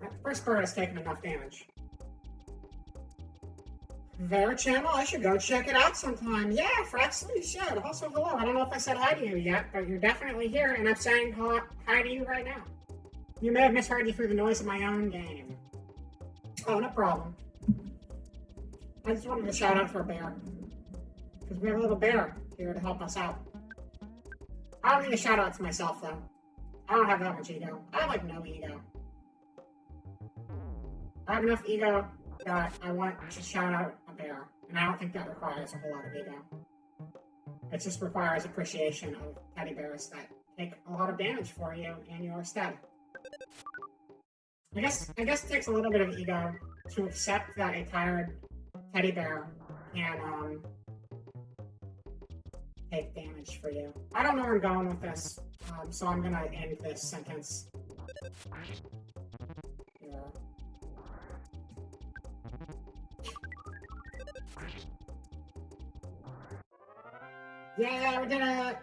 That first bird has taken enough damage. Vera channel? I should go check it out sometime. Yeah, Frexley, you should. Also, hello. I don't know if I said hi to you yet, but you're definitely here, and I'm saying hi to you right now. You may have misheard you through the noise of my own game. Oh, no problem. I just wanted to shout out for a bear. Because we have a little bear here to help us out. I don't need a shout out to myself, though. I don't have that much ego. I have, like, no ego. I have enough ego that I want to shout out a bear. And I don't think that requires a whole lot of ego. It just requires appreciation of teddy bears that take a lot of damage for you in your stead. I guess it takes a little bit of ego to accept that a tired teddy bear can take damage for you. I don't know where I'm going with this, so I'm gonna end this sentence. Here. Yeah, we did it!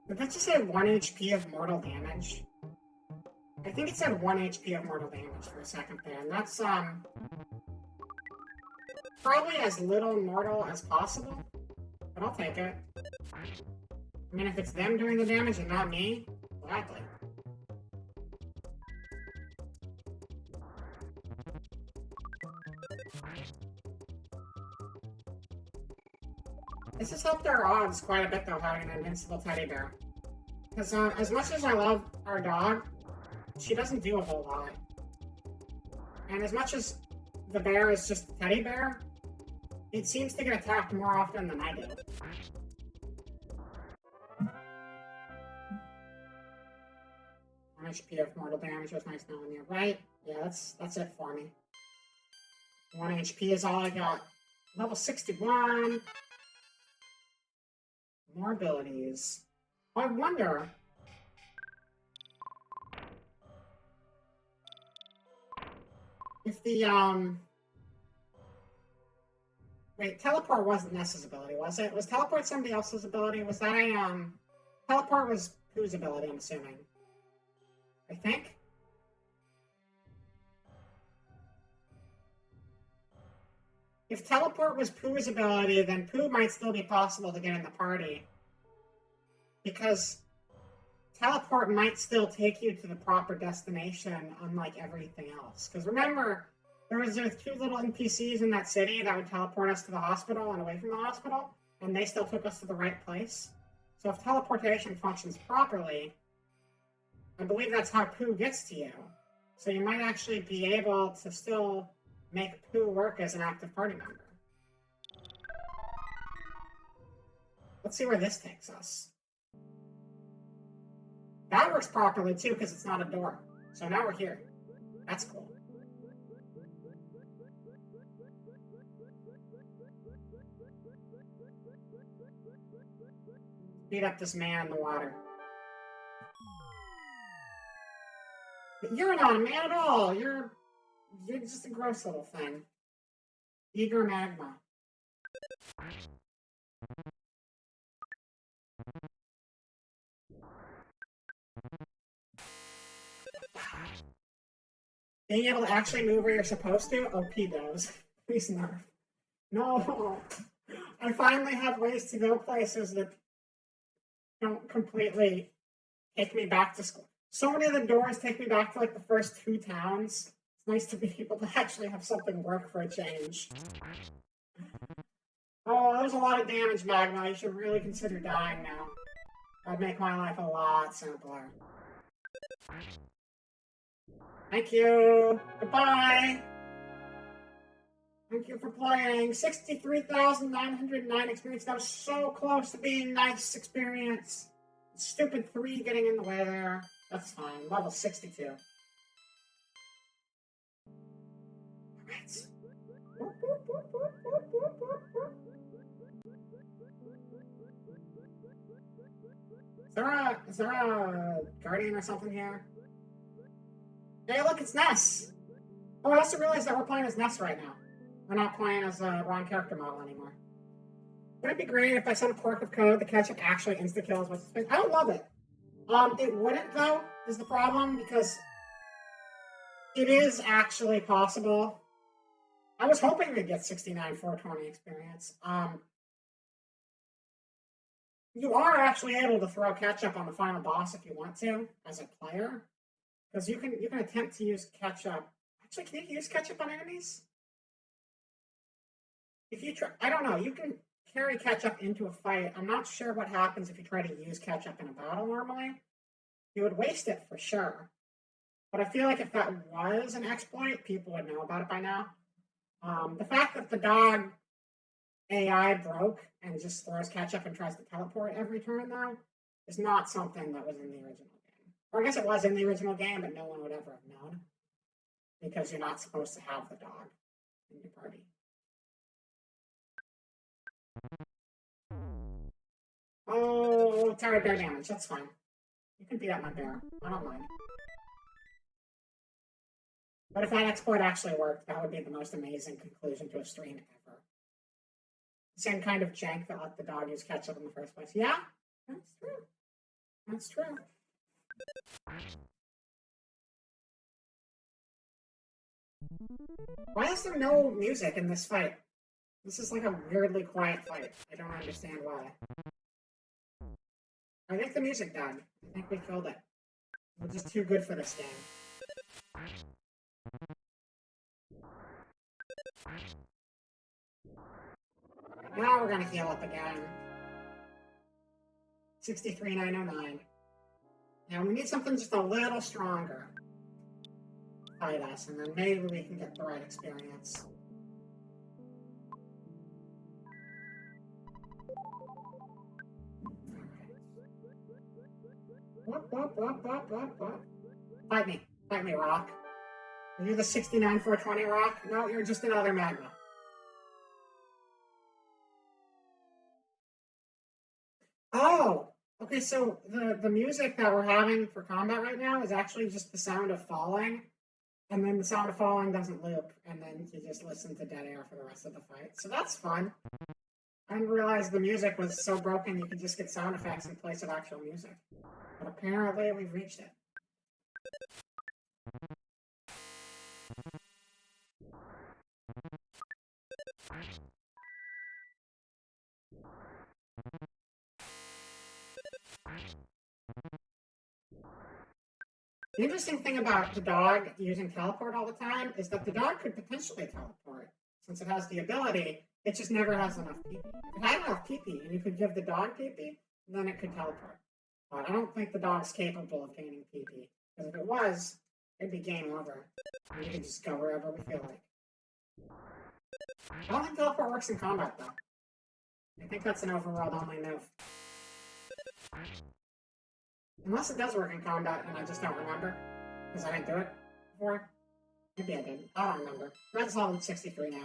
Did that just say 1 HP of mortal damage? I think it said 1 HP of mortal damage for a second there, and that's, probably as little mortal as possible, but I'll take it. I mean, if it's them doing the damage and not me, gladly. This has helped our odds quite a bit, though, having an invincible teddy bear. Because as much as I love our dog, she doesn't do a whole lot. And as much as the bear is just a teddy bear, it seems to get attacked more often than I do. HP of mortal damage was nice knowing you, right? Yeah, that's it for me. 1 HP is all I got. Level 61. More abilities. I wonder. If the, Wait, teleport wasn't Ness's ability, was it? Was teleport somebody else's ability? Was that a, Teleport was Pooh's ability, I'm assuming. I think? If teleport was Pooh's ability, then Pooh might still be possible to get in the party. Because teleport might still take you to the proper destination, unlike everything else. Because remember, there was those 2 little NPCs in that city that would teleport us to the hospital and away from the hospital, and they still took us to the right place. So if teleportation functions properly, I believe that's how Pooh gets to you. So you might actually be able to still make Pooh work as an active party member. Let's see where this takes us. That works properly too, because it's not a door. So now we're here. That's cool. Beat up this man in the water. But you're not a man at all. You're just a gross little thing. Eager magma. Being able to actually move where you're supposed to? OP does. Please nerf. No! I finally have ways to go places that don't completely take me back to school. So many of the doors take me back to like the first 2 towns. It's nice to be able to actually have something work for a change. Oh, there's a lot of damage, Magma. You should really consider dying now. That'd make my life a lot simpler. Thank you. Goodbye. Thank you for playing. 63,909 experience. That was so close to being nice experience. Stupid 3 getting in the way there. That's fine. Level 62. Alright. Is there a guardian or something here? Hey, look, it's Ness! Oh, I also realized that we're playing as Ness right now. We're not playing as a wrong character model anymore. Would it be great if I sent a quirk of code the ketchup actually insta-kills what's his face? I don't love it. It wouldn't, though, is the problem, because it is actually possible. I was hoping we'd get 69,420 experience. You are actually able to throw ketchup on the final boss if you want to, as a player. Because you can attempt to use ketchup. Actually, can you use ketchup on enemies? If you try, I don't know, you can carry ketchup into a fight. I'm not sure what happens if you try to use ketchup in a battle normally. You would waste it for sure. But I feel like if that was an exploit, people would know about it by now. The fact that the dog AI broke and just throws ketchup and tries to teleport every turn, though, is not something that was in the original game. Or I guess it was in the original game, but no one would ever have known. Because you're not supposed to have the dog in your party. Oh, target bear damage. That's fine. You can beat up my bear. I don't mind. But if that exploit actually worked, that would be the most amazing conclusion to a stream ever. Same kind of jank that let the dog use ketchup in the first place. Yeah, that's true. That's true. Why is there no music in this fight? This is like a weirdly quiet fight. I don't understand why. I think the music died. I think we killed it. We're just too good for this game. Now we're gonna heal up again. 63,909. Now we need something just a little stronger. Fight us, and then maybe we can get the right experience. What? Fight me. Fight me, Rock. Are you the 69 420 Rock? No, you're just another magma. Oh! Okay, so the music that we're having for combat right now is actually just the sound of falling. And then the sound of falling doesn't loop. And then you just listen to dead air for the rest of the fight. So that's fun. I didn't realize the music was so broken you could just get sound effects in place of actual music. But apparently we've reached it. The interesting thing about the dog using teleport all the time is that the dog could potentially teleport. Since it has the ability, it just never has enough PP. If it had enough PP and you could give the dog PP, then it could teleport. But I don't think the dog's capable of gaining PP. Because if it was, it'd be game over. And we could just go wherever we feel like. I don't think teleport works in combat, though. I think that's an overworld only move. Unless it does work in combat and I just don't remember. Because I didn't do it before. Maybe I didn't. I don't remember. Red's level 63 now.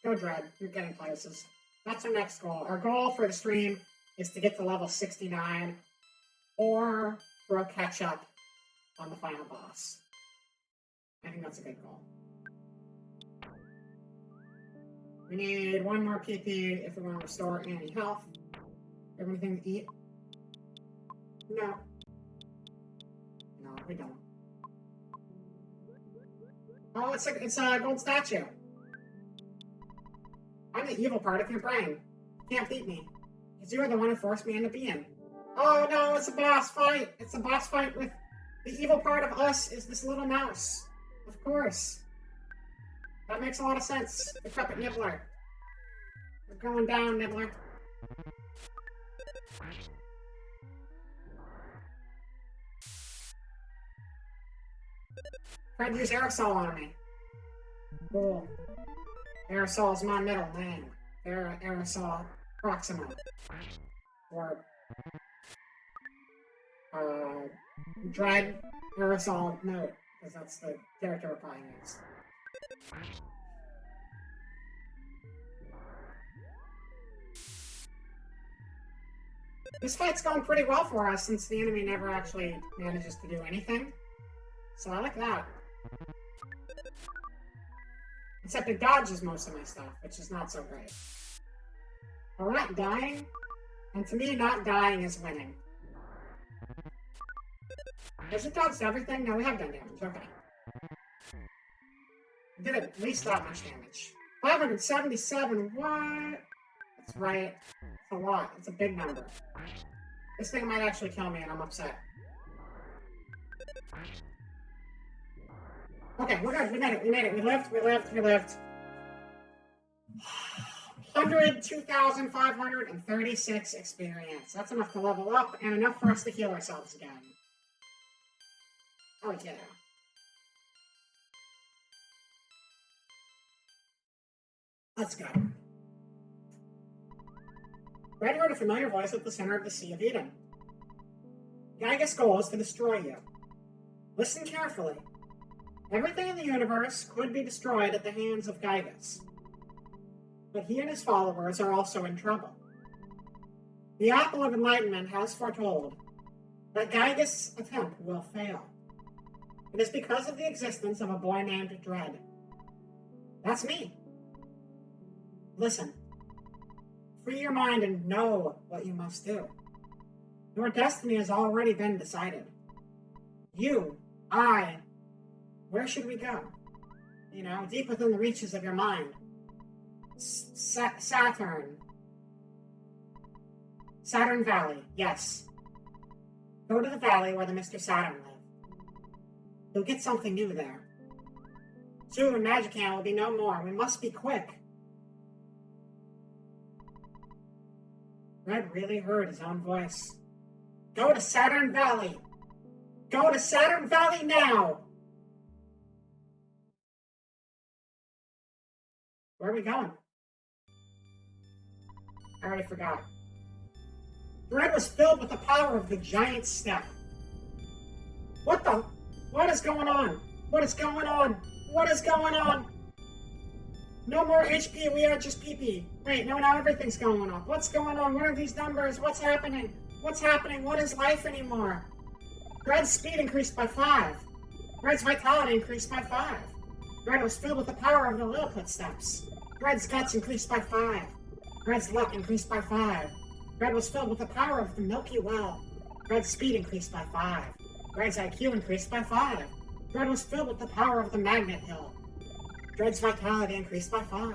Go Dread. You're getting places. That's our next goal. Our goal for the stream is to get to level 69 or throw ketchup on the final boss. I think that's a good goal. We need one more PP if we want to restore any health. Everything to eat. No. No, we don't. Oh, it's a gold statue. I'm the evil part of your brain. You can't beat me. Because you are the one who forced me into being. Oh no, it's a boss fight! It's a boss fight with the evil part of us is this little mouse. Of course. That makes a lot of sense. The Decrepit Nibbler. We're going down, Nibbler. Tried to use aerosol on me. Cool. Aerosol's my middle name. Aerosol Proxima. Or Dread Aerosol Note, because that's the character we're playing as. This fight's going pretty well for us since the enemy never actually manages to do anything. So I like that. Except it dodges most of my stuff, which is not so great. But we're not dying, and to me, not dying is winning. Has it dodged everything? No, we have done damage, okay. We did at least that much damage. 577, what? That's right. It's a lot. It's a big number. This thing might actually kill me, and I'm upset. Okay, we're good. We made it. We made it. We lived. We lived. We lived. 2,536 experience. That's enough to level up and enough for us to heal ourselves again. Oh, yeah. Let's go. Red heard a familiar voice at the center of the Sea of Eden. Giygas' goal is to destroy you. Listen carefully. Everything in the universe could be destroyed at the hands of Giygas. But he and his followers are also in trouble. The Apple of Enlightenment has foretold that Giygas' attempt will fail. It is because of the existence of a boy named Dread. That's me. Listen. Free your mind and know what you must do. Your destiny has already been decided. You, I, where should we go? Deep within the reaches of your mind. Saturn Valley, yes. Go to the valley where the Mr. Saturn live. You'll get something new there. Soon, Magicant will be no more. We must be quick. Red really heard his own voice. Go to Saturn Valley! Go to Saturn Valley now! Where are we going? I already forgot. Red was filled with the power of the giant step. What is going on? What is going on? What is going on? No more HP, we are just PP. Wait, no, now everything's going on. What's going on? What are these numbers? What's happening? What's happening? What is life anymore? Red's speed increased by 5. Red's vitality increased by 5. Red was filled with the power of the Lilliput steps. Red's guts increased by 5. Red's luck increased by 5. Red was filled with the power of the Milky Well. Red's speed increased by 5. Red's IQ increased by 5. Red was filled with the power of the Magnet Hill. Red's vitality increased by 5.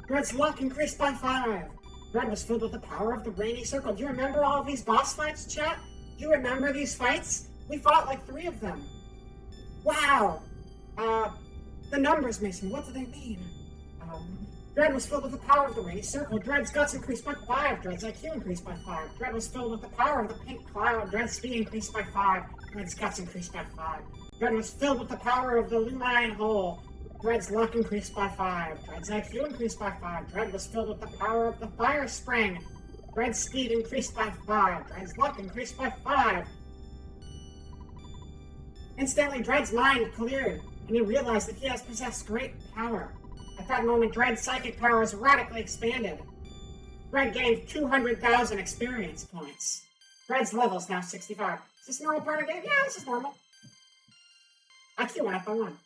Red's luck increased by 5. Red was filled with the power of the Rainy Circle. Do you remember all of these boss fights, chat? Do you remember these fights? We fought like 3 of them. Wow! The numbers, Mason, what do they mean? Dread was filled with the power of the Rainy Circle. Dread's guts increased by 5. Dread's IQ increased by 5. Dread was filled with the power of the Pink Cloud. Dread's speed increased by 5. Dread's guts increased by 5. Dread was filled with the power of the Lumine Hole. Dread's luck increased by 5. Dread's IQ increased by 5. Dread was filled with the power of the Fire Spring. Dread's speed increased by 5. Dread's luck increased by 5. Instantly, Dread's mind cleared, and he realized that he has possessed great power. At that moment, Dread's psychic powers radically expanded. Dread gained 200,000 experience points. Dread's level is now 65. Is this a normal part of the game? Yeah, this is normal. IQ went up by 1.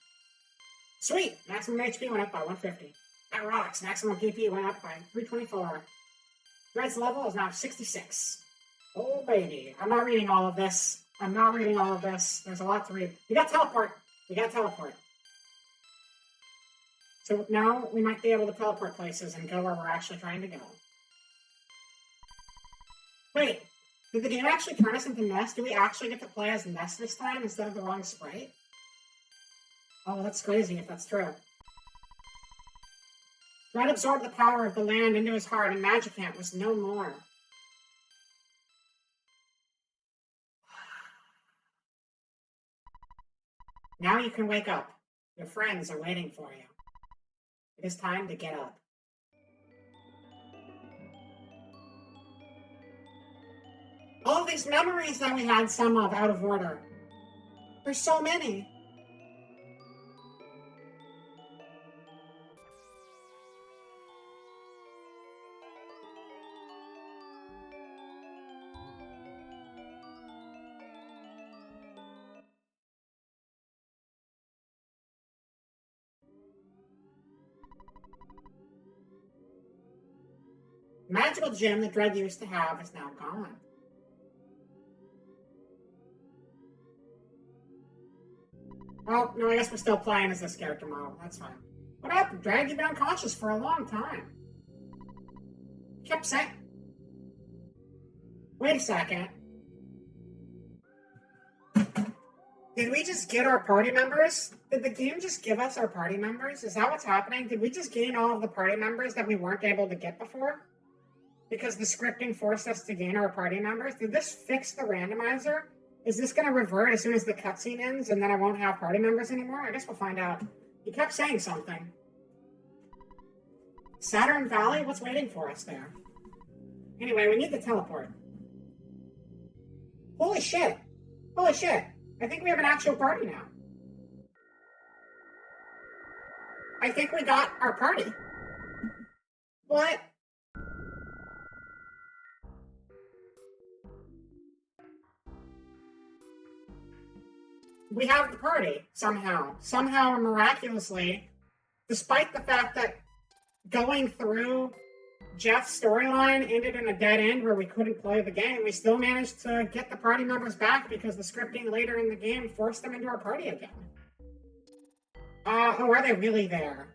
Sweet! Maximum HP went up by 150. That rocks. Maximum PP went up by 324. Dread's level is now 66. Oh, baby. I'm not reading all of this. There's a lot to read. We got teleport. So now we might be able to teleport places and go where we're actually trying to go. Wait, did the game actually turn us into Ness? Do we actually get to play as Ness this time instead of the wrong sprite? Oh, that's crazy if that's true. Dread absorbed the power of the land into his heart, and Magicant was no more. Now you can wake up. Your friends are waiting for you. It is time to get up. All these memories that we had, some of out of order. There's so many. The magical gem that Dread used to have is now gone. Oh, no, I guess we're still playing as this character model. That's fine. What happened? Dread? You've been unconscious for a long time. Kept saying... Wait a second. Did we just get our party members? Did the game just give us our party members? Is that what's happening? Did we just gain all of the party members that we weren't able to get before? Because the scripting forced us to gain our party members? Did this fix the randomizer? Is this going to revert as soon as the cutscene ends and then I won't have party members anymore? I guess we'll find out. He kept saying something. Saturn Valley? What's waiting for us there? Anyway, we need to teleport. Holy shit! Holy shit! I think we have an actual party now. I think we got our party. What? We have the party, somehow. Somehow, miraculously, despite the fact that going through Jeff's storyline ended in a dead end where we couldn't play the game, we still managed to get the party members back because the scripting later in the game forced them into our party again. Oh, are they really there?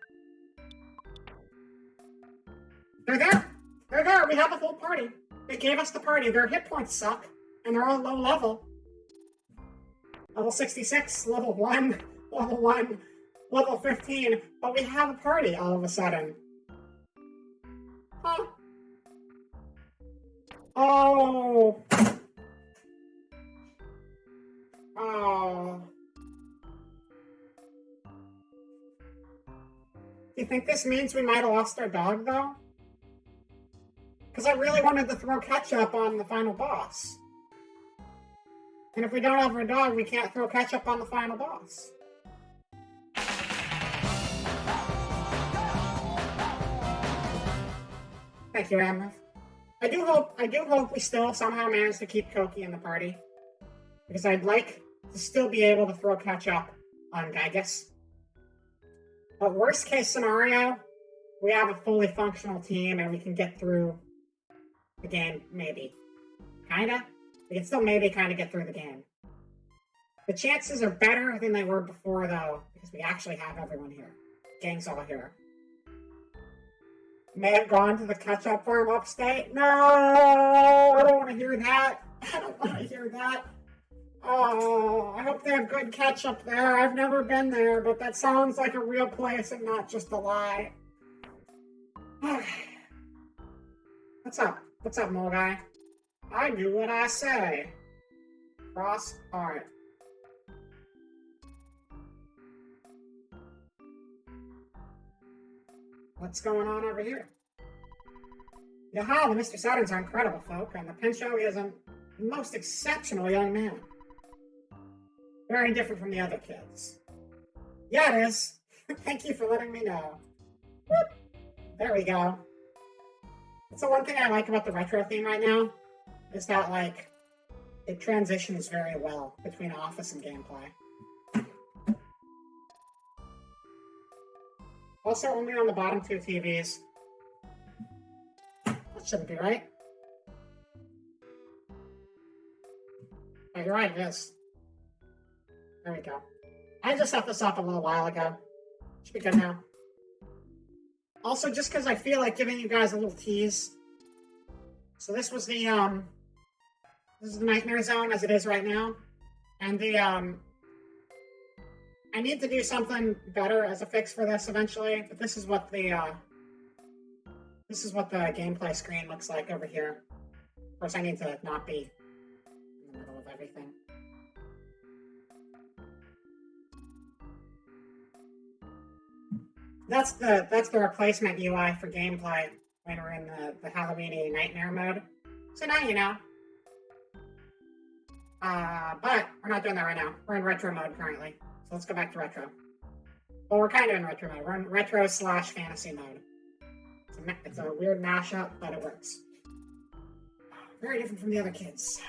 They're there! They're there! We have a full party! They gave us the party. Their hit points suck, and they're all low level. Level 66, level 1, level 1, level 15, but we have a party all of a sudden. Huh. Oh. Oh. Do you think this means we might have lost our dog, though? Because I really wanted to throw ketchup on the final boss. And if we don't have our dog, we can't throw ketchup on the final boss. Thank you, Amrith. I do hope we still somehow manage to keep Koki in the party. Because I'd like to still be able to throw ketchup on Giygas. But worst case scenario, we have a fully functional team and we can get through the game, maybe. Kinda? We can still maybe kind of get through the game. The chances are better than they were before, though, because we actually have everyone here. Gang's all here. May have gone to the ketchup farm upstate? No! I don't want to hear that. I don't want to hear that. Oh, I hope they have good ketchup there. I've never been there, but that sounds like a real place and not just a lie. What's up? What's up, mole guy? I do what I say. Cross heart. What's going on over here? Yaha, the Mr. Saturns are incredible folk, and the Pincho is a most exceptional young man. Very different from the other kids. Yeah, it is. Thank you for letting me know. Whoop. There we go. That's the one thing I like about the retro theme right now. Is that, like, it transitions very well between office and gameplay. Also, only on the bottom two TVs. That shouldn't be right. Oh, you're right, it is. There we go. I just set this up a little while ago. Should be good now. Also, just because I feel like giving you guys a little tease. So this was the, this is the Nightmare Zone as it is right now. And the, I need to do something better as a fix for this eventually, but this is what the gameplay screen looks like over here. Of course, I need to not be in the middle of everything. That's the replacement UI for gameplay when we're in the Halloween-y nightmare mode. So now you know. But we're not doing that right now. We're in retro mode currently. So let's go back to retro. Well, we're kind of in retro mode. We're in retro/fantasy mode. It's a weird mashup, but it works. Very different from the other kids.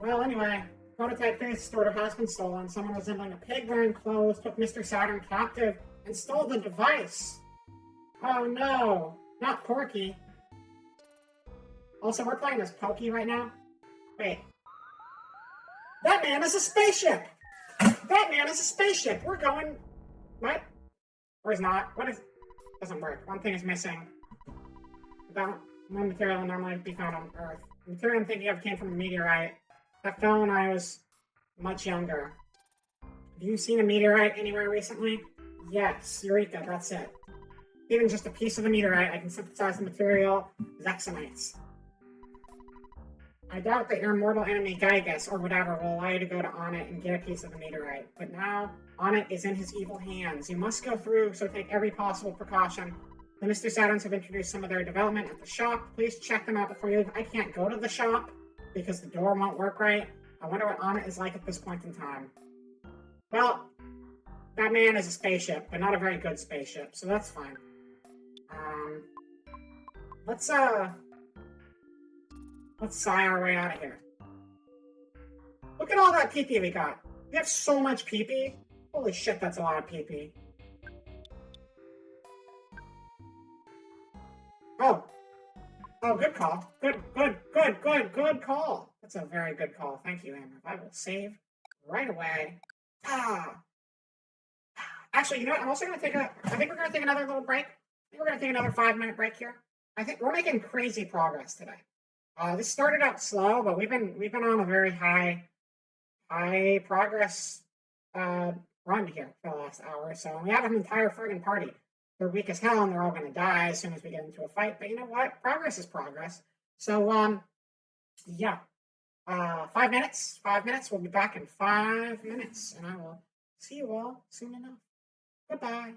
Well, anyway, prototype face distorter has been stolen. Someone resembling a pig wearing clothes took Mr. Saturn captive and stole the device. Oh no, not Porky. Also, we're playing as Pokey right now. Wait. That man is a spaceship! That man is a spaceship! We're going... What? Or is not? What is... Doesn't work. One thing is missing. About one material normally be found on Earth. The material I'm thinking of came from a meteorite that fell when I was much younger. Have you seen a meteorite anywhere recently? Yes, Eureka, that's it. Even just a piece of the meteorite, I can synthesize the material Zexonites. I doubt that your mortal enemy Giygas or whatever will allow you to go to Onit and get a piece of the meteorite. But now, Onit is in his evil hands. You must go through, so take every possible precaution. The Mr. Saturns have introduced some of their development at the shop. Please check them out before you leave. I can't go to the shop because the door won't work right. I wonder what Onit is like at this point in time. Well, that man is a spaceship, but not a very good spaceship, so that's fine. Let's sigh our way out of here. Look at all that PP we got. We have so much PP. Holy shit, that's a lot of PP. Oh, good call. Good call. That's a very good call. Thank you, Amber. I will save right away. Actually, you know what? I'm also going to take I think we're going to take another little break. I think we're going to take another 5-minute break here. I think we're making crazy progress today. This started out slow, but we've been on a very high progress run here for the last hour or so. And we have an entire friggin' party. They're weak as hell, and they're all going to die as soon as we get into a fight. But you know what? Progress is progress. So, yeah. 5 minutes. 5 minutes. We'll be back in 5 minutes, and I will see you all soon enough. Goodbye.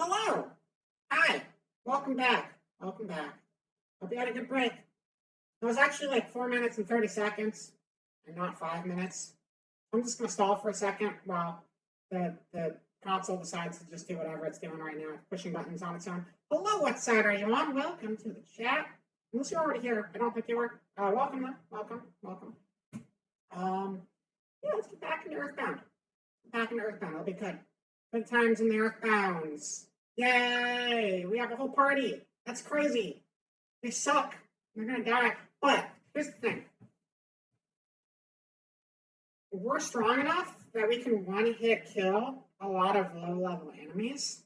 Hello! Hi! Welcome back. Welcome back. Hope you had a good break. It was actually like 4 minutes and 30 seconds, and not 5 minutes. I'm just going to stall for a second while the console decides to just do whatever it's doing right now. It's pushing buttons on its own. Hello, what side are you on? Welcome to the chat. Unless you're already here. I don't think you were. Welcome, though. Welcome. Welcome. Yeah, let's get back into Earthbound. Back into Earthbound. It'll be good. Good times in the Earthbounds. Yay! We have a whole party. That's crazy. They suck. They're gonna die. But here's the thing. We're strong enough that we can one-hit kill a lot of low-level enemies.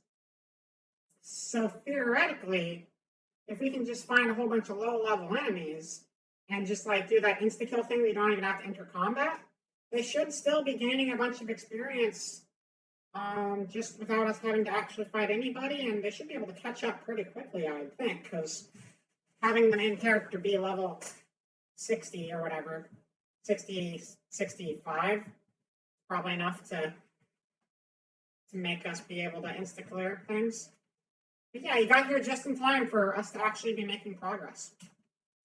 So theoretically, if we can just find a whole bunch of low-level enemies and just like do that insta-kill thing, we don't even have to enter combat, they should still be gaining a bunch of experience just without us having to actually fight anybody, and they should be able to catch up pretty quickly, I would think, because having the main character be level 60 or whatever, 60, 65, probably enough to make us be able to insta-clear things. But yeah, you got here just in time for us to actually be making progress.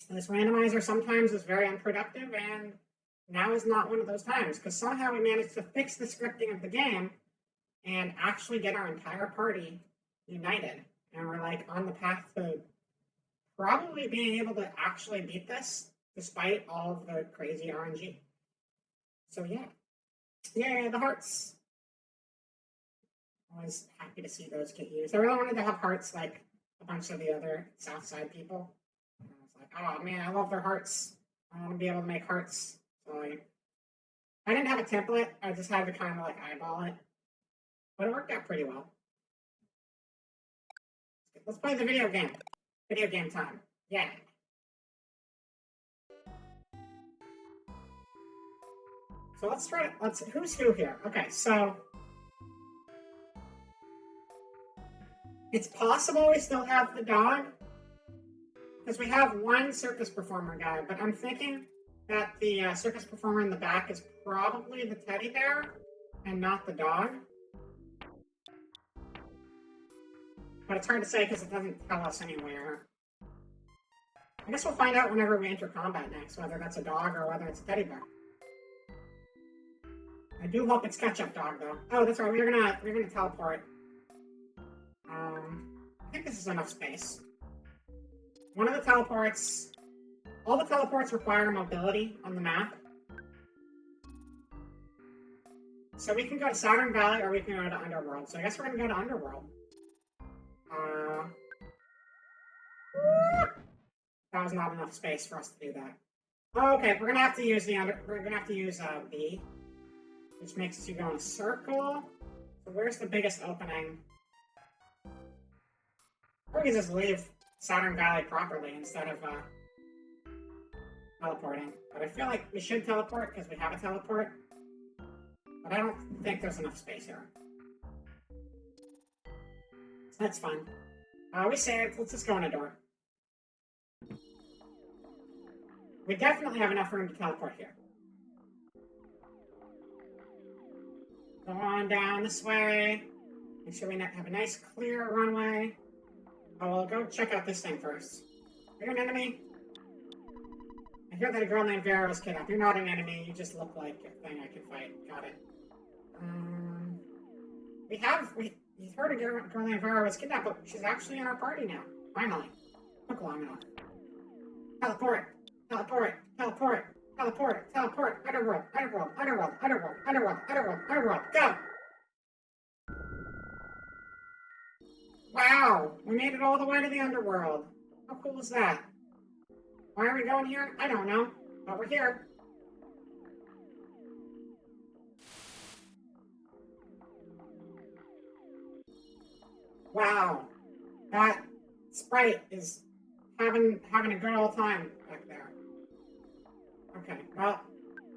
This randomizer sometimes is very unproductive, and now is not one of those times, because somehow we managed to fix the scripting of the game and actually get our entire party united. And we're like on the path to probably being able to actually beat this, despite all of the crazy RNG. So yeah. Yeah, the hearts. Always happy to see those get used. I really wanted to have hearts like a bunch of the other Southside people. And I was like, oh man, I love their hearts. I want to be able to make hearts. So I didn't have a template. I just had to kind of like eyeball it. But it worked out pretty well. Let's play the video game. Video game time. Yeah. So let's try to, who's who here? Okay, so it's possible we still have the dog, because we have one circus performer guy, but I'm thinking that the circus performer in the back is probably the teddy bear and not the dog. But it's hard to say because it doesn't tell us anywhere. I guess we'll find out whenever we enter combat next, whether that's a dog or whether it's a teddy bear. I do hope it's ketchup dog though. Oh, that's right. We're gonna teleport. I think this is enough space. One of the teleports. All the teleports require mobility on the map. So we can go to Saturn Valley or we can go to Underworld. So I guess we're gonna go to Underworld. That was not enough space for us to do that. Oh, okay, we're gonna have to use B, which makes you go in a circle. So where's the biggest opening? Or we can just leave Saturn Valley properly instead of teleporting. But I feel like we should teleport because we have a teleport. But I don't think there's enough space here. So that's fine. We saved. Let's just go in a door. We definitely have enough room to teleport here. Go on down this way. Make sure we have a nice clear runway. Oh, we'll go check out this thing first. Are you an enemy? I hear that a girl named Vera was kidnapped. You're not an enemy. You just look like a thing I can fight. Got it. You've heard a girl named Vera was kidnapped, but she's actually in our party now. Finally. Took long enough. Teleport. Teleport. Teleport. Teleport. Teleport. Underworld. Underworld. Underworld. Underworld. Underworld. Underworld. Underworld. Go! Wow! We made it all the way to the Underworld. How cool is that? Why are we going here? I don't know. But we're here. Wow. That sprite is having a good old time back there. Okay, well,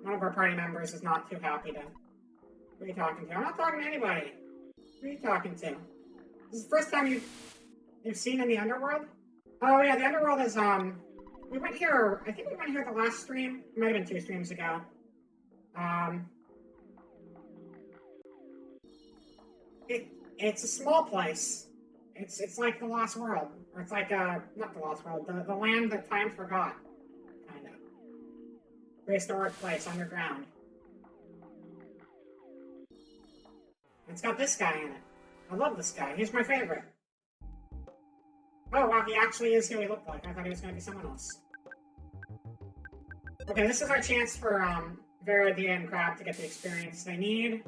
one of our party members is not too happy to... Who are you talking to? I'm not talking to anybody. Who are you talking to? This is the first time you've seen in the Underworld? Oh yeah, the Underworld is, we went here, I think we went here the last stream. It might have been 2 streams ago. It's a small place. It's like the Lost World, or it's like not the Lost World, the land that time forgot, kind of prehistoric place underground. It's got this guy in it. I love this guy. He's my favorite. Oh wow, he actually is who he looked like. I thought he was gonna be someone else. Okay, this is our chance for Viridia and Crab to get the experience they need.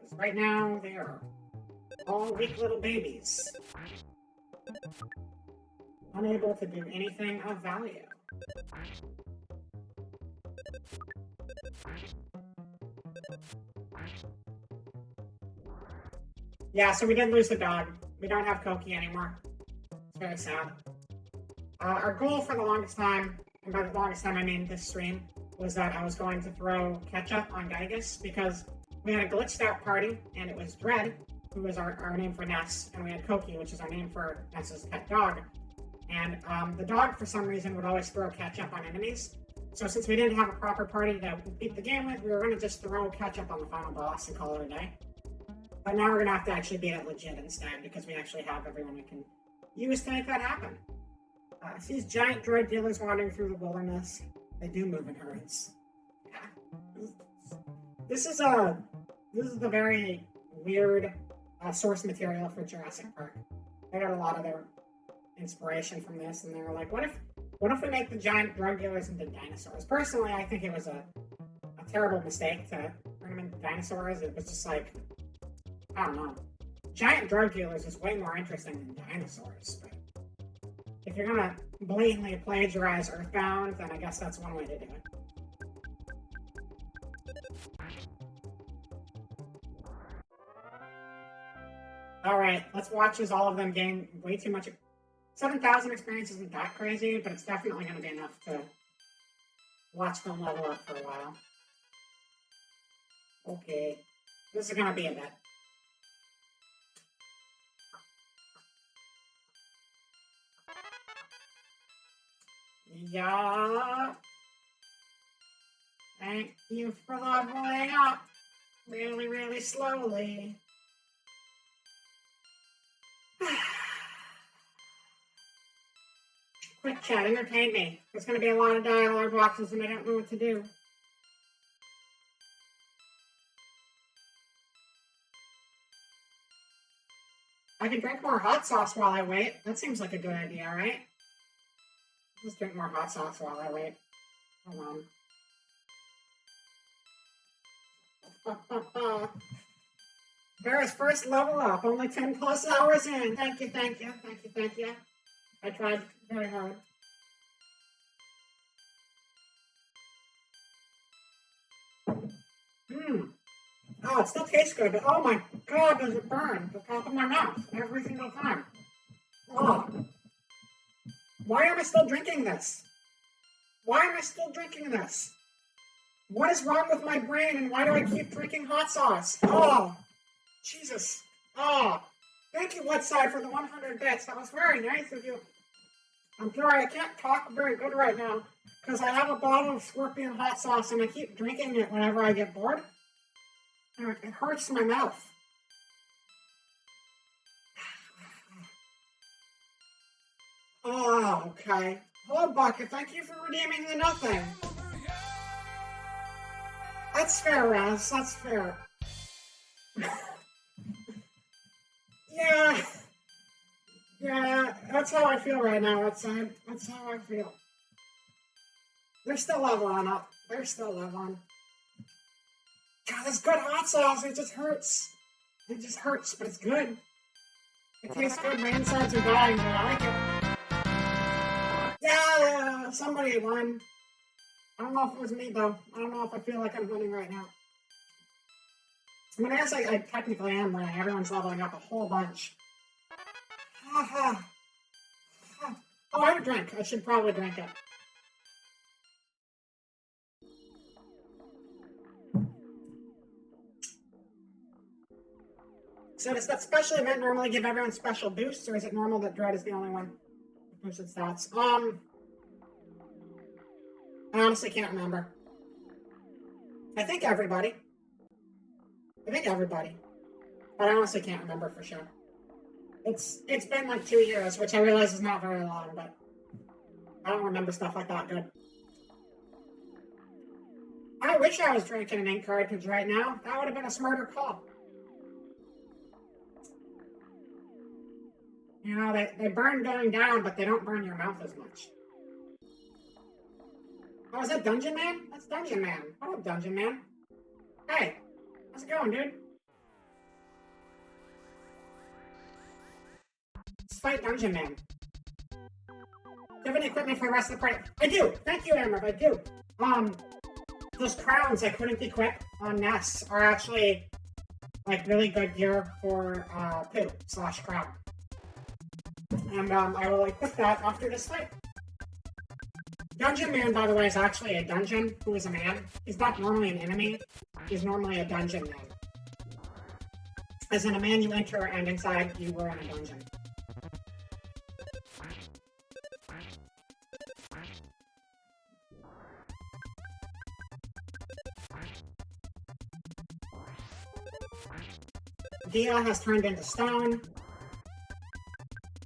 Because right now they are all weak little babies. Unable to do anything of value. Yeah, so we did lose the dog. We don't have Koki anymore. It's very sad. Our goal for the longest time, and by the longest time I mean this stream, was that I was going to throw ketchup on Giygas because we had a glitched out party, and it was Dread, who was our name for Ness, and we had Koki, which is our name for Ness's pet dog. And the dog, for some reason, would always throw ketchup on enemies. So since we didn't have a proper party to beat the game with, we were going to just throw ketchup on the final boss and call it a day. But now we're going to have to actually beat it legit instead, because we actually have everyone we can use to make that happen. See these giant droid dealers wandering through the wilderness. They do move in herds. Yeah. This is the very weird source material for Jurassic Park. They got a lot of their inspiration from this, and they were like, what if we make the giant drug dealers into dinosaurs? Personally, I think it was a terrible mistake to turn them into dinosaurs. It was just like, I don't know. Giant drug dealers is way more interesting than dinosaurs, but if you're gonna blatantly plagiarize Earthbound, then I guess that's one way to do it. Alright, let's watch as all of them gain way too much. 7,000 experience isn't that crazy, but it's definitely going to be enough to watch them level up for a while. Okay, this is going to be a bit. Yeah. Thank you for leveling up really, really slowly. Quick chat, entertain me. There's going to be a lot of dialogue boxes and I don't know what to do. I can drink more hot sauce while I wait. That seems like a good idea, right? Just drink more hot sauce while I wait. Hold on. Vera's first level up, only 10 plus hours in. Thank you, thank you, thank you, thank you. I tried very hard. Oh, it still tastes good, but oh my god, does it burn the top of my mouth every single time. Oh. Why am I still drinking this? Why am I still drinking this? What is wrong with my brain and why do I keep drinking hot sauce? Oh, Jesus. Oh, thank you, Woodside, for the 100 bits. That was very nice of you. I'm sorry, I can't talk very good right now because I have a bottle of Scorpion hot sauce and I keep drinking it whenever I get bored. And it hurts my mouth. Oh, okay. Hello, Bucket. Thank you for redeeming the nothing. That's fair, Raz. That's fair. Yeah. Yeah, that's how I feel right now outside. That's how I feel. They're still leveling up. They're still leveling. God, this good hot sauce. It just hurts. It just hurts, but it's good. It tastes good. My insides are dying, but I like it. Yeah, somebody won. I don't know if it was me, though. I don't know if I feel like I'm winning right now. I mean, I guess I technically am winning. Everyone's leveling up a whole bunch. Oh, I have a drink. I should probably drink it. So does that special event normally give everyone special boosts, or is it normal that Dread is the only one who boosts its stats? I honestly can't remember. I think everybody. But I honestly can't remember for sure. It's been like 2 years, which I realize is not very long, but I don't remember stuff like that good. I wish I was drinking an ink cartridge right now. That would have been a smarter call. You know, they burn going down, but they don't burn your mouth as much. Oh, is that Dungeon Man? That's Dungeon Man. What up, Dungeon Man? Hey, how's it going, dude? Let's fight Dungeon Man. Do you have any equipment for the rest of the party? I do! Thank you, Amber, I do. Those crowns I couldn't equip on Ness are actually, like, really good gear for, poo/crown. And, I will equip that after this fight. Dungeon Man, by the way, is actually a dungeon who is a man. He's not normally an enemy. He's normally a dungeon man. As in a man you enter, and inside you were in a dungeon. Dia has turned into stone.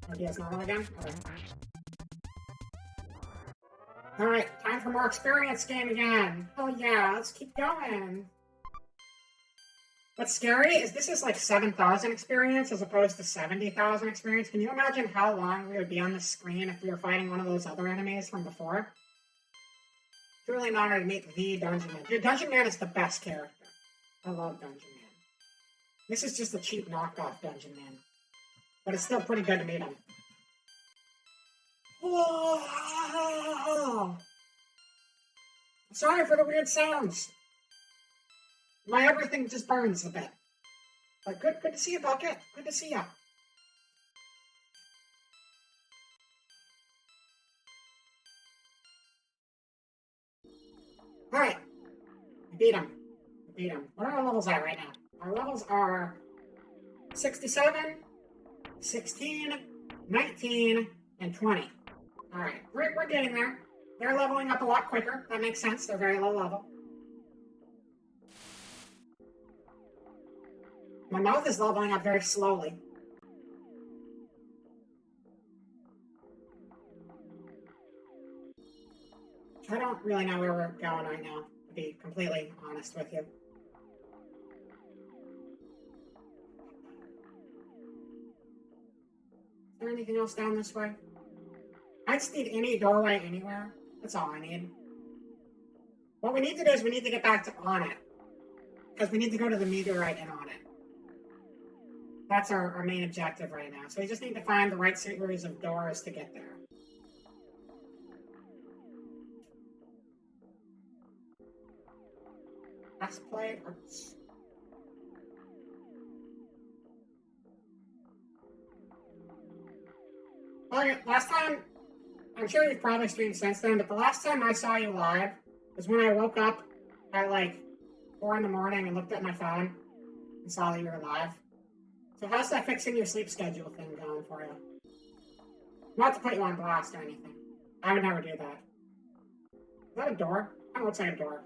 Oh, Dia's normal again? Okay. Alright, time for more experience game again. Oh yeah, let's keep going. What's scary is this is like 7,000 experience as opposed to 70,000 experience. Can you imagine how long we would be on the screen if we were fighting one of those other enemies from before? It's really an honor to meet the Dungeon Man. Dude, Dungeon Man is the best character. I love Dungeon Man. This is just a cheap knockoff Dungeon Man. But it's still pretty good to meet him. Whoa! Sorry for the weird sounds. My everything just burns a bit. But good to see you, Bucket. Good to see you. Alright. I beat him. What are our levels at right now? Our levels are 67, 16, 19, and 20. Alright, we're getting there. They're leveling up a lot quicker. That makes sense. They're very low level. My mouth is leveling up very slowly. I don't really know where we're going right now, to be completely honest with you. Is there anything else down this way? I just need any doorway anywhere. That's all I need. What we need to do is we need to get back to on it. Because we need to go to the meteorite and on it. That's our main objective right now. So we just need to find the right series of doors to get there. Let's play Arts. Okay, last time, I'm sure you've probably streamed since then, but the last time I saw you live was when I woke up at like 4 in the morning and looked at my phone and saw that you were live. So how's that fixing your sleep schedule thing going for you? Not to put you on blast or anything. I would never do that. Is that a door? Oh, it looks like a door.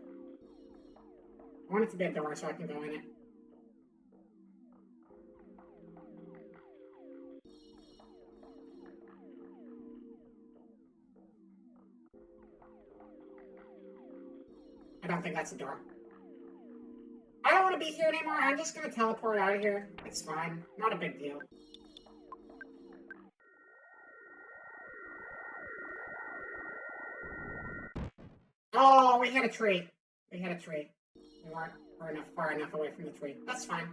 I want it to be a door so I can go in it. I don't think that's a door. I don't want to be here anymore. I'm just going to teleport out of here. It's fine. Not a big deal. Oh, we hit a tree. We weren't far enough away from the tree. That's fine.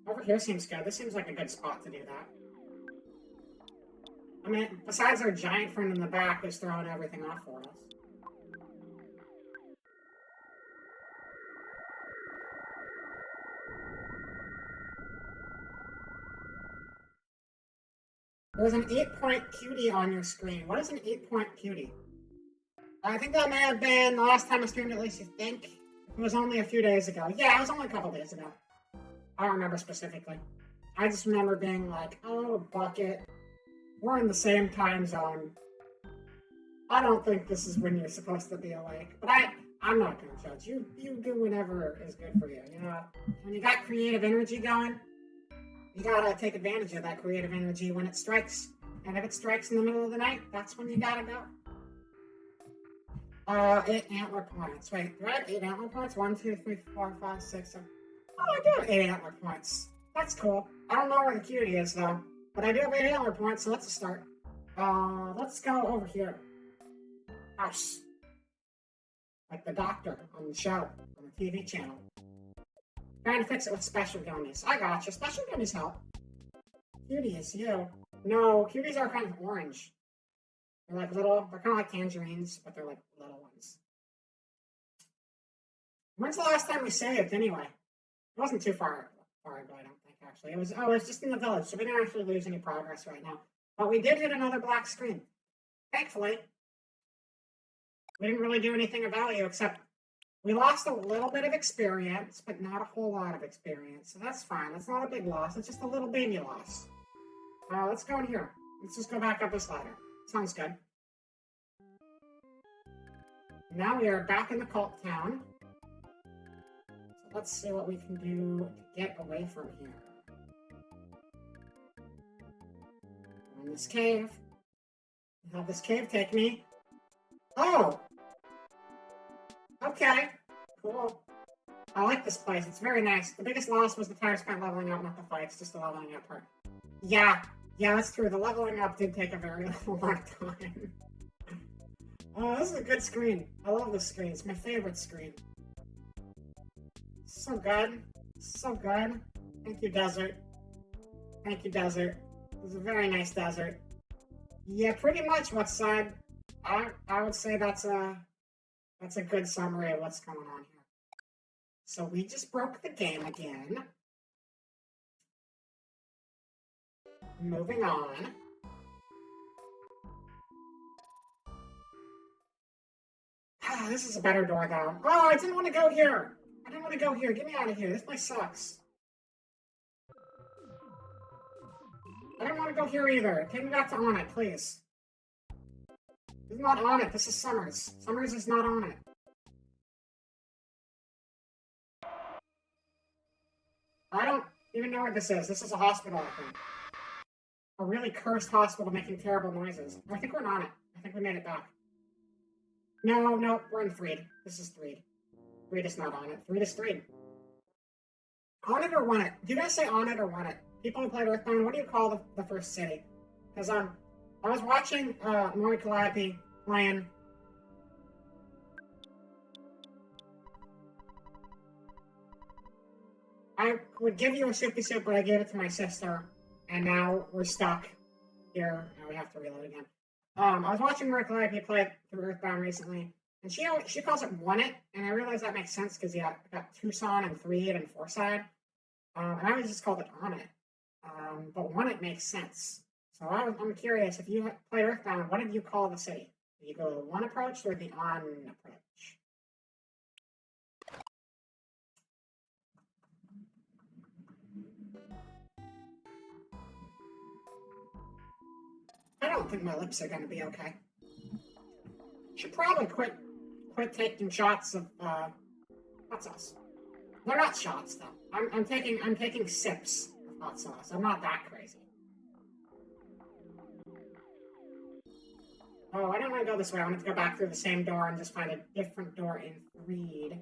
Over here seems good. This seems like a good spot to do that. I mean, besides our giant friend in the back who's throwing everything off for us. There's an 8-point cutie on your screen. What is an 8-point cutie? I think that may have been the last time I streamed, at least you think. It was only a few days ago. Yeah, it was only a couple days ago. I don't remember specifically. I just remember being like, oh, Bucket, we're in the same time zone. I don't think this is when you're supposed to be awake. But I'm not going to judge. You do whatever is good for you. You know, when you got creative energy going, You gotta take advantage of that creative energy when it strikes. And if it strikes in the middle of the night, that's when you gotta go. 8 antler points. Wait, do I have 8 antler points? 1, 2, 3, 4, 5, 6, 7. Oh, I do have 8 antler points. That's cool. I don't know where the cutie is, though. But I do have 8 antler points, so let's start. Let's go over here. House. Like the doctor on the show, on the TV channel. Trying to fix it with special gummies. I gotcha. Special gummies help. Cutie is you. No, cuties are kind of orange. They're like little, they're kind of like tangerines, but they're like little ones. When's the last time we saved, anyway? It wasn't too far ago, I don't think, actually. It was just in the village, so we didn't actually lose any progress right now. But we did hit another black screen. Thankfully. We didn't really do anything of value, except we lost a little bit of experience, but not a whole lot of experience. So that's fine. That's not a big loss. It's just a little baby loss. Let's go in here. Let's just go back up this ladder. Sounds good. Now we are back in the cult town. So let's see what we can do to get away from here. In this cave. I'll have this cave take me. Oh! Okay. Cool. I like this place. It's very nice. The biggest loss was the time spent leveling up, not the fights, just the leveling up part. Yeah, that's true. The leveling up did take a very long time. Oh, this is a good screen. I love this screen. It's my favorite screen. So good. So good. Thank you, desert. Thank you, desert. This is a very nice desert. Yeah, pretty much what's said. I would say that's a good summary of what's going on here. So we just broke the game again. Moving on. This is a better door, though. Oh, I didn't want to go here. I didn't want to go here. Get me out of here. This place sucks. I don't want to go here either. Take me back to On It, please. This is not On It. This is Summers. Summers is not On It. I don't even know what this is. This is a hospital, I think. A really cursed hospital making terrible noises. I think we're on it. I think we made it back. No, we're in Threed. This is Threed. Threed is not On It. Threed is Threed. On It or Want It? Do you guys say On It or Want It? People who played Earthbound, what do you call the first city? Because I was watching Mori Calliope playing. I would give you a soupy soup, but I gave it to my sister, and now we're stuck here. Now we have to reload again. I was watching Mori Calliope play through Earthbound recently, and she calls it Want It, and I realize that makes sense because yeah, got Tucson and Threed and Fourside, and I always just called it On It. But Want It makes sense. So I'm curious, if you played Earthbound, what did you call the city? Did you go the One approach or the On approach? I don't think my lips are going to be okay. Should probably quit taking shots of hot sauce. They're not shots though. I'm taking sips of hot sauce. I'm not that crazy. Oh, I don't want to go this way. I want to go back through the same door and just find a different door in Threed.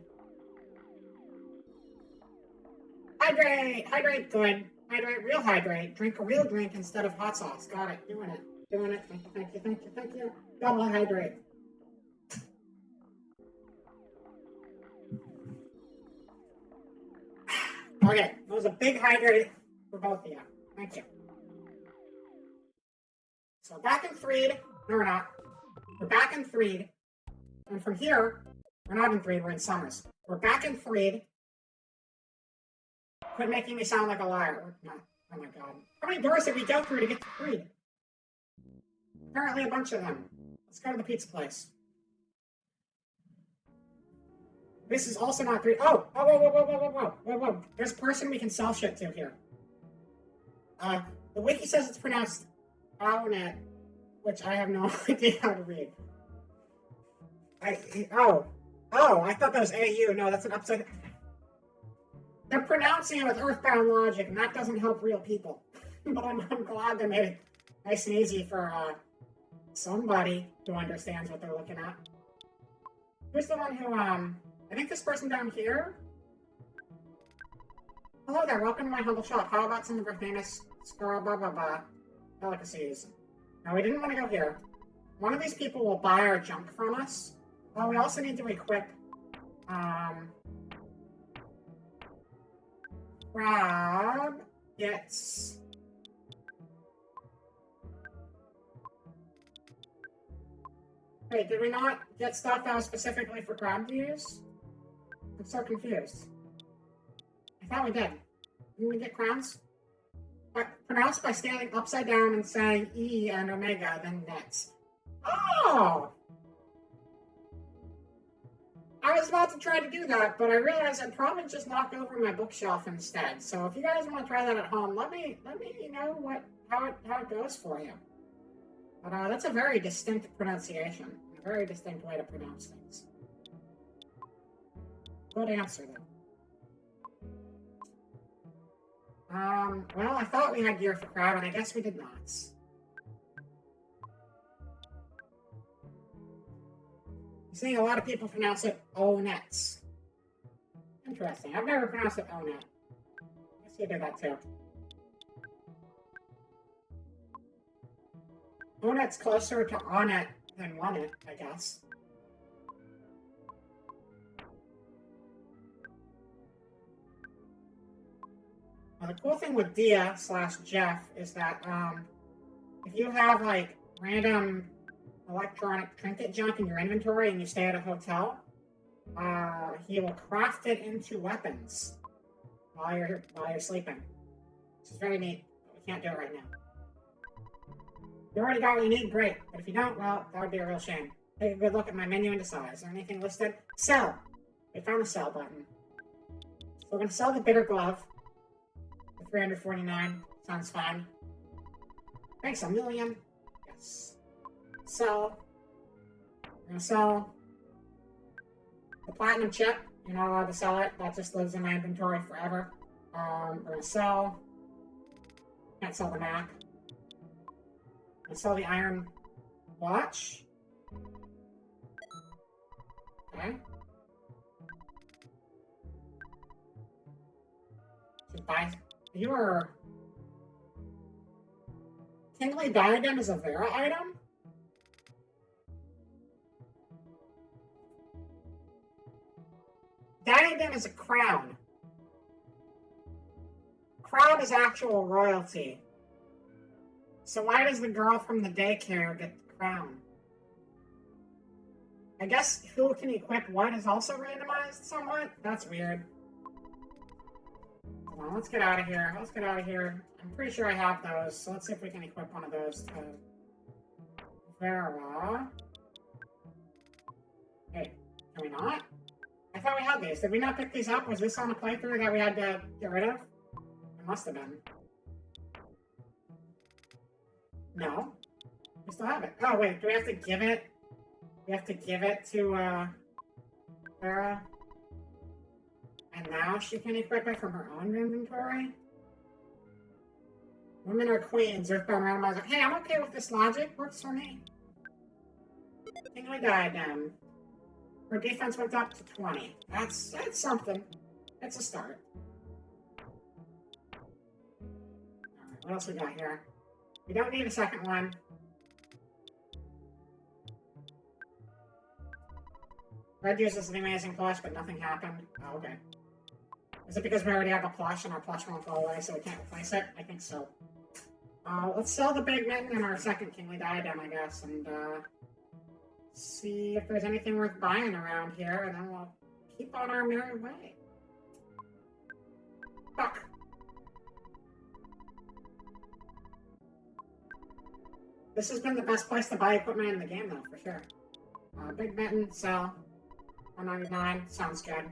Hydrate! Hydrate good. Hydrate, real hydrate. Drink a real drink instead of hot sauce. Got it. Doing it. Thank you. Double hydrate. Okay, that was a big hydrate for both of you. Thank you. So back in Threed. No, we're not. We're back in Threed. And from here, we're not in Threed, we're in Summers. We're back in Threed. Quit making me sound like a liar. No. Oh my god. How many doors did we go through to get to Threed? Apparently a bunch of them. Let's go to the pizza place. This is also not Threed. Oh! Whoa. There's a person we can sell shit to here. The wiki says it's pronounced Aunet, which I have no idea how to read. I thought that was AU. No, that's an upside. They're pronouncing it with Earthbound logic, and that doesn't help real people. But I'm glad they made it nice and easy for somebody who understands what they're looking at. Who's the one who, I think this person down here? Hello there, welcome to my humble shop. How about some of our famous delicacies? No, we didn't want to go here. One of these people will buy our junk from us. Well, we also need to equip, Crab gets... Wait, did we not get stuff that was specifically for Crab to use? I'm so confused. I thought we did. Didn't we get crowns? But pronounced by standing upside down and saying E and Omega, then nets. Oh! I was about to try to do that, but I realized I'd probably just knock over my bookshelf instead. So if you guys want to try that at home, let me know how it goes for you. But that's a very distinct pronunciation, a very distinct way to pronounce things. Good answer, though. Well, I thought we had gear for crab, and I guess we did not. I'm seeing a lot of people pronounce it O-nets. Interesting. I've never pronounced it O-net. I guess you did that too. O-net's closer to on-net than one-net, I guess. Now, the cool thing with Dia/Jeff is that if you have like random electronic trinket junk in your inventory and you stay at a hotel, he will craft it into weapons while you're sleeping. Which is very neat, but we can't do it right now. If you already got what you need, great. But if you don't, well, that would be a real shame. Take a good look at my menu and decide. Is there anything listed? Sell! We found the sell button. So we're going to sell the bitter glove for $349. Sounds fine. Thanks a million. Yes. Sell. We're going to sell the platinum chip. You're not allowed to sell it. That just lives in my inventory forever. We're going to sell. Can't sell the map. I sell the iron watch. Okay. Should buy. Your Tingly Diadem is a Vera item? Diadem is a crown. Crown is actual royalty. So why does the girl from the daycare get the crown? I guess who can equip what is also randomized somewhat? That's weird. Hold on, let's get out of here. Let's get out of here. I'm pretty sure I have those, so let's see if we can equip one of those to Vera. Wait, can we not? I thought we had these. Did we not pick these up? Was this on a playthrough that we had to get rid of? It must have been. No. We still have it. Oh, wait. Do we have to give it? We have to give it to, Vera? And now she can equip it from her own inventory? Women are queens. Earthbound Randomizer. Hey, I'm okay with this logic. Works for me. Tingly Diadem. Her defense went up to 20. That's something. It's a start. Alright, what else we got here? We don't need a second one. Red uses the amazing plush, but nothing happened. Oh, okay. Is it because we already have a plush and our plush won't go away, so we can't replace it? I think so. Let's sell the big mitten and our second Kingly Diadem, I guess, and see if there's anything worth buying around here, and then we'll keep on our merry way. Fuck. This has been the best place to buy equipment in the game, though, for sure. Big mitten, sell. $199, sounds good.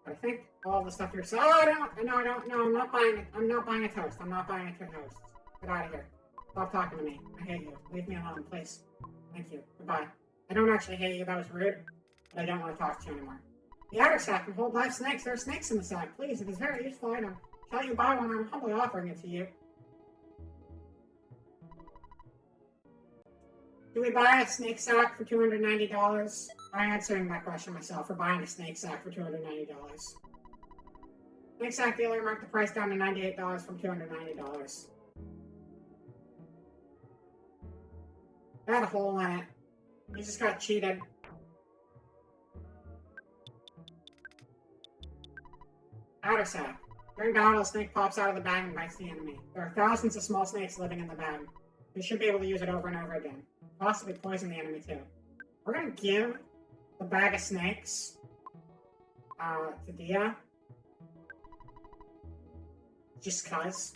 But I think all the stuff you're selling. Oh, I don't. No, I'm not buying it. I'm not buying a toast. I'm not buying a toast. Get out of here. Stop talking to me. I hate you. Leave me alone, please. Thank you. Goodbye. I don't actually hate you. That was rude. But I don't want to talk to you anymore. The outer sack can hold live snakes. There are snakes in the sack. Please, it is a very useful item. Shall you buy one? I'm humbly offering it to you. Do we buy a snake sack for $290? I'm answering that question myself for buying a snake sack for $290. Snake sack dealer marked the price down to $98 from $290. It had a hole in it. We just got cheated. Outer sack. During battle, a snake pops out of the bag and bites the enemy. There are thousands of small snakes living in the bag. We should be able to use it over and over again. Possibly poison the enemy too. We're gonna give the bag of snakes to Dia. Just cuz.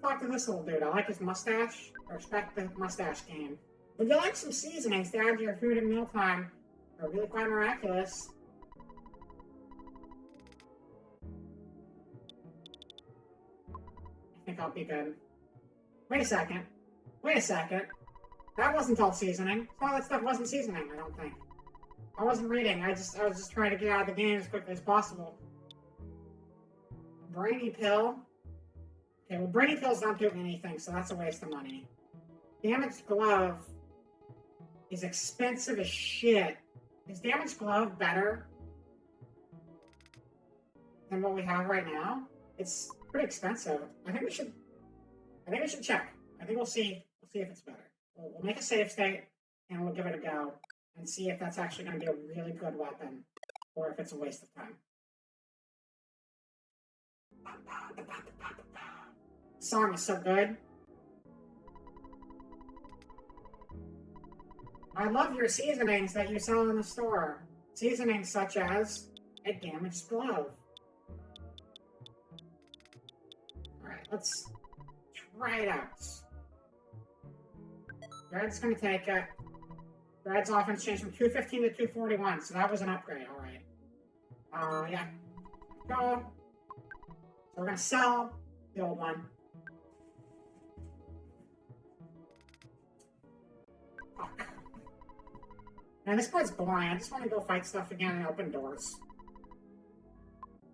Talk to this little dude. I like his mustache. I respect the mustache game. Would you like some seasonings to add to your food at mealtime? They're really quite miraculous. I think I'll be good. Wait a second. Wait a second. That wasn't all seasoning. All that stuff wasn't seasoning, I don't think. I wasn't reading. I was just trying to get out of the game as quickly as possible. Brainy pill. Okay, well, brainy pills don't do anything, so that's a waste of money. Damaged glove is expensive as shit. Is damaged glove better than what we have right now? It's pretty expensive. I think we should check. I think we'll see if it's better. We'll make a save state and we'll give it a go and see if that's actually going to be a really good weapon or if it's a waste of time. The song is so good. I love your seasonings that you sell in the store. Seasonings such as a damaged glove. Alright, let's try it out. Red's gonna take it. Red's offense changed from 215 to 241, so that was an upgrade, alright. Yeah. Go. So we're gonna sell the old one. Fuck. Man, this part's boring. I just want to go fight stuff again and open doors.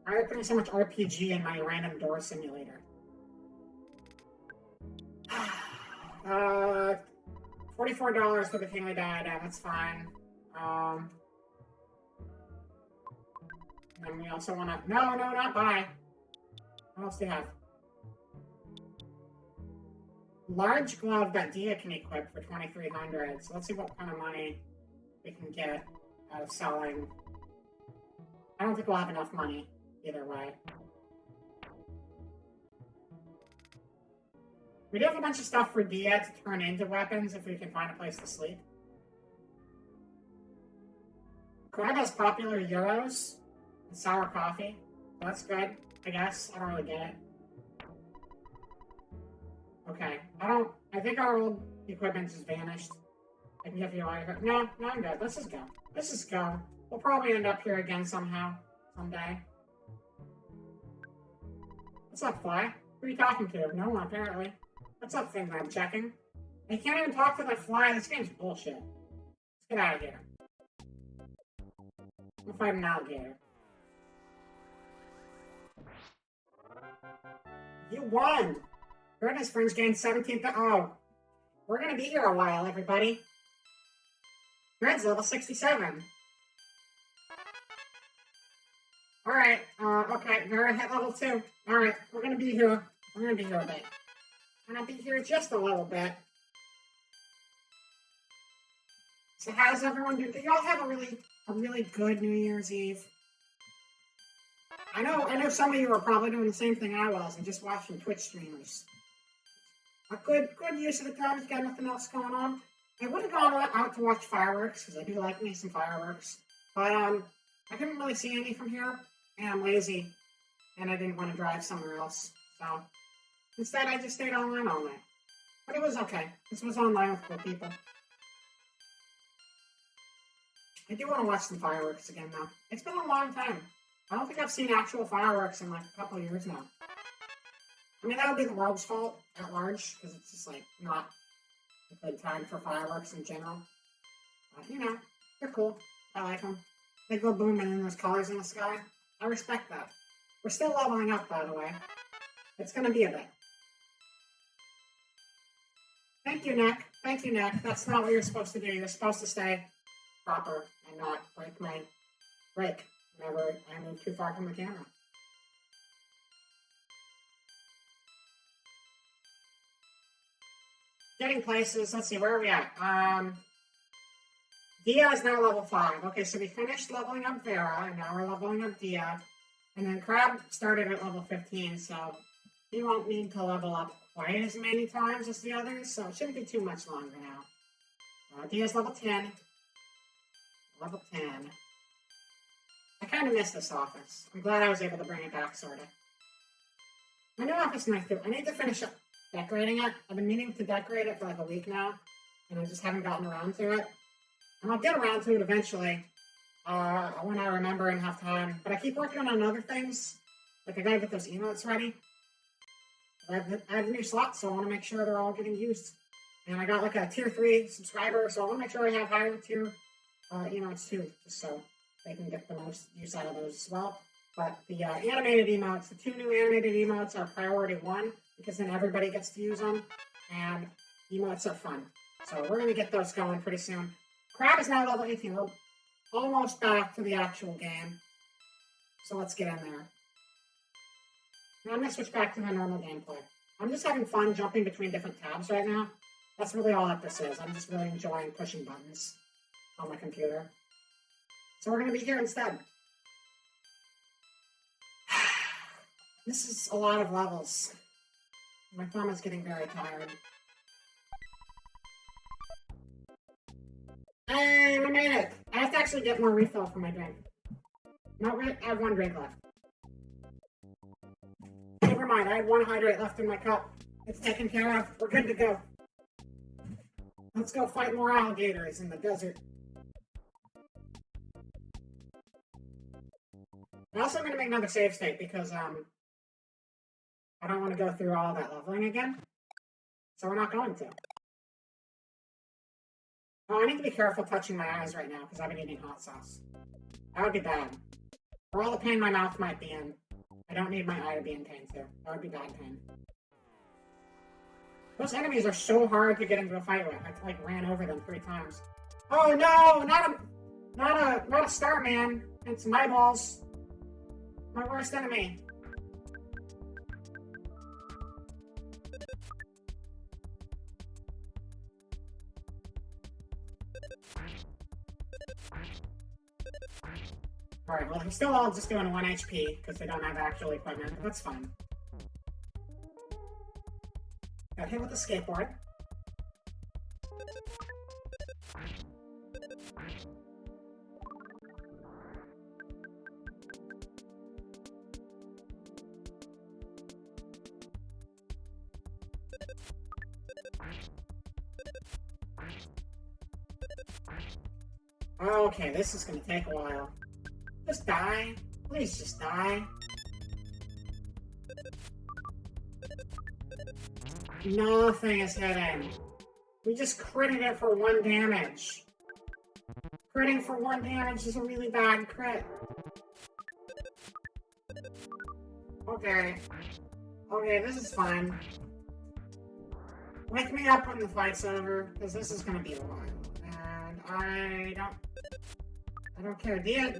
I'm putting so much RPG in my random door simulator. $44 for the Kingly Diadem, that's fine. And we also want to... No, not buy. What else do you have? Large glove that Dia can equip for $2,300. So let's see what kind of money we can get out of selling. I don't think we'll have enough money either way. We do have a bunch of stuff for Dia to turn into weapons if we can find a place to sleep. Crab has popular euros and sour coffee. That's good, I guess. I don't really get it. Okay, I think our old equipment just vanished. I can give you all your... No, I'm good. Let's just go. Let's just go. We'll probably end up here again somehow. Someday. What's up, Fly? Who are you talking to? No one, apparently. What's up, thing that I'm checking? I can't even talk to the Fly. This game's bullshit. Let's get out of here. We'll fight an alligator. You won! Fred and his friends gained 17th. Oh. We're gonna be here a while, everybody. Fred's level 67. Alright, okay, Vera hit level 2. Alright, we're gonna be here. We're gonna be here a bit. We're gonna be here just a little bit. So how's everyone doing? Did y'all have a really good New Year's Eve? I know some of you are probably doing the same thing I was and just watching Twitch streamers. A good use of the time if you got nothing else going on. I would have gone out to watch fireworks, because I do like me some fireworks. But, I couldn't really see any from here, and I'm lazy, and I didn't want to drive somewhere else. So, instead I just stayed online all night. But it was okay. This was online with cool people. I do want to watch some fireworks again, though. It's been a long time. I don't think I've seen actual fireworks in, like, a couple of years now. I mean, that would be the world's fault at large, because it's just, like, not a good time for fireworks in general. But, you know, they're cool. I like them. Big little boom and then those colors in the sky. I respect that. We're still leveling up, by the way. It's gonna be a bit. Thank you, Nick. Thank you, Nick. That's not what you're supposed to do. You're supposed to stay proper and not break whenever I move too far from the camera. Getting places. Let's see, where are we at? Dia is now level 5. Okay, so we finished leveling up Vera, and now we're leveling up Dia. And then Crab started at level 15, so he won't need to level up quite as many times as the others, so it shouldn't be too much longer now. Dia's level 10. Level 10. I kind of miss this office. I'm glad I was able to bring it back, sort of. My new office is nice, too. I need to finish up decorating it. I've been meaning to decorate it for like a week now, and I just haven't gotten around to it. And I'll get around to it eventually, when I remember and have time. But I keep working on other things. Like, I gotta get those emotes ready. I have a new slot, so I want to make sure they're all getting used. And I got like a tier 3 subscriber, so I want to make sure I have higher tier emotes too, just so they can get the most use out of those as well. But the animated emotes, the 2 new animated emotes are priority 1, because then everybody gets to use them, and emotes are fun. So we're going to get those going pretty soon. Crab is now level 18. We're almost back to the actual game. So let's get in there. Now I'm going to switch back to the normal gameplay. I'm just having fun jumping between different tabs right now. That's really all that this is. I'm just really enjoying pushing buttons on my computer. So we're going to be here instead. This is a lot of levels. My thumb is getting very tired. And I made it! I have to actually get more refill for my drink. No, I have 1 drink left. Never mind, I had 1 hydrate left in my cup. It's taken care of. We're good to go. Let's go fight more alligators in the desert. I'm also going to make another save state because, I don't want to go through all that leveling again. So we're not going to. Oh, I need to be careful touching my eyes right now because I've been eating hot sauce. That would be bad. For all the pain my mouth might be in, I don't need my eye to be in pain too. That would be bad pain. Those enemies are so hard to get into a fight with. I like ran over them 3 times. Oh no! Not a Starman. It's my balls. My worst enemy. Alright, well, they're still all just doing 1 HP, because they don't have actual equipment, but that's fine. Got hit with the skateboard. Okay, this is gonna take a while. Just die. Please just die. Nothing is hitting. We just critted it for 1 damage. Critting for 1 damage is a really bad crit. Okay. Okay, this is fine. Wake me up when the fight's over, because this is gonna be a while. And I don't care. Dia,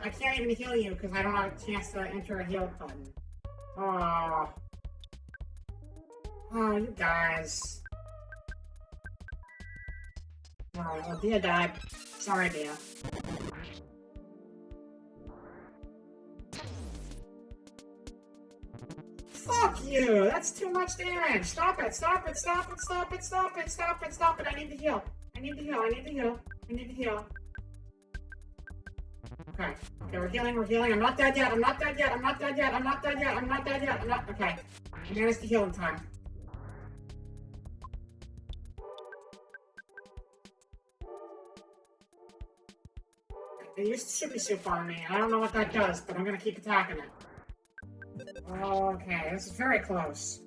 I can't even heal you because I don't have a chance to enter a heal button. Oh, you guys. Alright, well, Dia died. Sorry, Dia. Fuck you! That's too much damage! Stop it! Stop it! Stop it! Stop it! Stop it! Stop it! Stop it! I need to heal! I need to heal! I need to heal! I need to heal! Okay. Okay, we're healing, we're healing. I'm not dead yet! I'm not dead yet! I'm not dead yet! I'm not dead yet! I'm not dead yet! I'm not... Okay. I managed to heal in time. It used to super soup on me. I don't know what that does, but I'm gonna keep attacking it. Okay, this is very close.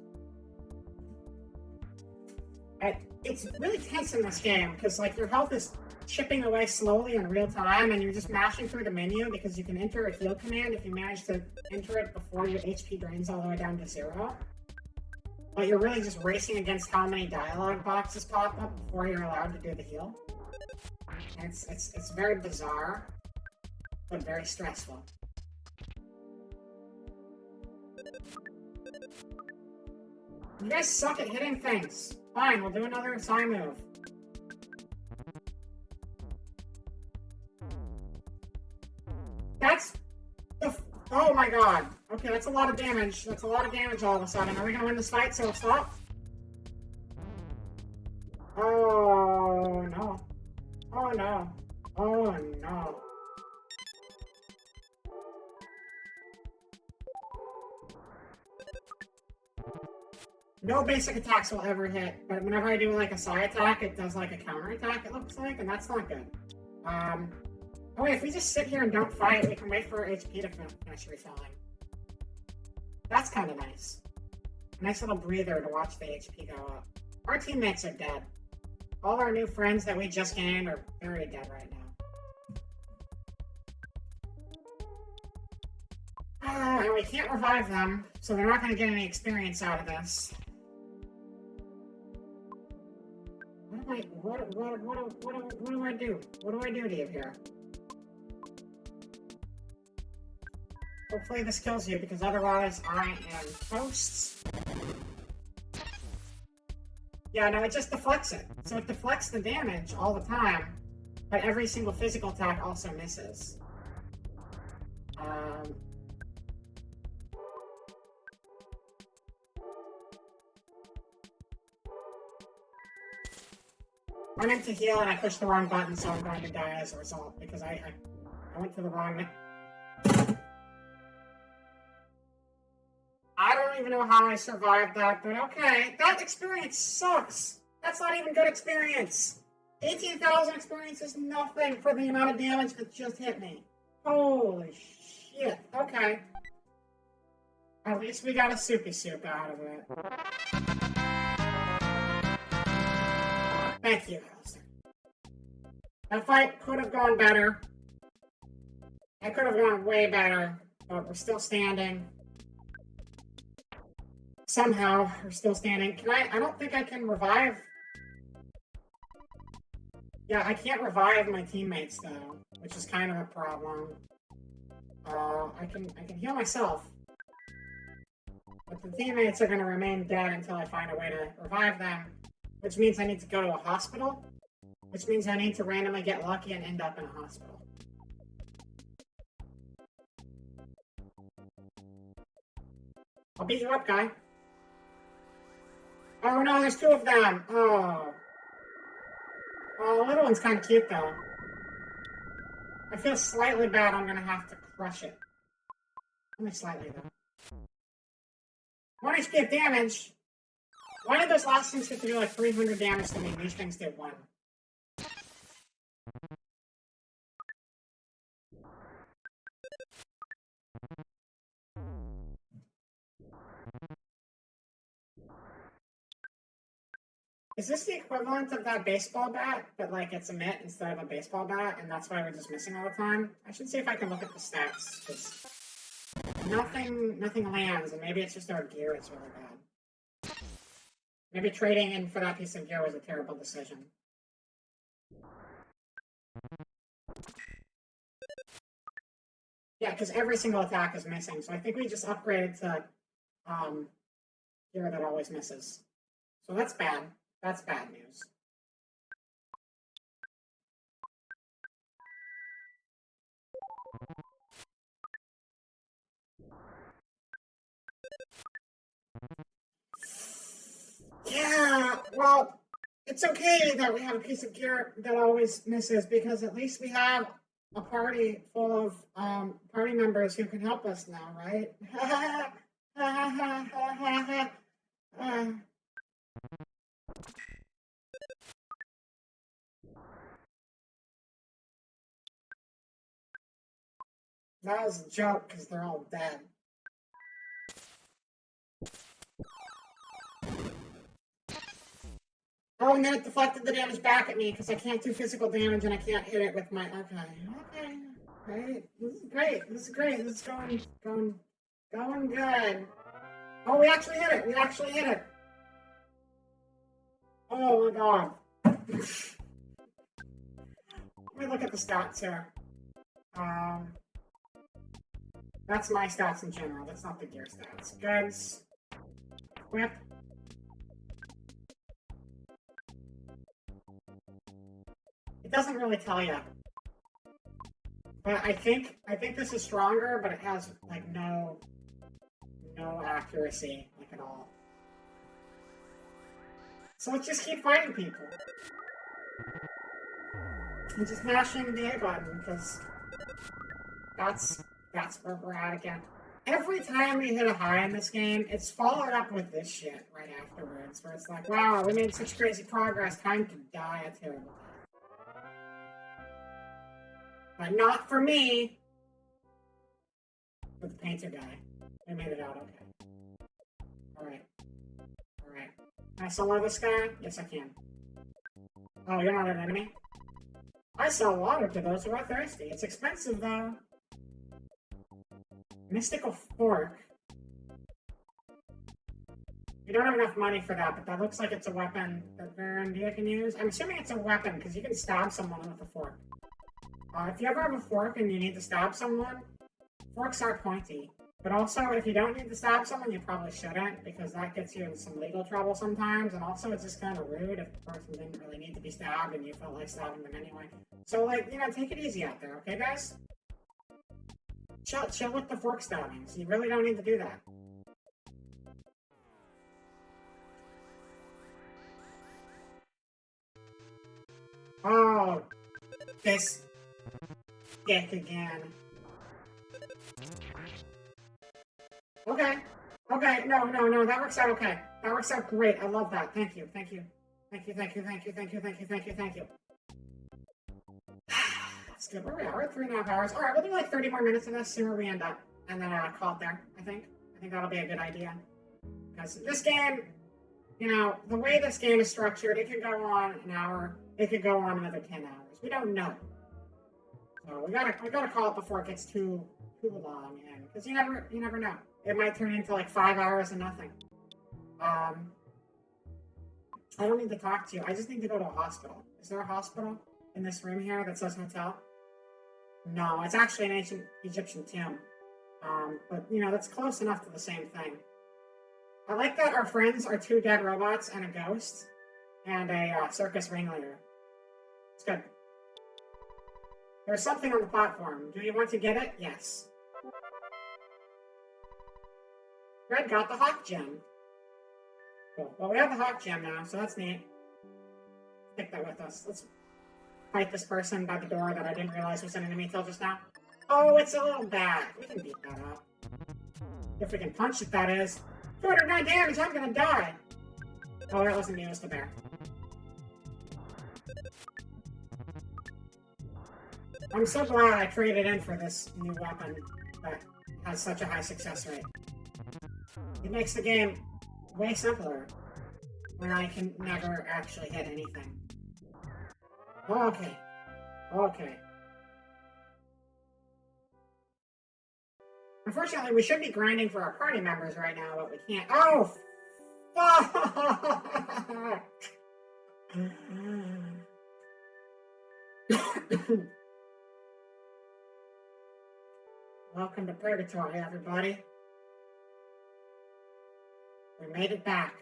It's really tense in this game because like your health is chipping away slowly in real time, and you're just mashing through the menu because you can enter a heal command if you manage to enter it before your HP drains all the way down to 0. But you're really just racing against how many dialogue boxes pop up before you're allowed to do the heal. And it's very bizarre, but very stressful. You guys suck at hitting things. Fine, we'll do another side move. That's the... Oh my god. Okay, that's a lot of damage. That's a lot of damage all of a sudden. Are we gonna win this fight so stop? Oh no. Oh no. Oh no. No basic attacks will ever hit, but whenever I do like a side attack, it does like a counter attack, it looks like, and that's not good. Oh wait, if we just sit here and don't fight, we can wait for HP to finish refilling. That's kind of nice. Nice little breather to watch the HP go up. Our teammates are dead. All our new friends that we just gained are very dead right now. And we can't revive them, so they're not going to get any experience out of this. What do I do? What do I do to you here? Hopefully this kills you, because otherwise I am toast. Yeah, no, it just deflects it. So it deflects the damage all the time, but every single physical attack also misses. I meant to heal and I pushed the wrong button, so I'm going to die as a result, because I went to the wrong... I don't even know how I survived that, but okay. That experience sucks. That's not even good experience. 18,000 experience is nothing for the amount of damage that just hit me. Holy shit. Okay. At least we got a soupy soup out of it. Thank you, Alistair. That fight could have gone better. It could have gone way better, but we're still standing. Somehow, we're still standing. I don't think I can revive. Yeah, I can't revive my teammates, though, which is kind of a problem. I can heal myself. But the teammates are going to remain dead until I find a way to revive them, which means I need to go to a hospital, which means I need to randomly get lucky and end up in a hospital. I'll beat you up, guy. Oh no, there's two of them! Oh. Oh, the little one's kind of cute, though. I feel slightly bad I'm gonna have to crush it. Only slightly, though. 1 HP of damage! Why did those last things get to do like 300 damage to me and these things did 1? Is this the equivalent of that baseball bat, but like it's a mitt instead of a baseball bat, and that's why we're just missing all the time? I should see if I can look at the stats, because nothing lands, and maybe it's just our gear is really bad. Maybe trading in for that piece of gear was a terrible decision. Yeah, because every single attack is missing, so I think we just upgraded to gear that always misses. So that's bad. That's bad news. Yeah, well, it's okay that we have a piece of gear that always misses, because at least we have a party full of party members who can help us now, right? That was a joke, because they're all dead. Oh, and then it deflected the damage back at me because I can't do physical damage and I can't hit it with my. Okay. Great. This is great. This is great. This is going good. Oh, we actually hit it. We actually hit it. Oh my god. Let me look at the stats here. That's my stats in general. That's not the gear stats. Goods. Whip. It doesn't really tell you. But I think this is stronger, but it has like no accuracy, like at all. So let's just keep fighting people. And just mashing the A button, because that's where we're at again. Every time we hit a high in this game, it's followed up with this shit right afterwards, where it's like, wow, we made such crazy progress, time to die a terrible death. But not for me. With the painter guy. I made it out okay. Alright. Can I solo this guy? Yes, I can. Oh, you're not an enemy? I sell water to those who are thirsty. It's expensive, though. Mystical Fork. We don't have enough money for that, but that looks like it's a weapon that Randomizer can use. I'm assuming it's a weapon, because you can stab someone with a fork. If you ever have a fork and you need to stab someone, forks are pointy. But also, if you don't need to stab someone, you probably shouldn't, because that gets you in some legal trouble sometimes, and also it's just kind of rude if the person didn't really need to be stabbed and you felt like stabbing them anyway. So, like, you know, take it easy out there, okay, guys? Chill with the fork stabbings. You really don't need to do that. Oh, this dick again. Okay, no, that works out okay. That works out great. I love that. Thank you. That's good. Where we are? We're at 3.5 hours. All right, we'll do like 30 more minutes of this, see where we end up, and then call it there. I think that'll be a good idea. Because this game, you know, the way this game is structured, it could go on an hour. It could go on another 10 hours. We don't know. So we gotta call it before it gets too long, and because you never know. It might turn into like 5 hours and nothing. I don't need to talk to you. I just need to go to a hospital. Is there a hospital in this room here that says hotel? No, it's actually an ancient Egyptian tomb. But you know, that's close enough to the same thing. I like that our friends are 2 dead robots and a ghost and a circus ringleader. It's good. There's something on the platform. Do you want to get it? Yes. Red got the Hawk Gem. Cool. Well, we have the Hawk Gem now, so that's neat. Take that with us. Let's fight this person by the door that I didn't realize was an enemy till just now. Oh, it's a little bat. We can beat that up. If we can punch it, that is. 209 damage, I'm gonna die. Oh, that wasn't me, it was the bear. I'm so glad I traded in for this new weapon that has such a high success rate. It makes the game way simpler when I can never actually hit anything. Okay. Unfortunately, we should be grinding for our party members right now, but we can't. Oh, fuck! Welcome to Purgatory, everybody. We made it back.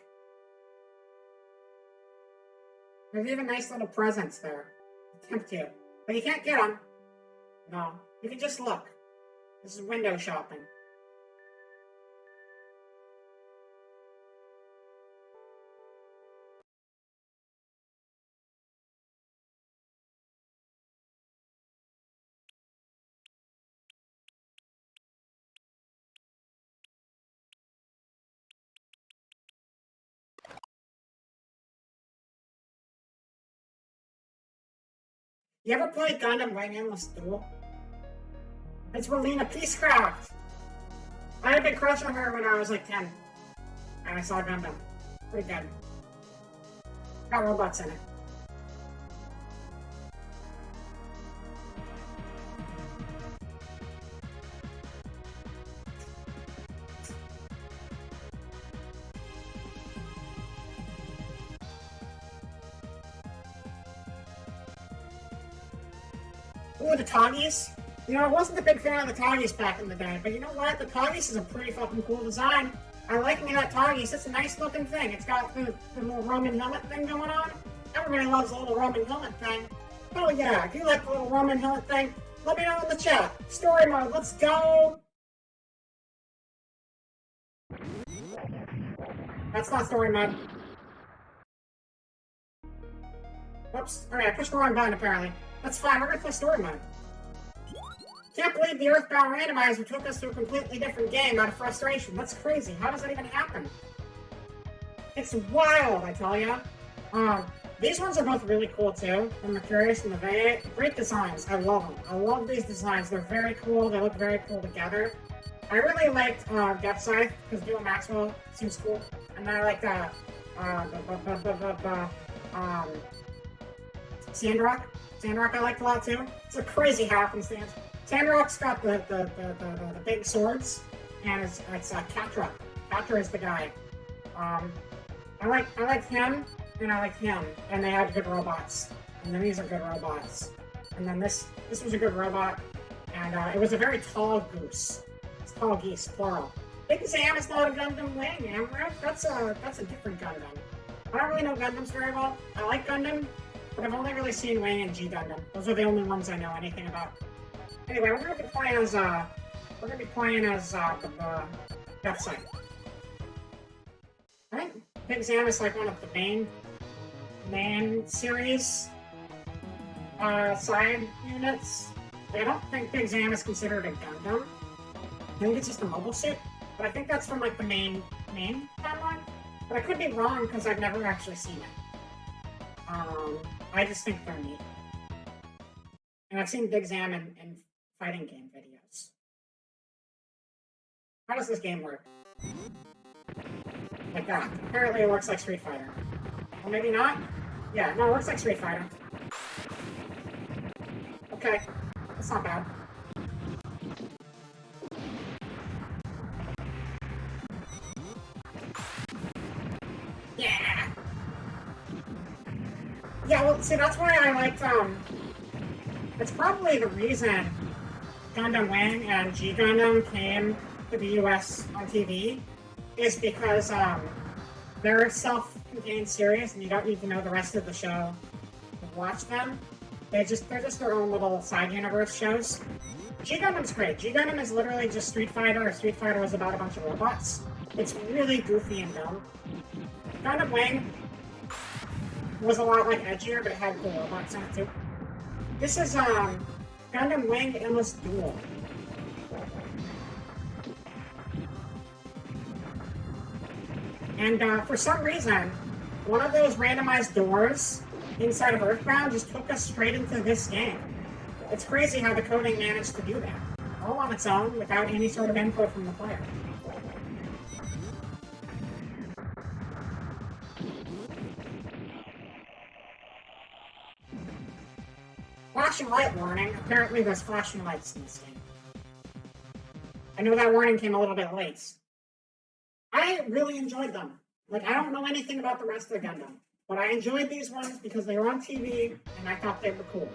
There's even nice little presents there to tempt you. But you can't get them. No, you can just look. This is window shopping. You ever play Gundam Wing Endless Duel? It's Relina Peacecraft! I had been crushing on her when I was like 10. And I saw Gundam. Pretty good. Got robots in it. Ooh, the Toggies. You know, I wasn't a big fan of the Toggies back in the day, but you know what? The Toggies is a pretty fucking cool design. I like me that Toggies. It's a nice looking thing. It's got the little Roman helmet thing going on. Everybody loves the little Roman helmet thing. Oh yeah, if you like the little Roman helmet thing, let me know in the chat. Story mode, let's go! That's not story mode. Whoops. Alright, I pushed the wrong button apparently. That's fine, we're gonna play story mode. Can't believe the Earthbound Randomizer took us to a completely different game out of frustration. That's crazy. How does that even happen? It's wild, I tell ya. These ones are both really cool too. The Mercurius and the V8. Great designs. I love them. I love these designs. They're very cool. They look very cool together. I really liked Death Scythe because Duo Maxwell seems cool. And then I liked Sandrock. Sandrock I liked a lot too. It's a crazy happenstance. Sandrock's got the big swords, and it's Catra. Catra is the guy. I like him, and I like him, and they had good robots. And then these are good robots. And then this was a good robot, and it was a very tall goose. It's tall geese, plural. Big Sam is not a Gundam Wing, Amref. That's a different Gundam. I don't really know Gundams very well. I like Gundam, but I've only really seen Wing and G Gundam. Those are the only ones I know anything about. Anyway, we're gonna be playing as the Death Scythe. I think Big Sam is like one of the main series side units. I don't think Big Sam is considered a Gundam. I think it's just a mobile suit, but I think that's from like the main timeline. But I could be wrong because I've never actually seen it. I just think they're neat. And I've seen Big Sam in fighting game videos. How does this game work? Like that. Apparently it works like Street Fighter. Or maybe not? Yeah, no, it works like Street Fighter. Okay. That's not bad. Yeah! Yeah, well, see, that's why I liked, it's probably the reason Gundam Wing and G Gundam came to the US on TV, is because, they're self-contained series and you don't need to know the rest of the show to watch them. They're just their own little side universe shows. G Gundam's great. G Gundam is literally just Street Fighter, or Street Fighter was about a bunch of robots. It's really goofy and dumb. Gundam Wing was a lot like edgier, but it had cool robots in it too. This is Gundam Wing Endless Duel. And for some reason, one of those randomized doors inside of Earthbound just took us straight into this game. It's crazy how the coding managed to do that, all on its own, without any sort of input from the player. Flashing light warning. Apparently there's flashing lights in this game. I know that warning came a little bit late. I really enjoyed them. Like, I don't know anything about the rest of the Gundam, but I enjoyed these ones because they were on TV, and I thought they were cool.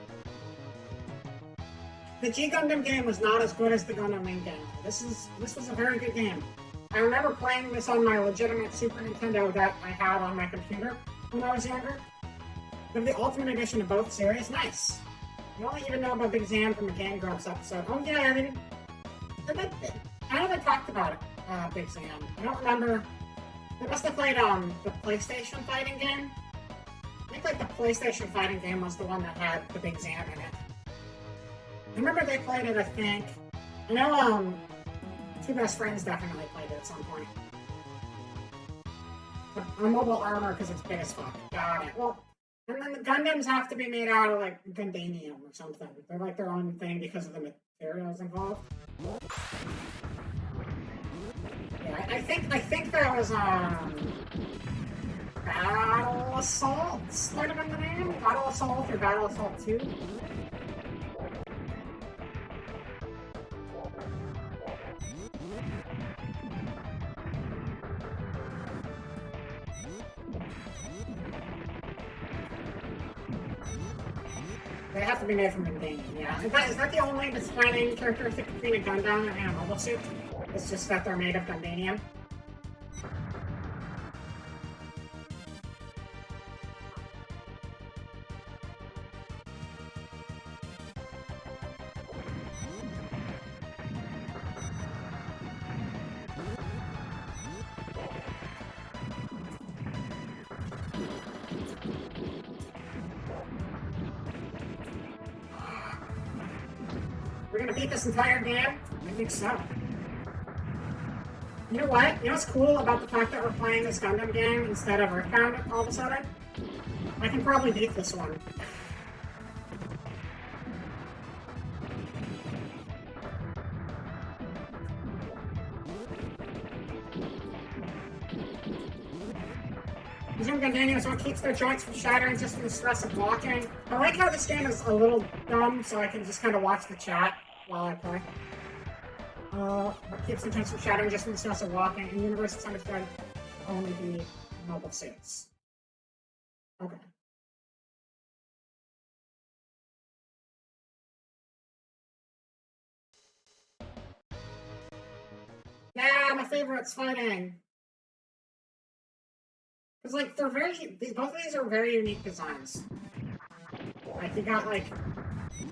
The G Gundam game was not as good as the Gundam Wing game. This was a very good game. I remember playing this on my legitimate Super Nintendo that I had on my computer when I was younger. They have the Ultimate Edition of both series. Nice. You only even know about Big Zam from the Game Grumps episode. Oh yeah, I know they talked about it, Big Zam. I don't remember. They must have played the PlayStation fighting game. I think like the PlayStation fighting game was the one that had the Big Zam in it. I remember they played it, I think. I know Two Best Friends definitely played it at some point. But on Mobile Armor because it's big as fuck. Got it. Well, and then the Gundams have to be made out of like Gundanium or something. They're like their own thing because of the materials involved. Yeah, I think that was Battle Assault might have been the name? Battle Assault or Battle Assault 2? They have to be made from Gundam, yeah. Is that the only defining characteristic between a Gundam and a mobile suit? It's just that they're made of Gundanium? We're gonna beat this entire game? I think so. You know what? You know what's cool about the fact that we're playing this Gundam game instead of Earthbound all of a sudden? I can probably beat this one. Using Gundanium is what keeps their joints from shattering just from the stress of walking. I like how this game is a little dumb, so I can just kind of watch the chat while I play. What keeps the joints from shattering just from the stress of walking. In the universe, it's understood to only be mobile suits. Okay. Yeah, my favorite's fighting. Because, like, they're both of these are very unique designs. Like, you got, like,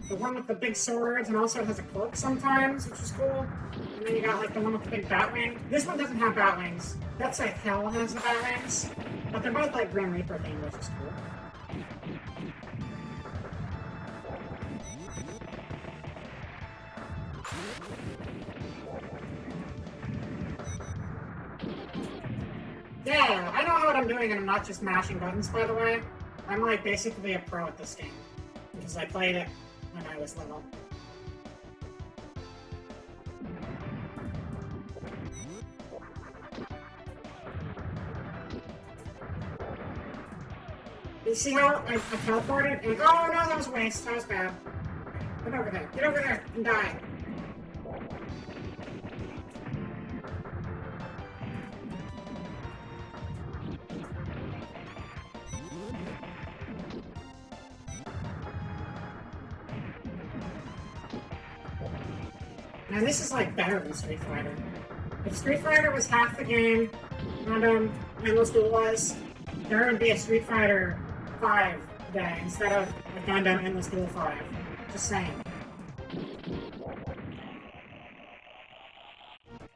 the one with the big swords, and also it has a cloak sometimes, which is cool. And then you got, like, the one with the big bat wing. This one doesn't have bat wings. That's like Hell has the bat wings. But they're both, like, Grim Reaper themed, which is cool. Yeah, I know what I'm doing, and I'm not just mashing buttons, by the way. I'm, like, basically a pro at this game. Because I played it when I was little. You see how I teleported? And, oh no, that was a waste. That was bad. Get over there. Get over there and die. Now this is like better than Street Fighter. If Street Fighter was half the game, and Endless Duel was, there would be a Street Fighter 5 today instead of a Gundam Endless Duel 5. Just saying.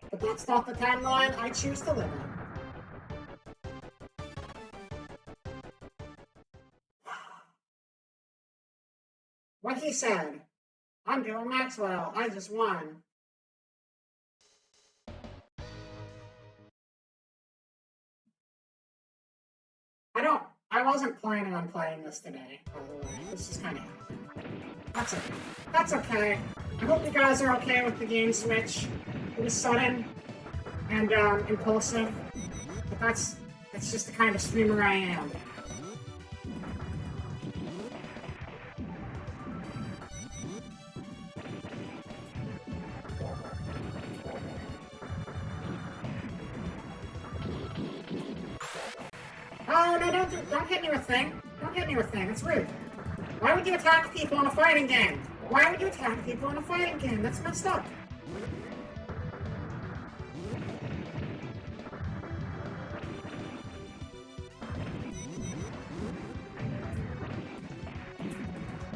But that's not the timeline I choose to live in. What he said. I'm doing Maxwell. I just won. I wasn't planning on playing this today, by the way. This just kind of happened. That's okay. That's okay. I hope you guys are okay with the game switch. It was sudden and impulsive, but that's just the kind of streamer I am. Oh, no, don't hit me with thing. Don't hit me with thing. It's rude. Why would you attack people in a fighting game? Why would you attack people in a fighting game? That's messed up.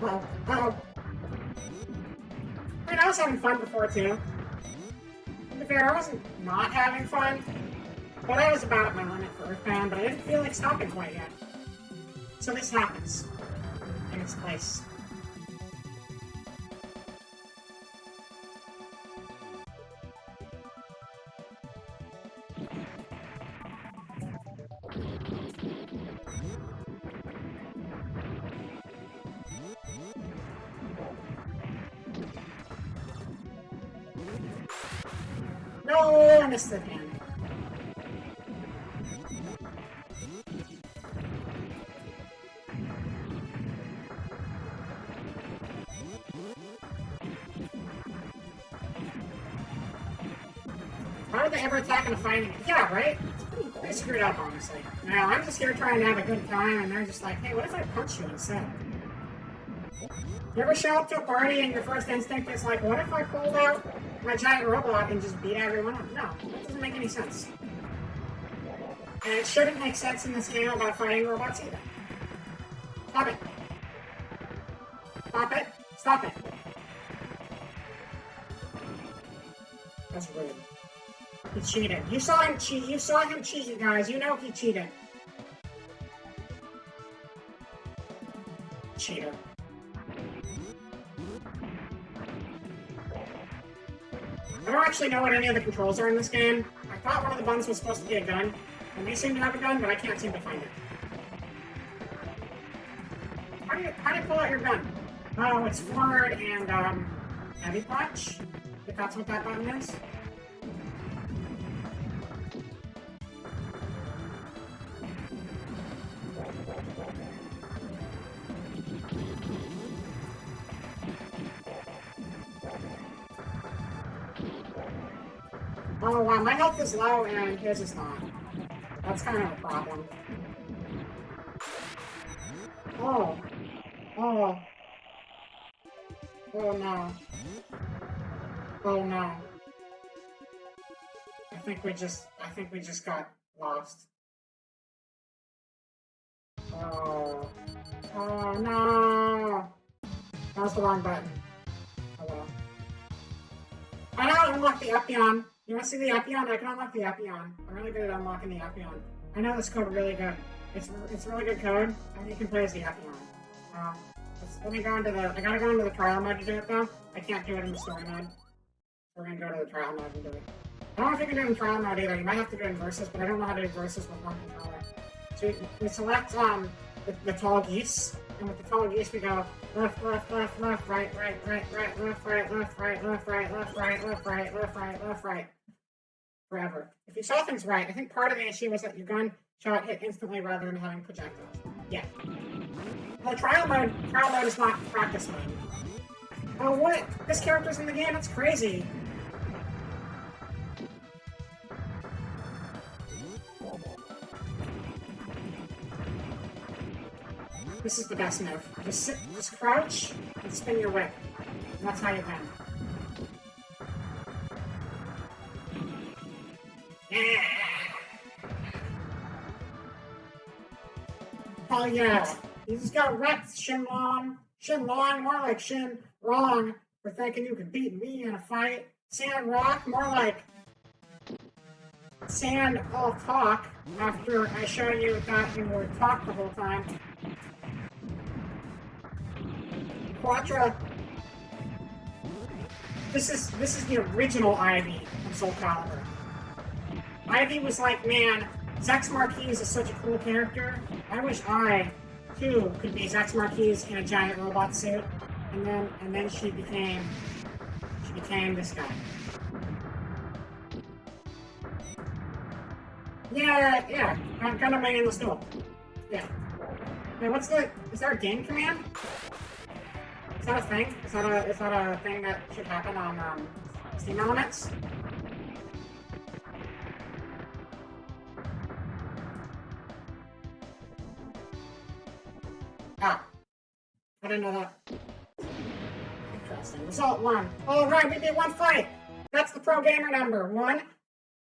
Uh-oh. I mean, I was having fun before, too. To be fair, I wasn't not having fun. But I was about at my limit for Earthbound, but I didn't feel like stopping quite yet. So this happens. In its place. No, I missed it again. they ever attack in a fighting? Yeah, right? It's pretty screwed up, honestly. Now, I'm just here trying to have a good time, and they're just like, hey, what if I punch you instead? You ever show up to a party and your first instinct is like, what if I pulled out my giant robot and just beat everyone up? No, that doesn't make any sense. And it shouldn't make sense in this game about fighting robots either. Stop it. Stop it. Stop it. That's rude. He cheated. You saw him cheat. You saw him cheat, you guys. You know he cheated. Cheater. I don't actually know what any of the controls are in this game. I thought one of the buttons was supposed to be a gun, and they seem to have a gun, but I can't seem to find it. How do you pull out your gun? Oh, it's forward and, heavy punch? If that's what that button is? Oh wow, my health is low and his is not. That's kind of a problem. Oh. Oh. Oh no. Oh no. I think we just got lost. Oh. Oh no. That was the wrong button. Oh well. I now unlock the Epion. You want to see the Epion? I can unlock the Epion. I'm really good at unlocking the Epion. I know this code really good. It's really good code, and you can play as the Epion. Let me go into the. I gotta go into the trial mode to do it though. I can't do it in the story mode. We're gonna go to the trial mode and do it. I don't know if you can do it in trial mode either. You might have to do it in versus, but I don't know how to do versus with one controller. So we select the tall geese, and with the tall geese we go left, left, left, left, right, right, right, right, left, right, left, right, left, right, left, right, left, right, left, right, left, right. Forever. If you saw things right, I think part of the issue was that your gun shot hit instantly rather than having projectiles. Yeah. Well, trial mode is not practice mode. Oh, what? This character's in the game? That's crazy. This is the best move. Just crouch and spin your whip. And that's how you win. Yeah. Oh yeah. You just got wrecked, Shinlong. Shinlong, more like Shin Wrong, for thinking you could beat me in a fight. Sand Rock, more like Sand all talk, after I show you that you would talk the whole time. Quatra. This is the original Ivy from Soul Calibur. Ivy was like, man, Zex Marquise is such a cool character. I wish I, too, could be Zex Marquise in a giant robot suit. And then she became this guy. Yeah. Kind of making this duel. Yeah. Wait, is there a game command? Is that a thing? Is that a thing that should happen on Steam Elements? Ah, I didn't know that. Interesting. Result 1. All right, we did one fight. That's the pro gamer number 1,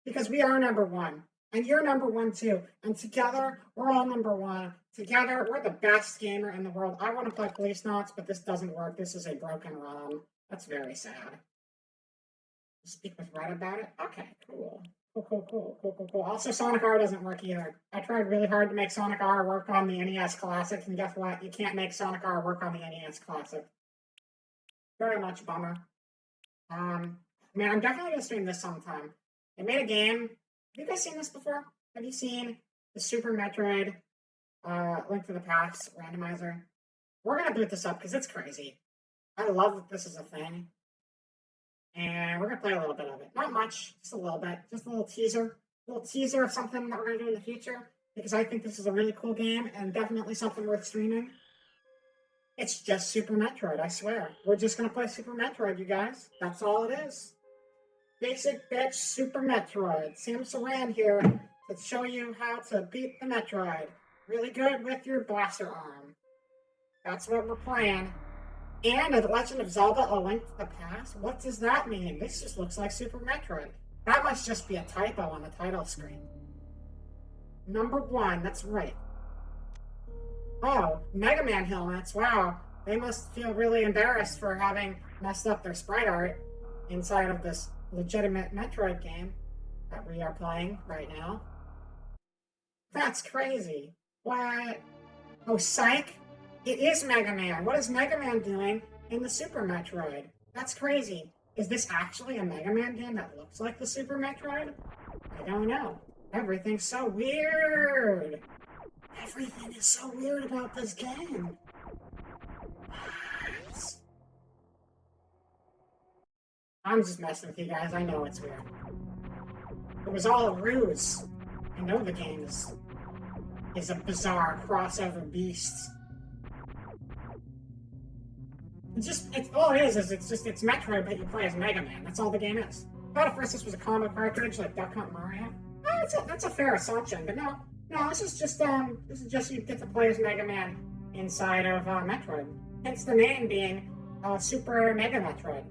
because we are number 1. And you're number 1 too. And together, we're all number 1. Together, we're the best gamer in the world. I want to play Police Knots, but this doesn't work. This is a broken ROM. That's very sad. Speak with Red about it? Okay, cool. Cool. Also, Sonic R doesn't work either. I tried really hard to make Sonic R work on the NES Classic, and guess what? You can't make Sonic R work on the NES Classic. Very much bummer. Man, I'm definitely gonna stream this sometime. They made a game. Have you guys seen this before? Have you seen the Super Metroid Link to the Past Randomizer? We're gonna boot this up because it's crazy. I love that this is a thing. And we're gonna play a little bit of it. Not much, just a little bit. Just a little teaser. A little teaser of something that we're gonna do in the future. Because I think this is a really cool game and definitely something worth streaming. It's just Super Metroid, I swear. We're just gonna play Super Metroid, you guys. That's all it is. Basic bitch Super Metroid. Sam Saran here to show you how to beat the Metroid. Really good with your blaster arm. That's what we're playing. And The Legend of Zelda: A Link to the Past? What does that mean? This just looks like Super Metroid. That must just be a typo on the title screen. Number 1, that's right. Oh, Mega Man helmets. Wow. They must feel really embarrassed for having messed up their sprite art inside of this legitimate Metroid game that we are playing right now. That's crazy. What? Oh, psych! It is Mega Man. What is Mega Man doing in the Super Metroid? That's crazy. Is this actually a Mega Man game that looks like the Super Metroid? I don't know. Everything's so weird. Everything is so weird about this game. I'm just messing with you guys. I know it's weird. It was all a ruse. I know the game is a bizarre crossover beast. It's all it is it's Metroid, but you play as Mega Man. That's all the game is. I thought at first this was a combo cartridge like Duck Hunt Mario. That's a fair assumption, but no, this is just you get to play as Mega Man inside of Metroid. Hence the name being Super Mega Metroid.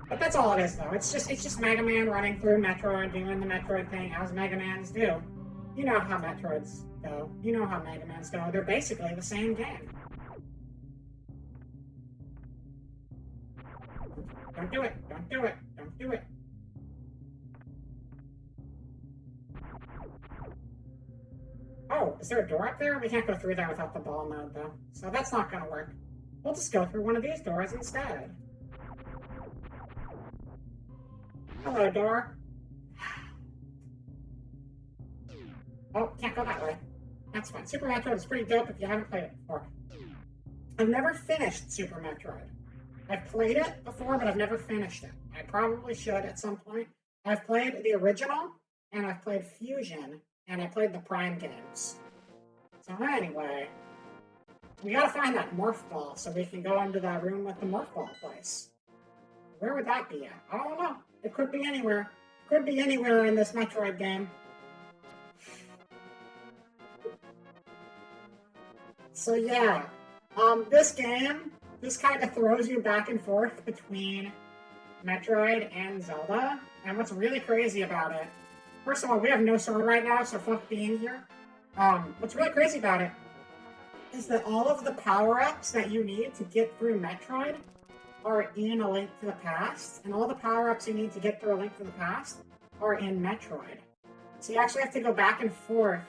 But that's all it is, though. It's just Mega Man running through Metroid, doing the Metroid thing as Mega Mans do. You know how Metroids go. You know how Mega Mans go. They're basically the same game. Don't do it. Don't do it. Don't do it. Oh, is there a door up there? We can't go through there without the ball mode, though. So that's not going to work. We'll just go through one of these doors instead. Hello, door. Oh, can't go that way. That's fine. Super Metroid is pretty dope if you haven't played it before. I've never finished Super Metroid. I've played it before, but I've never finished it. I probably should at some point. I've played the original, and I've played Fusion, and I played the Prime games. So anyway, we gotta find that Morph Ball so we can go into that room with the Morph Ball place. Where would that be at? I don't know. It could be anywhere. Could be anywhere in this Metroid game. So yeah, this game, this kind of throws you back and forth between Metroid and Zelda. And what's really crazy about it, first of all, we have no sword right now, so fuck being here. What's really crazy about it is that all of the power-ups that you need to get through Metroid are in A Link to the Past, and all the power-ups you need to get through A Link to the Past are in Metroid. So you actually have to go back and forth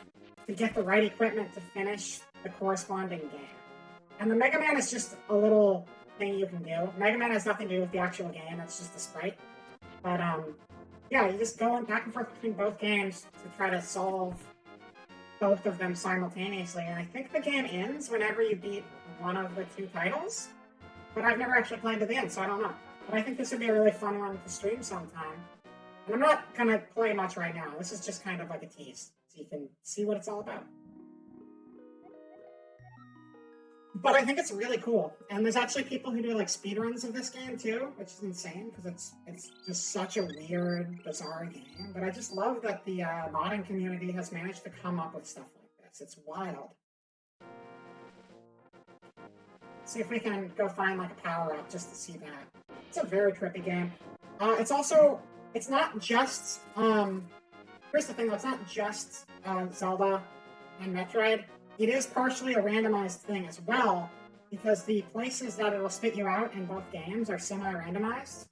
to get the right equipment to finish the corresponding game. And the Mega Man is just a little thing you can do. Mega Man has nothing to do with the actual game, it's just a sprite. But, yeah, you just go back and forth between both games to try to solve both of them simultaneously. And I think the game ends whenever you beat one of the two titles. But I've never actually played to the end, so I don't know. But I think this would be a really fun one to stream sometime. And I'm not going to play much right now. This is just kind of like a tease, so you can see what it's all about. But I think it's really cool. And there's actually people who do like speedruns of this game too, which is insane because it's just such a weird, bizarre game. But I just love that the modding community has managed to come up with stuff like this. It's wild. See if we can go find like a power-up just to see that. It's a very trippy game. It's not just, here's the thing though, it's not just Zelda and Metroid. It is partially a randomized thing as well, because the places that it'll spit you out in both games are semi-randomized.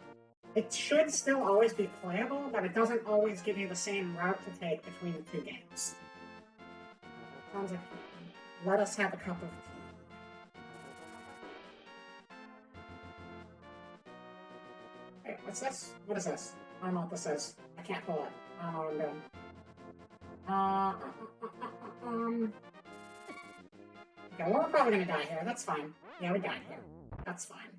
It should still always be playable, but it doesn't always give you the same route to take between the two games. Sounds like, let us have a cup of tea. Wait, what's this? What is this? I don't know what this is. I can't pull it. I don't know what I'm doing. Okay, well, we're probably gonna die here. That's fine. Yeah, we died here. That's fine.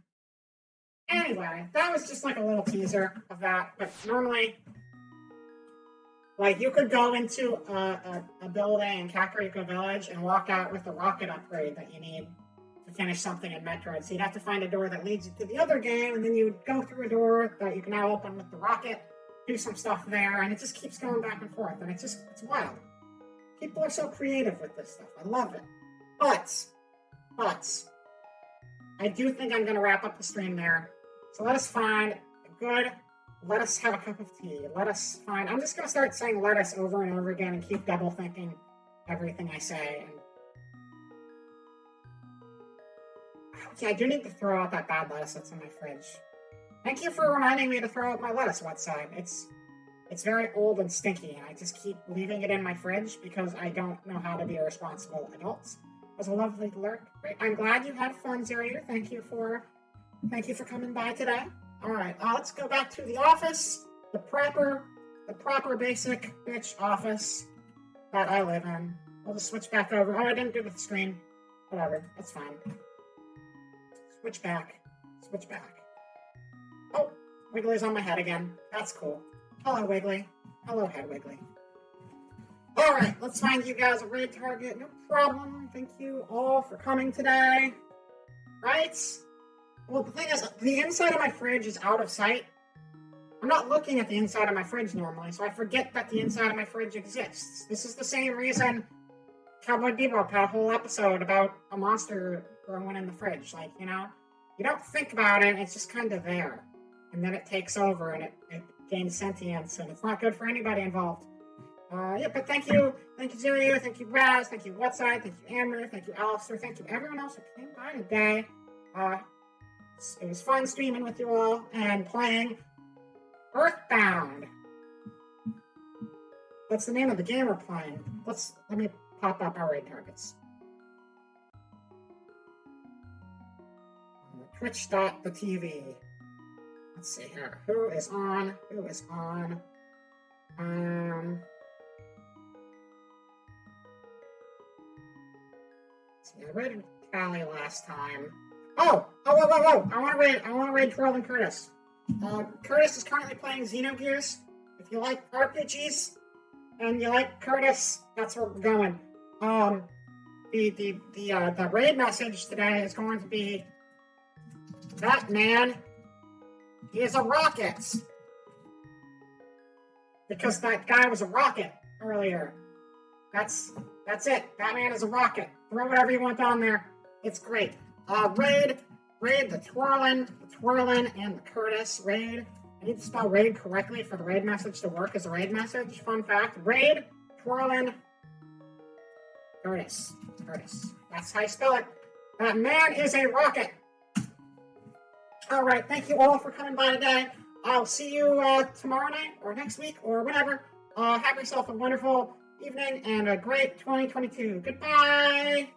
Anyway, that was just like a little teaser of that. But normally, like, you could go into a building in Kakariko Village and walk out with the rocket upgrade that you need to finish something in Metroid. So you'd have to find a door that leads you to the other game, and then you would go through a door that you can now open with the rocket, do some stuff there, and it just keeps going back and forth, and it's wild. People are so creative with this stuff. I love it. But, I do think I'm going to wrap up the stream there. So let us find a good, let us have a cup of tea. Let us find, I'm just going to start saying let us over and over again and keep double thinking everything I say. And okay, I do need to throw out that bad lettuce that's in my fridge. Thank you for reminding me to throw out my lettuce outside. It's very old and stinky, and I just keep leaving it in my fridge because I don't know how to be a responsible adult. It was a lovely lurk. Great. I'm glad you had fun, Zero. Thank you for coming by today. All right, let's go back to the office, the proper basic bitch office that I live in. I'll just switch back over. Oh, I didn't do the screen. Whatever, that's fine. Switch back. Oh, Wiggly's on my head again. That's cool. Hello, Wiggly. Hello, Head Wiggly. All right, let's find you guys a raid target. No problem. Thank you all for coming today. Right? Well, the thing is, the inside of my fridge is out of sight. I'm not looking at the inside of my fridge normally, so I forget that the inside of my fridge exists. This is the same reason Cowboy Bebop had a whole episode about a monster growing in the fridge. Like, you know, you don't think about it, it's just kind of there. And then it takes over and it gains sentience, and it's not good for anybody involved. But thank you Zuru, thank you Raz, thank you Whatside, thank you Amber, thank you Alistair, thank you everyone else who came by today. It was fun streaming with you all and playing Earthbound. That's the name of the game we're playing. Let me pop up our raid targets. Twitch.tv. Let's see here. Who is on? I raided Callie last time. Whoa! I want to raid Twirl and Curtis. Curtis is currently playing Xenogears. If you like RPGs and you like Curtis, that's where we're going. The raid message today is going to be that man. He is a rocket. Because that guy was a rocket earlier. That's it. That man is a rocket. Throw whatever you want down there. It's great. Raid the Twirlin, and the Curtis. Raid. I need to spell raid correctly for the raid message to work as a raid message. Fun fact. Raid, Twirlin, Curtis. That's how you spell it. That man is a rocket. Alright, thank you all for coming by today. I'll see you tomorrow night or next week or whatever. Have yourself a wonderful evening and a great 2022. Goodbye!